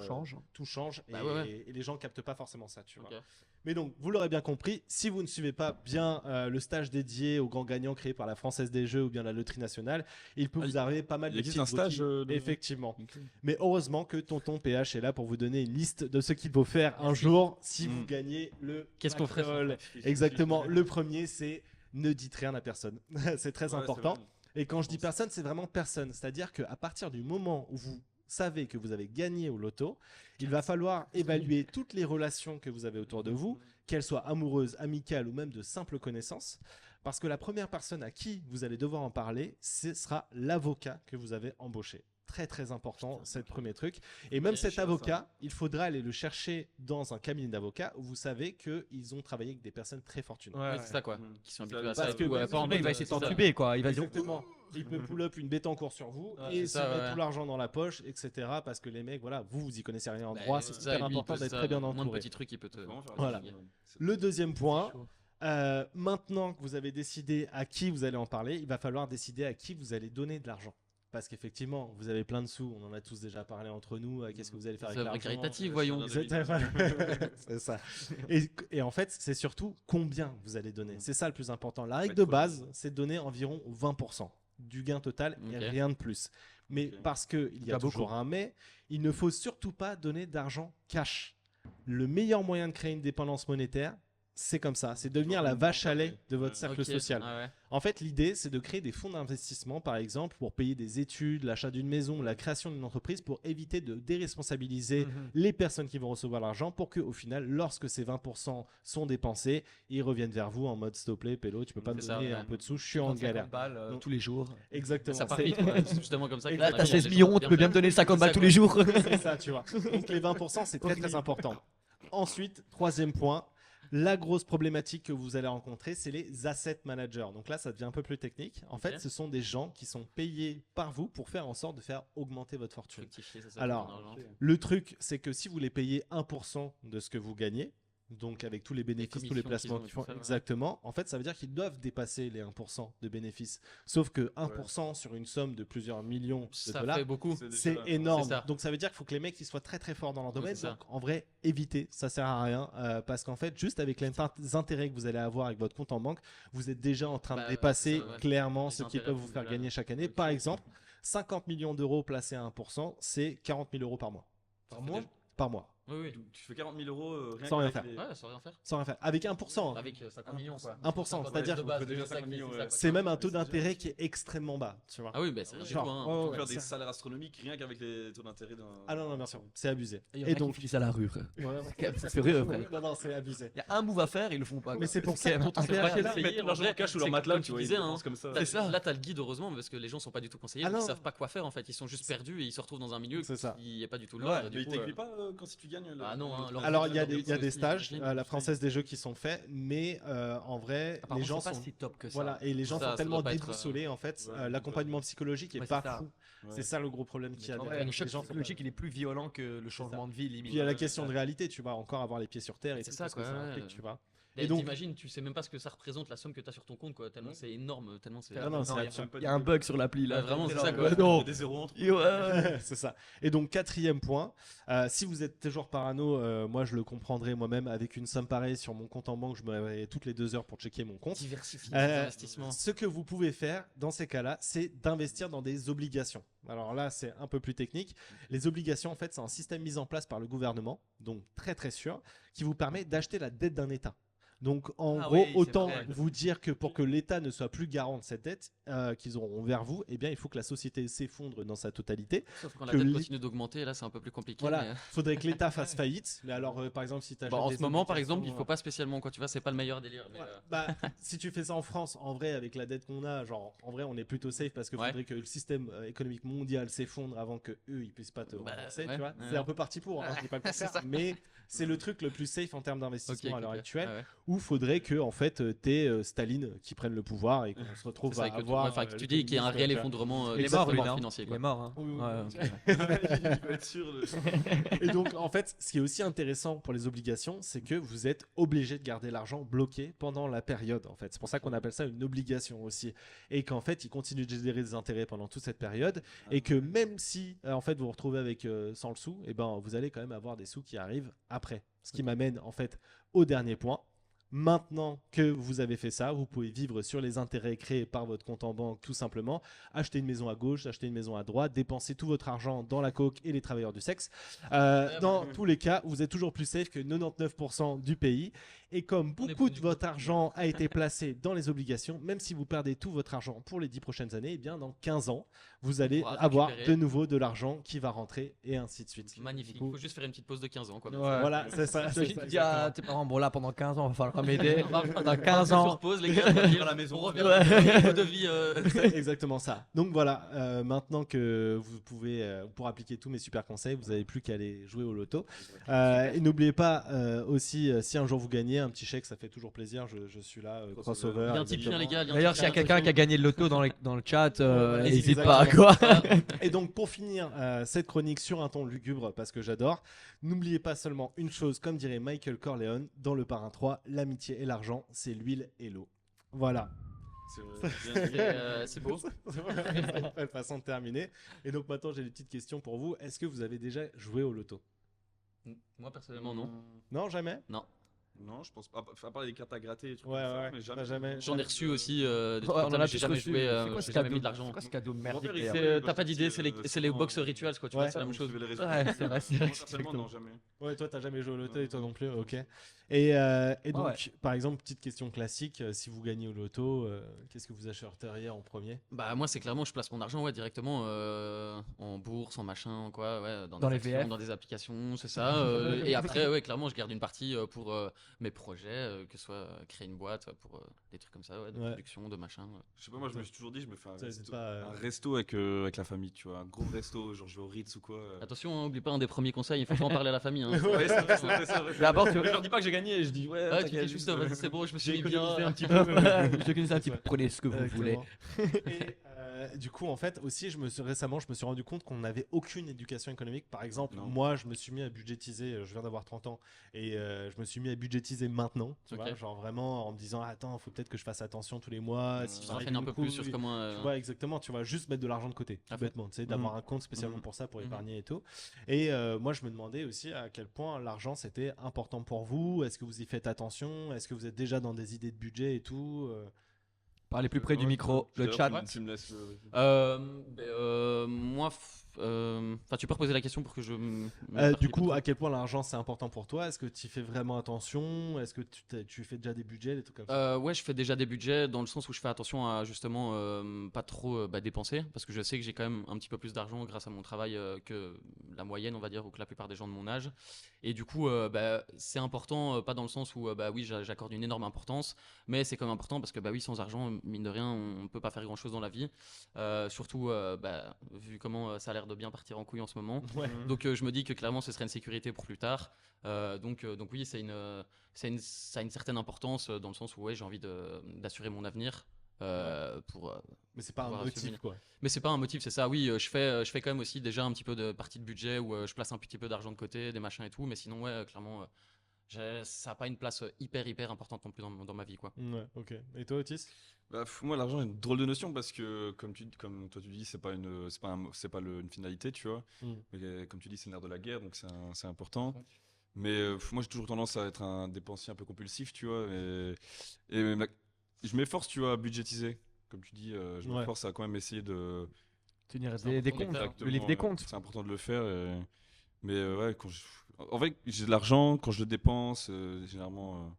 tout change, Bah et, ouais. et les gens captent pas forcément ça, tu vois. Ok. Mais donc, vous l'aurez bien compris, si vous ne suivez pas bien le stage dédié aux grands gagnants créé par la Française des Jeux ou bien la Loterie Nationale, il peut Ah, vous arriver pas mal il de existe petites un stage, broutilles. de- Effectivement. Ok. Mais heureusement que Tonton PH est là pour vous donner une liste de ce qu'il faut faire un jour si vous gagnez le Qu'est-ce qu'on ferait sans Mackerel. Exactement. Le premier, c'est ne dites rien à personne. C'est très Ouais, important. c'est vrai. Et quand je dis personne, c'est vraiment personne. C'est-à-dire qu'à partir du moment où vous savez que vous avez gagné au loto, il va falloir évaluer toutes les relations que vous avez autour de vous, qu'elles soient amoureuses, amicales ou même de simples connaissances. Parce que la première personne à qui vous allez devoir en parler, ce sera l'avocat que vous avez embauché. Très très important, c'est le premier truc. Et même Ok, cet je sais avocat, il faudra aller le chercher dans un cabinet d'avocats où vous savez qu'ils ont travaillé avec des personnes très fortunées. Ouais, c'est ça quoi. Qui sont habitués à Parce ça. que Ouais, pas en il va mode, essayer de c'est ça. t'entuber, quoi. Il va dire. Exactement. Il peut pull up une bête en cours sur vous Ouais, et c'est se ça, mettre ouais. tout l'argent dans la poche, etc. Parce que les mecs, voilà, vous y connaissez rien en Bah, droit, c'est ça, super et lui, important il peut d'être ça, très bien moins de entouré. petits trucs, il peut te. Vraiment faire Voilà. attention. Le deuxième point, maintenant que vous avez décidé à qui vous allez en parler, il va falloir décider à qui vous allez donner de l'argent. Parce qu'effectivement, vous avez plein de sous, on en a tous déjà parlé entre nous, qu'est-ce que vous allez faire avec C'est vrai l'argent caritatif, voyons. C'est ça. Et en fait, c'est surtout combien vous allez donner. C'est ça le plus important. La règle être de cool. base, c'est de donner environ 20% du gain total et Ok. rien de plus. Mais Ok. parce qu'il y a Pas toujours un mais, il ne faut surtout pas donner d'argent cash. Le meilleur moyen de créer une dépendance monétaire, c'est comme ça. C'est devenir la vache à lait de votre cercle Ok. social. Ah ouais. En fait, l'idée, c'est de créer des fonds d'investissement, par exemple, pour payer des études, l'achat d'une maison, la création d'une entreprise, pour éviter de déresponsabiliser les personnes qui vont recevoir l'argent, pour que, au final, lorsque ces 20% sont dépensés, ils reviennent vers vous en mode s'il te plaît, Pélo, tu peux pas me C'est ça, donner ouais. un peu de sous, je suis en galère. balles tous les jours. Exactement. Ça part c'est- vite, quoi. C'est justement comme ça que Là, T'as 16 millions, tu peux bien me donner 50 balles tous les jours. C'est ça, tu vois. Donc les 20%, c'est très très important. Ensuite, troisième point, la grosse problématique que vous allez rencontrer, c'est les asset managers. Donc là, ça devient un peu plus technique. En fait, Ok. ce sont des gens qui sont payés par vous pour faire en sorte de faire augmenter votre fortune. Fructifier, c'est ça. Alors, ton argent. Le truc, c'est que si vous les payez 1% de ce que vous gagnez, donc avec tous les bénéfices, tous les commissions placements qu'ils ont et qu'ils font, tout ça, ouais. exactement, en fait, ça veut dire qu'ils doivent dépasser les 1% de bénéfices. Sauf que 1% sur une somme de plusieurs millions de Ça dollars, fait beaucoup. c'est énorme. C'est ça. Donc ça veut dire qu'il faut que les mecs ils soient très très forts dans leur Ouais, domaine. c'est ça. Donc en vrai, évitez, ça sert à rien parce qu'en fait, juste avec les intérêts que vous allez avoir avec votre compte en banque, vous êtes déjà en train de Bah, dépasser c'est ça, ouais. clairement Les ce qui intérêts peut vous sont faire déjà gagner chaque année. au-dessus. Par exemple, 50 millions d'euros placés à 1%, c'est 40 000 euros par mois. Par mois Par mois. Oui, oui. Donc, tu fais 40 000 euros rien Sans rien qu'avec faire. Ouais, sans rien faire. Sans rien faire. Avec 1%. hein. Avec 50 millions, quoi. 1%, c'est-à-dire de que base, vous faites déjà c'est ça 50 qui- millions, c'est ouais. ça, quoi. C'est même un Ouais, taux c'est déjà- d'intérêt qui est extrêmement bas. Tu vois. Ah oui, bah c'est rien du Genre, tout. hein. ouais, On ouais, peut faire c'est- des salaires astronomiques rien qu'avec les taux d'intérêt d'un. Ah non, non, bien sûr, c'est abusé. Et donc, donc, ils utilisent à la rue, frère. ouais, C'est sérieux, frère. non, non, c'est abusé. Il y a un move à faire, ils le font pas. Mais quoi. c'est pour C'est ça quand que même ton intérêt. père est là. C'est- Ils mettent en l'argent vrai, en cash sous c'est leur matelas, comme tu vois, tu ils disais, dépensent comme ça. Là, C'est ça. là, t'as le guide, heureusement, parce que les gens sont pas du tout conseillés, Ah donc ils non. savent pas quoi faire en fait. Ils sont juste perdus et ils se retrouvent dans un milieu C'est ça. qui est pas du tout Ouais, leur. mais ils t'aiguillent pas quand si tu gagnes. Ah non, hein, Alors, il y a leur des, but, il y a c'est des aussi, stages, j'imagine, la Française des Jeux qui sont faits, mais en vrai, Par les contre, gens c'est pas sont. si top que ça. Voilà, et les gens Ça, sont ça tellement doit pas être, déboussolés en fait. ouais, L'accompagnement psychologique est Ouais, pas c'est ça. fou. C'est ça le gros problème qu'il y a En derrière. vrai, le choc Les gens sont psychologique, pas- il est plus violent que le changement de vie, limite. Puis il y a la question de réalité, tu vas encore avoir les pieds sur terre et C'est tout, ça, parce que quoi, ça ouais. implique, tu vois. Et donc- t'imagines, tu sais même pas ce que ça représente la somme que t'as sur ton compte, quoi. Tellement c'est énorme, tellement c'est. Ah non, c'est Non, absurde. Il y a un bug sur l'appli là. Ouais, vraiment, c'est ça, Ouais, quoi. non. Des zéros entre. Ouais. C'est ça. Et donc, quatrième point, si vous êtes toujours parano, moi je le comprendrai moi-même. Avec une somme pareille sur mon compte en banque, je me réveille toutes les 2 heures pour checker mon compte. Diversifier Euh, les investissements. Ce que vous pouvez faire dans ces cas-là, c'est d'investir dans des obligations. Alors là, c'est un peu plus technique. Les obligations, en fait, c'est un système mis en place par le gouvernement, donc très très sûr, qui vous permet d'acheter la dette d'un État. Donc en Ah gros, oui, c'est autant vrai. vous dire que pour que l'État ne soit plus garant de cette dette qu'ils auront envers vous, eh bien il faut que la société s'effondre dans sa totalité. Sauf quand la que dette les- continue d'augmenter, là c'est un peu plus compliqué. Voilà, mais- faudrait que l'État fasse faillite. Mais alors, par exemple, si tu Bon, en ce moment, par exemple, il faut pas spécialement, quoi. Tu vois, c'est pas le meilleur délire. Mais, Bah, si tu fais ça en France, en vrai, avec la dette qu'on a, genre, en vrai, on est plutôt safe parce qu'il Ouais. faudrait que le système économique mondial s'effondre avant que eux, ils puissent pas te Bah, rembourser, ouais, tu vois. ouais. C'est un peu parti pour, hein, je dis pas le C'est contraire, ça. mais c'est le truc le plus safe en termes d'investissement ok, à l'heure ok. actuelle, Ah ouais. où faudrait que, en fait, t'aies Staline qui prenne le pouvoir et qu'on se retrouve C'est ça, à que avoir. enfin, que tu dis qu'il y a un réel effondrement Il est mort, lui, effondrement non financier. Il Quoi. est mort. Hein. Oui, oui, Ouais, oui. ok. Il peut être sûr. Et donc, en fait, ce qui est aussi intéressant pour les obligations, c'est que vous êtes obligé de garder l'argent bloqué pendant la période. En fait, c'est pour ça qu'on appelle ça une obligation aussi, et qu'en fait, il continue de générer des intérêts pendant toute cette période, et que même si en fait vous vous retrouvez avec 100 le sou, et ben vous allez quand même avoir des sous qui arrivent après. Ce qui m'amène en fait au dernier point. Maintenant que vous avez fait ça, vous pouvez vivre sur les intérêts créés par votre compte en banque tout simplement, acheter une maison à gauche, acheter une maison à droite, dépenser tout votre argent dans la coke et les travailleurs du sexe. Dans tous les cas, vous êtes toujours plus safe que 99% du pays. Et comme On est beaucoup bon de du votre argent a été placé dans les obligations, même si vous perdez tout votre argent pour les 10 prochaines années, eh bien dans 15 ans, vous allez pourra avoir récupérer. de nouveau de l'argent qui va rentrer et ainsi de suite. Magnifique. Du coup, Il faut juste faire une petite pause de 15 ans. Quoi. Ouais. Voilà, c'est ça. c'est Tu ça, dis à exactement. tes parents, bon là pendant 15 ans, on va falloir m'aider. Pendant Pendant 15 ans. pause, les gars, tranquille, à la maison. On revient Ouais. au niveau de vie. C'est exactement ça. Donc voilà, maintenant que vous pouvez, pour appliquer tous mes super conseils, vous n'avez plus qu'à aller jouer au loto. Et n'oubliez pas aussi, si un jour vous gagnez un petit chèque, ça fait toujours plaisir. Je suis là, crossover. Bien type, exactement. les gars. D'ailleurs, s'il y a quelqu'un qui a gagné le loto dans le chat, Ouais, n'hésite exactement. pas à quoi. Et donc pour finir cette chronique sur un ton lugubre, parce que j'adore, n'oubliez pas seulement une chose, comme dirait Michael Corleone dans Le Parrain 3, l'amitié et l'argent, c'est l'huile et l'eau. Voilà. C'est beau. C'est une belle façon de terminer. Et donc maintenant j'ai des petites questions pour vous. Est-ce que vous avez déjà joué au loto? Moi, personnellement, non. Non, jamais? Non, je pense pas. À part les cartes à gratter, et trucs Ouais, comme ça, ouais, mais t'as jamais- J'en ai reçu aussi des trucs Ouais, comme on ça, en mais a j'ai tous jamais reçu. joué, C'est quoi ce j'ai jamais cadeau mis de l'argent. C'est quoi ce cadeau Mon merdique père, il d'ailleurs fait- T'as pas d'idée, c'est les souvent, box rituals, quoi. Tu ouais, vois, c'est la même chose. suivez les Ouais, résultats. c'est vrai, c'est Moi, vrai, personnellement, non, jamais. Ouais, toi t'as jamais joué au loto Non, et toi non. non plus, ok. Et donc, Ouais. par exemple, petite question classique, si vous gagnez au loto, qu'est-ce que vous achèteriez en premier? Bah moi c'est clairement je place mon argent directement en bourse, en machin, en quoi, ouais, Dans des les actions, VF. dans des applications, c'est ça. Et après ouais clairement je garde une partie pour mes projets, que ce soit créer une boîte pour des trucs comme ça, ouais, de Ouais. production, de machin. Ouais. Je sais pas, moi je me suis toujours dit, je me fais un Ça, c'est resto, pas, un resto avec la famille, tu vois, un gros resto, genre je vais au Ritz ou quoi. Attention, hein, oublie pas un des premiers conseils, il faut pas en parler à la famille. Hein. Ouais, c'est vrai, c'est vrai, c'est vrai. D'abord, tu Je leur dis pas que j'ai gagné, je dis ouais, Ouais, tu t'inquiète, fais juste vas-y, c'est bon, je me suis j'ai mis bien. économisé un petit peu. je te connais un petit peu, prenez ce que vous voulez. Exactement. Et Du coup, en fait, aussi, récemment, je me suis rendu compte qu'on n'avait aucune éducation économique. Par exemple, Non. moi, je me suis mis à budgétiser, je viens d'avoir 30 ans, et je me suis mis à budgétiser maintenant, tu Ok. vois, genre vraiment en me disant, attends, faut peut-être que je fasse attention tous les mois. Ouais. Si Tu te j'arrive renseignes un une peu plus sur couille, comment. tu vois, exactement, tu vois, juste mettre de l'argent de côté, tout À fond. bêtement, tu sais, d'avoir un compte spécialement Mhm. pour ça, pour Mhm. épargner et tout. Et moi, je me demandais aussi à quel point l'argent, c'était important pour vous. Est-ce que vous y faites attention? Est-ce que vous êtes déjà dans des idées de budget et tout? Parlez plus près du Ouais, micro, le d'ailleurs, chat. tu me laisses le. Moi, tu peux reposer la question pour que je. Du coup, à quel point l'argent c'est important pour toi? Est-ce que tu y fais vraiment attention? Est-ce que tu fais déjà des budgets, des trucs comme ça? Ouais, je fais déjà des budgets dans le sens où je fais attention à justement pas trop dépenser parce que je sais que j'ai quand même un petit peu plus d'argent grâce à mon travail que la moyenne, on va dire, ou que la plupart des gens de mon âge. Et du coup, c'est important, pas dans le sens où oui, j'accorde une énorme importance, mais c'est quand même important parce que oui, sans argent, mine de rien, on peut pas faire grand chose dans la vie. Surtout, vu comment ça a l'air de bien partir en couille en ce moment. Ouais. Donc je me dis que clairement ce serait une sécurité pour plus tard. Donc oui, ça a une certaine importance dans le sens où ouais, j'ai envie d'assurer mon avenir. Mais c'est pas un pouvoir motif, subvenir. quoi. Mais c'est pas un motif, c'est ça. Oui, je fais quand même aussi déjà un petit peu de partie de budget où je place un petit peu d'argent de côté, des machins et tout. Mais sinon, ouais, clairement, ça n'a pas une place hyper importante non plus dans ma vie, quoi. Ouais, ok. Et toi, Otis? Moi, l'argent est une drôle de notion parce que, comme toi tu dis, une finalité, tu vois. Mm. Mais comme tu dis, c'est le nerf de la guerre, donc c'est important. Mais moi, j'ai toujours tendance à être un dépensier un peu compulsif, tu vois. Je m'efforce, tu vois, à budgétiser. Comme tu dis, je Ouais. m'efforce à quand même essayer de. Tenir C'est des important de comptes, faire. le livre des Exactement, comptes. C'est important de le faire. Mais ouais, en fait, j'ai de l'argent, quand je le dépense, généralement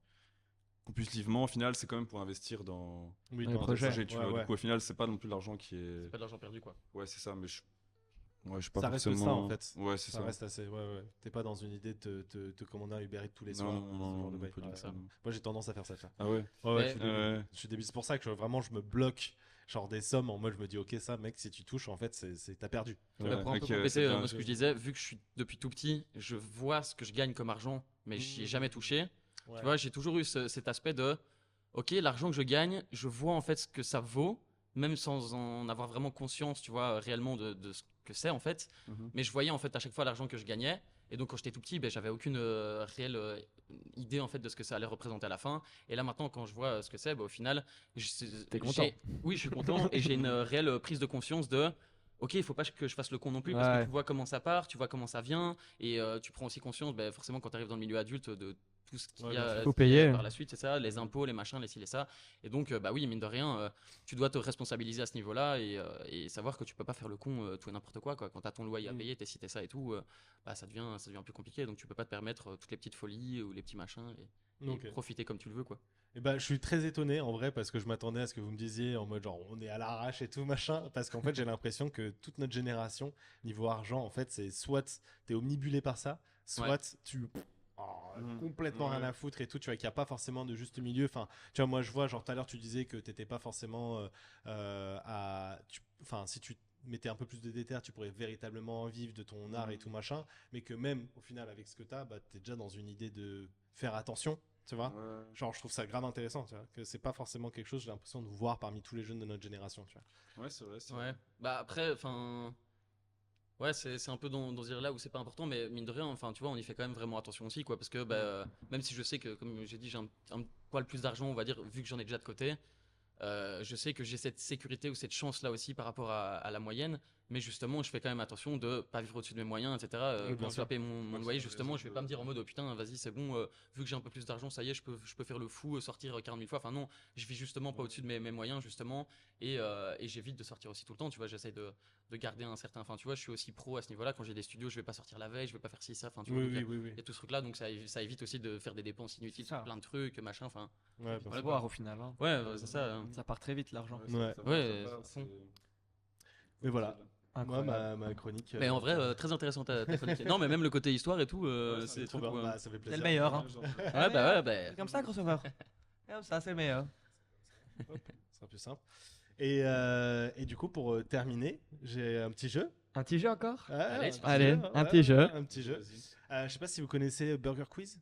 compulsivement, au final, c'est quand même pour investir dans Oui, Dans les dans projets. des tu ouais, vois. ouais. Du coup, au final, c'est pas non plus l'argent qui est. C'est pas de l'argent perdu, quoi. Ouais, c'est ça, mais je suis pas Ça reste ça, forcément. en fait. Ouais, c'est Ça ça. reste assez. Ouais, ouais. T'es pas dans une idée de te commander un Uber Eats tous les Non, soirs. non, ce non, genre de non, bail. pas du Ouais, tout. ouais. Moi, j'ai tendance à faire ça. Ah ouais. Ouais, ouais, Mais- je suis débile. Ouais. Je suis débile. C'est pour ça que vraiment, je me bloque. Genre des sommes en mode, je me dis, ok, ça, mec, si tu touches, en fait, t'as perdu. Ouais, pour un peu Ok, compléter c'est bien, moi, ce que je disais, vu que je suis depuis tout petit, je vois ce que je gagne comme argent, mais j'y ai jamais touché. Ouais. Tu vois, j'ai toujours eu cet aspect de, ok, l'argent que je gagne, je vois en fait ce que ça vaut, même sans en avoir vraiment conscience, tu vois, réellement de ce que c'est en fait. Mhm. Mais je voyais en fait à chaque fois l'argent que je gagnais. Et donc quand j'étais tout petit, j'avais aucune réelle idée en fait de ce que ça allait représenter à la fin. Et là maintenant, quand je vois ce que c'est, au final, T'es content. Oui, je suis content et j'ai une réelle prise de conscience de. Ok, il faut pas que je fasse le con non plus parce Ouais. que tu vois comment ça part, tu vois comment ça vient et tu prends aussi conscience, forcément quand tu arrives dans le milieu adulte de tout ce qu'il Ouais, y bien a sûr. Faut payer. par la suite, c'est ça, les impôts, les machins, les ci, les ça. Et donc, oui, mine de rien, tu dois te responsabiliser à ce niveau-là et savoir que tu peux pas faire le con tout et n'importe quoi. Quand tu as ton loyer à Mm. payer, t'es ci, t'es ça et tout, ça devient plus compliqué. Donc, tu peux pas te permettre toutes les petites folies ou les petits machins et Ok. profiter comme tu le veux, quoi. Et je suis très étonné en vrai parce que je m'attendais à ce que vous me disiez en mode genre on est à l'arrache et tout machin parce qu'en fait j'ai l'impression que toute notre génération niveau argent en fait c'est soit t'es omnibulé par ça soit tu complètement rien à foutre et tout, tu vois qu'il n'y a pas forcément de juste milieu. Enfin, tu vois, moi je vois genre tout à l'heure tu disais que t'étais pas forcément enfin si tu mettais un peu plus de déter, tu pourrais véritablement en vivre de ton art et tout machin, mais que même au final avec ce que t'as, t'es déjà dans une idée de faire attention, tu vois. Ouais. Genre, je trouve ça grave intéressant, tu vois, que c'est pas forcément quelque chose, j'ai l'impression de voir parmi tous les jeunes de notre génération, tu vois. Ouais, c'est vrai. Ouais. Après, enfin. Ouais, c'est un peu dans ce là où c'est pas important, mais mine de rien, enfin, tu vois, on y fait quand même vraiment attention aussi, quoi, parce que même si je sais que, comme j'ai dit, j'ai un poil plus d'argent, on va dire, vu que j'en ai déjà de côté, je sais que j'ai cette sécurité ou cette chance-là aussi par rapport à la moyenne, mais justement, je fais quand même attention de pas vivre au-dessus de mes moyens, etc. Oui, bien Quand je sûr. dois payer mon Ouais, loyer, c'est justement, raison je vais de- pas me dire en mode, oh, putain, vas-y, c'est bon, vu que j'ai un peu plus d'argent, ça y est, je peux faire le fou, sortir 40 000 fois. Enfin, non, je vis justement pas au-dessus de mes moyens, justement, et j'évite de sortir aussi tout le temps, tu vois, j'essaie de garder un certain. Enfin, tu vois, je suis aussi pro à ce niveau-là. Quand j'ai des studios, je vais pas sortir la veille, je vais pas faire ci, ça. Enfin, tu vois, donc, Oui. il y a tout ce truc-là, donc ça évite aussi de faire des dépenses inutiles C'est ça. sur plein de trucs, machin. Enfin, Ouais, Faut bien le sûr. voir au final. Hein. ouais, c'est ça. Ça part très vite l'argent. Ouais. Ouais, Mais voilà, moi, Incroyable. ma chronique. Mais en vrai, très intéressant ta chronique. Non, mais même le côté histoire et tout, c'est trop trop bien. cool. Ça fait C'est plaisir. le meilleur. Hein. Ouais. C'est comme ça, crossover. Comme ça, c'est le meilleur. Ce sera plus simple. Et du coup, pour terminer, j'ai un petit jeu. Un petit jeu encore Allez, un petit allez, jeu, un petit jeu. Un petit jeu. Je sais pas si vous connaissez Burger Quiz.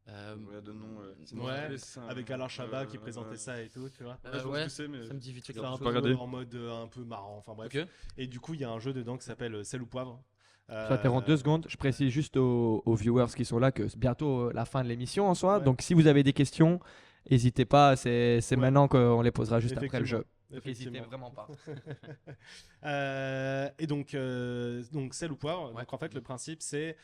Ouais, de nom. Ouais, avec Alain Chabat qui présentait ça et tout, tu vois. Je vois ouais, ce que c'est, mais ça me dit vite fait C'est quelque un chose. peu regarder. en mode un peu marrant, enfin bref. Ok. Et du coup, il y a un jeu dedans qui s'appelle Sel ou Poivre. Je t'interromps 2 secondes. Je précise juste aux viewers qui sont là que c'est bientôt la fin de l'émission en soi. Ouais. Donc si vous avez des questions, n'hésitez pas. C'est Ouais. maintenant qu'on les posera juste après le jeu. Effectivement. N'hésitez vraiment pas. Et donc Sel ou Poivre. Ouais. Donc en fait, le principe, c'est,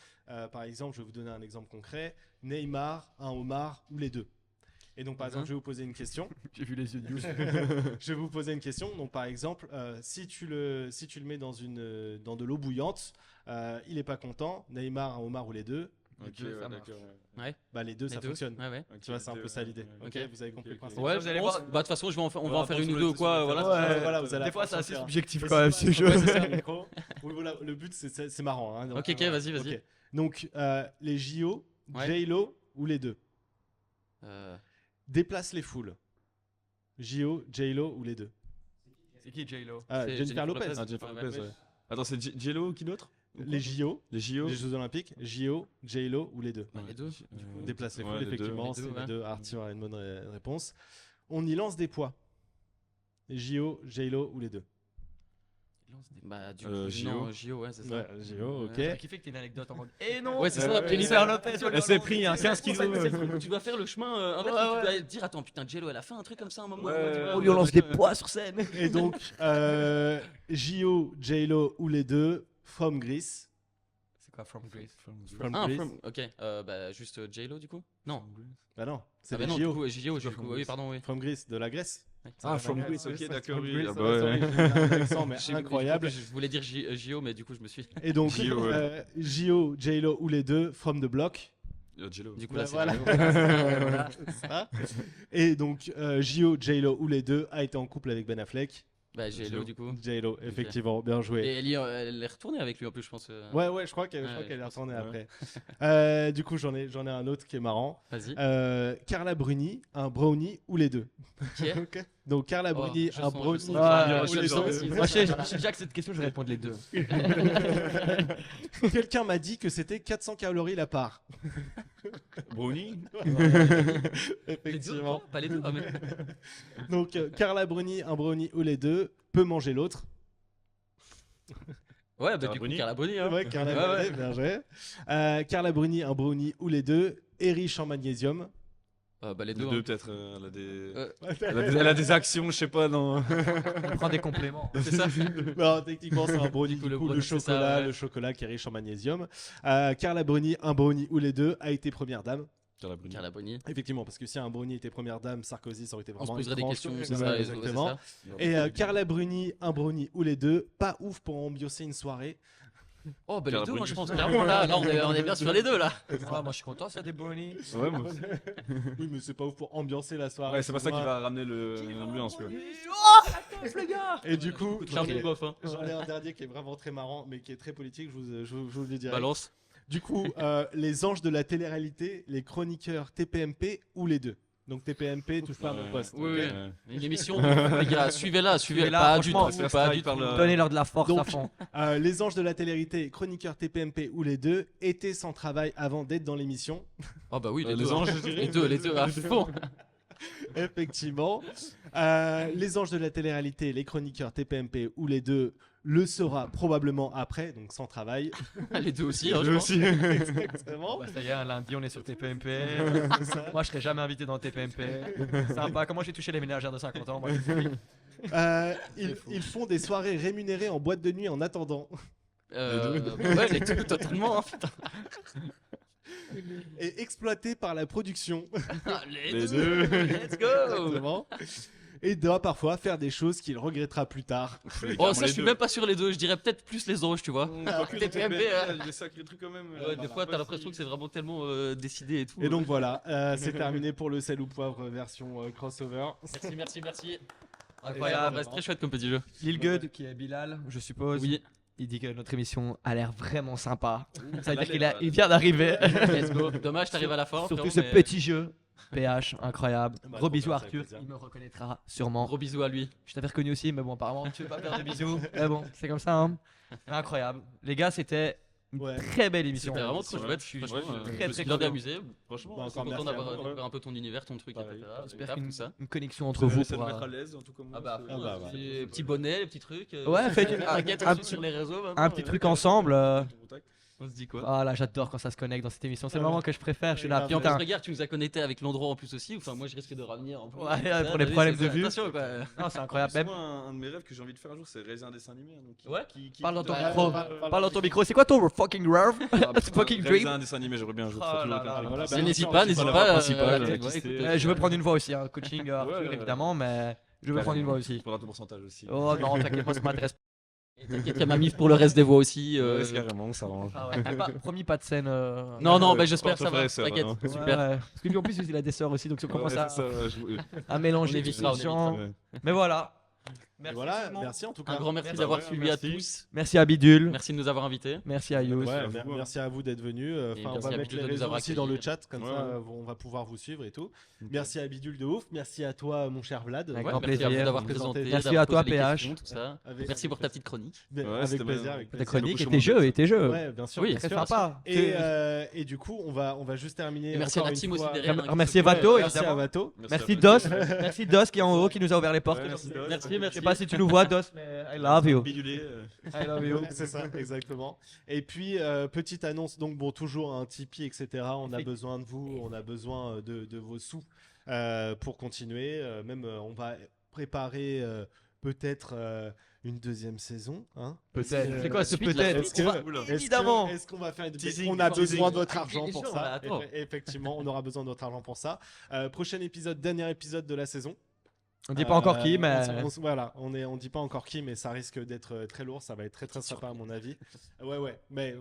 par exemple, je vais vous donner un exemple concret. Neymar, un homard ou les deux. Et donc, par exemple, je vais vous poser une question. J'ai vu les yeux de Youssef. Je vais vous poser une question. Donc, par exemple, si tu le mets dans de l'eau bouillante, il est pas content. Neymar, un homard ou les deux. Ok, deux, ça ouais, marche. d'accord. Ouais. Bah, les deux, Les ça deux. fonctionne. Ouais, ouais. Tu vois, c'est un peu ça l'idée. Ok. Vous avez compris le principe. Ouais, vous allez je pense. voir. Bah, de toute façon, on va en Ouais, faire on une ou peut deux ou mettre quoi. sur la Voilà. table. Voilà, vous allez Des fois, c'est apprendre assez à faire. subjectif Et quand même si ce vous jeu. passez un micro, oui, voilà, le but, c'est marrant. Hein, donc, Ok, vas-y. ok. Donc, les JO, Ouais. J-Lo ou les deux. Euh, Déplace les foules. JO, J-Lo ou les deux. C'est qui J-Lo? Jennifer Jennifer Lopez. Lopez. Ah, Jennifer Ouais, Lopez, ouais. ouais. Attends, c'est Jello qui d'autre? Les JO, Les JO. les Jeux Olympiques, JO, J-Lo ou les deux. Bah, les deux. Déplace les ouais, foules, les deux. effectivement, Les c'est deux, les ouais. deux. Arthur a une bonne réponse. On y lance des poids. JO, J-Lo ou les deux. Bah, du Euh, coup, JO. non, JO, ouais, c'est ça. Ouais, JO, ok. J'ai kiffé que t'aies une anecdote en mode. Eh non! Ouais, c'est ça. Ouais, Jennifer Lopez, Elle s'est pris un 15 C'est kilos. le truc où tu dois faire le chemin inverse, Ouais, où tu ouais. dois dire attends putain Jello elle a fait un truc comme ça un moment. Ouais, tu vois, On lui lance des poids sur scène. Et donc, JO, J-Lo ou les deux, From Greece. C'est quoi From Greece? From Ah, Greece. ok, bah juste J-Lo du coup. Non. Bah non, c'est Ah bah les non, JO. du coup, JO, du coup, oui, pardon, oui. From Greece, de la Grèce. Ah, From Ouais, Greece, ouais, ok, ouais, d'accord, From oui. Greece, Ah ça bah va, ouais. j'ai un accent, mais J'ai- incroyable. Je voulais dire JO, mais du coup je me suis. Et donc, JO, ouais. JO, J-Lo ou les deux, From the Block. Jello. Du coup là, c'est Voilà. JO. Voilà, c'est ça. Et donc, JO, J-Lo ou les deux a été en couple avec Ben Affleck. Bah J-Lo du coup. J-Lo, effectivement, bien joué. Et elle est retournée avec lui en plus, je pense. Ouais, je crois qu'elle Ouais, est je pense. retournée Ouais. après. Du coup, j'en ai un autre qui est marrant. Vas-y. Carla Bruni, un brownie ou les deux. Ok. Ok. Donc, Carla Oh, Bruni, je un sens- brownie je sens- Ah, ou les genre, deux. si- Moi, je sais déjà que cette question, je vais répondre les deux. Quelqu'un m'a dit que c'était 400 calories la part. Brownie. Les deux, Effectivement. quoi Pas les deux. Ah, mais- Donc, Carla Bruni, un brownie ou les deux, peut manger l'autre. Ouais, bah Carla du coup Bruni. Carla Bruni. Hein. Ouais, Carla Ouais, Bruni, ouais. bien joué. Carla Bruni, un brownie ou les deux, est riche en magnésium. Bah les Les deux. deux, hein. peut-être. Elle a des. Ouais. Elle a des actions, je sais pas, non. On prend des compléments. C'est ça. Non, techniquement, c'est un brownie. Du coup, Du le coup, le brownie, c'est ça, chocolat, ouais. le chocolat qui est riche en magnésium. Carla Bruni, un brownie ou les deux, a été première dame. Carla Bruni. Carla Bruni. Effectivement, parce que si un brownie était première dame, Sarkozy, ça aurait été On vraiment se poserait des étrange. questions, Ouais, c'est ça. exactement. c'est ça. Et Carla Bruni, un brownie ou les deux, pas ouf pour ambiancer une soirée. Oh, bah les Carla deux, moi je Bruni. pense clairement là, on est bien sur les deux là. Ah, moi, je suis content, ça des brownies. Ouais, moi. Oui, mais c'est pas ouf pour ambiancer la soirée. Ouais, c'est pas ça qui Ouais. va ramener l'ambiance, quoi. Le gars! Et du coup, j'en Charles ai, Boff, hein. j'en ai un dernier qui est vraiment très marrant, mais qui est très politique, je vous le dirai. Balance. Du coup, les anges de la télé-réalité, les chroniqueurs TPMP ou les deux. Donc TPMP, touche pas à mon poste. Oui, ok oui. Une émission, les gars, suivez-la, Suivez-la, pas du tout, franchement, pas du tout. Donnez-leur de la force Donc, à fond. Les anges de la télé-réalité, chroniqueurs TPMP ou les deux, étaient sans travail avant d'être dans l'émission. Oh bah oui, les Les deux. anges, hein. je dirais. Les deux à fond. Effectivement. Les anges de la télé-réalité, les chroniqueurs TPMP ou les deux, le sera probablement après, donc sans travail. Les deux aussi, hein, je Eux pense. aussi. Exactement. Bah, ça y est, un lundi, on est sur TPMP. Moi, je serais jamais invité dans TPMP. Sympa. Comment j'ai touché les ménagères de 50 ans? Moi, je suis Ils font des soirées rémunérées en boîte de nuit en attendant. Ouais, les deux, totalement. Hein, putain. Et exploités par la production. Les deux. Let's go. Exactement. Et doit parfois faire des choses qu'il regrettera plus tard. Oh, ça, je suis même pas sûr les deux. Je dirais peut-être plus les anges, tu vois. TPMP, Il y a des sacrés trucs quand même. Ouais, des fois, t'as l'impression que c'est vraiment tellement décidé et tout. Et donc voilà, c'est terminé pour le sel ou poivre version crossover. Merci. incroyable. Reste très chouette comme petit jeu. Lil Good, qui est Bilal, je suppose. Oui. Il dit que notre émission a l'air vraiment sympa. Ça veut a dire l'air, qu'il vient d'arriver. Let's go. Dommage, t'arrives à la fin. Surtout frérot, ce mais- petit jeu. PH, incroyable. Bah, Gros trop bisous bien, ça fait Arthur, plaisir. il me reconnaîtra sûrement. Gros bisous à lui. Je t'avais reconnu aussi, mais bon, apparemment, tu veux pas faire de bisous. Mais bon, c'est comme ça, hein. Incroyable. Les gars, c'était Une Ouais. très belle émission. C'était vraiment trop Ouais. chouette. Franchement, Ouais, je très, me suis très bien cool. amusé. Franchement, Bah, Je suis encore content merci à d'avoir vous, découvert un peu ton univers, ton truc, Pareil. etc. J'espère Grave, qu'une tout ça. une connexion entre entre vous de pourra- mettre à l'aise en tout cas. Ah bah, Ah bah, fond, ouais. les petits bonnets, les petits trucs. Ouais, faites t'inquiète, un- on suit sur les réseaux. maintenant, un petit truc ensemble. On se dit quoi? Ah là, j'adore quand ça se connecte dans cette émission. C'est le Ouais. moment que je préfère. Je suis là, Ouais, Puis en plus, putain. regarde, tu nous as connecté avec l'endroit en plus aussi. Enfin, moi, je risque de revenir en plus. Ouais, Ça, pour les t'as vu, problèmes c'est- de vue. Attention, quoi. Non, c'est incroyable. C'est Même- moi un de mes rêves que j'ai envie de faire un jour, c'est réaliser un dessin animé. Donc, Ouais. Parle dans ton Ouais, micro. parle Parle dans ton micro. C'est quoi ton fucking rêve? Fucking Réaliser dream. un dessin animé, j'aurais bien un jour. Oh ça, toujours là aucun là. truc. Voilà, Mais bah, n'hésite on pas, dit n'hésite la pas. principale, ouais, qui écoute, c'est- Je veux prendre une voix aussi. Coaching Ouais, Arthur, ouais. évidemment, mais je veux prendre une voix aussi. Je prendrai ton pourcentage aussi. Oh non, t'inquiète, moi ça m'intéresse pas. Et t'inquiète, il y a ma mif pour le reste des voix aussi. Ouais, c'est carrément, ça arrange. Ah ouais, promis pas de scène. Non, non, bah Ouais, j'espère, porte ça va. frère et sœur, T'inquiète, hein. Ouais, super. ouais. Parce que lui en plus il a des sœurs aussi, donc si on commence Ouais, à, c'est ça, je- à mélanger On les évitera, on gens. ouais. Mais voilà. Et Merci, voilà, tout le monde. merci en tout cas. Un grand merci Merci. d'avoir Ouais, suivi merci. à tous. Merci à Bidule. Merci de nous avoir invités. Merci à Yous. Ouais, à vous, hein. merci à vous d'être venus. Enfin, on merci va à mettre Bidule les de nous réseaux avoir aussi dans le accueillis. chat, comme Ouais, ça ouais. on va pouvoir vous suivre et tout. Merci à Bidule de ouf. Merci à toi, mon cher Vlad. Avec Ouais, grand merci à plaisir. vous d'avoir Vous présenté. présentez. Merci d'avoir à toi, posé les PH. questions, tout ça. Merci pour ta petite chronique. Avec c'était plaisir. bien. Avec Ta plaisir. chronique et beaucoup tes jeux, changé. et tes jeux. Ouais, bien sûr. Oui, bien Très sûr. sympa. Et du coup, on va juste terminer. Et merci à encore la une team aussi fois. derrière. hein, Remercier qui se- Vato, Merci à évidemment. Vato. Merci à Dos. tous. Merci Dos qui est en haut, qui nous a ouvert les portes. Ouais, merci, Dos. Merci, Je merci. sais pas si tu nous vois, Dos, mais I love you. Bidulé, I love you. Ouais, c'est ça, exactement. Et puis, petite annonce, donc bon, toujours un Tipeee, etc. On a besoin de vous, on a besoin de vos sous pour continuer. On va préparer peut-être une deuxième saison. Hein. Peut-être. C'est quoi ce suite, la peut-être? suite. On va- Oula. Évidemment. Est-ce qu'on va faire une Teasing, On a teasing. besoin de votre Ah, argent bien pour sûr, ça. attends. Effectivement, on aura besoin de votre argent pour ça. Prochain épisode, dernier épisode de la saison. On dit pas encore qui, mais. Voilà, on dit pas encore qui, mais ça risque d'être très lourd. Ça va être très très sympa à mon avis. Ouais, mais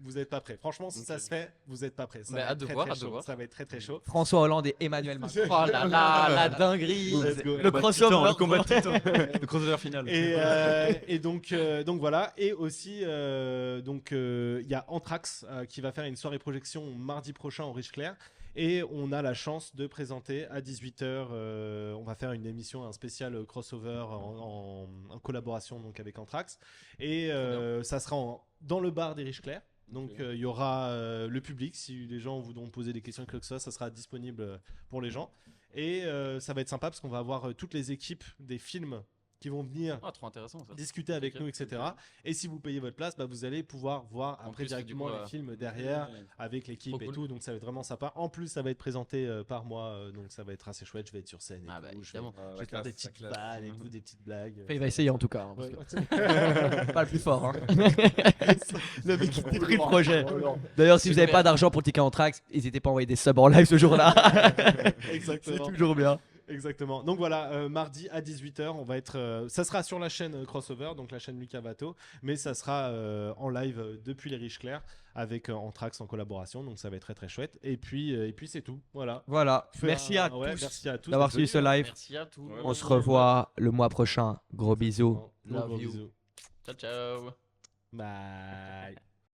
vous êtes pas prêts. Franchement, si ça se fait, vous êtes pas prêts. Ça Mais va hâte être de très, voir, très hâte de chaud. voir. Ça va être très très chaud. François Hollande et Emmanuel Macron. Oh là là, la dinguerie. Let's go. Le crossover. Le combat de titan, le crossover final. Et donc voilà. Et aussi, il y a Anthrax qui va faire une soirée projection mardi prochain au Riche Clair. Et on a la chance de présenter à 18h. On va faire une émission, un spécial crossover en collaboration donc avec Anthrax. Et ça sera dans le bar des Riche Clair. Donc il y aura le public. Si les gens voudront poser des questions, quoi que ce soit, ça sera disponible pour les gens. Et ça va être sympa parce qu'on va avoir toutes les équipes des films qui vont venir Ah, trop intéressant ça. discuter avec Ok. nous, etc. Et si vous payez votre place, vous allez pouvoir voir En après plus, directement du coup, les films derrière avec l'équipe Trop et cool. tout. Donc ça va être vraiment sympa. En plus, ça va être présenté par moi, donc ça va être assez chouette. Je vais être sur scène. Et Ah tout. bah Je vais, évidemment. je vais faire des petites vannes et tout, des petites blagues. Il va essayer en tout cas. Hein, parce Ouais. que- Pas le plus fort. Hein. Le mec qui détruit le projet. D'ailleurs, si vous n'avez pas d'argent pour le ticket en Trax, n'hésitez pas à envoyer des subs en live ce jour-là. C'est Exactement. toujours bien. Exactement. Donc voilà, mardi à 18h, on va être. Ça sera sur la chaîne Crossover, donc la chaîne Lucas Vato, mais ça sera en live depuis les Riches Clairs avec Anthrax en collaboration, donc ça va être très très chouette. Et puis c'est tout. Voilà. Voilà. Faire Merci à ouais, tous merci à tous d'avoir d'être suivi ce live. Merci à tous. Ouais, On se revoit le mois prochain. Gros bisous. venus. Gros Love you. bisous. Ciao, ciao. Bye.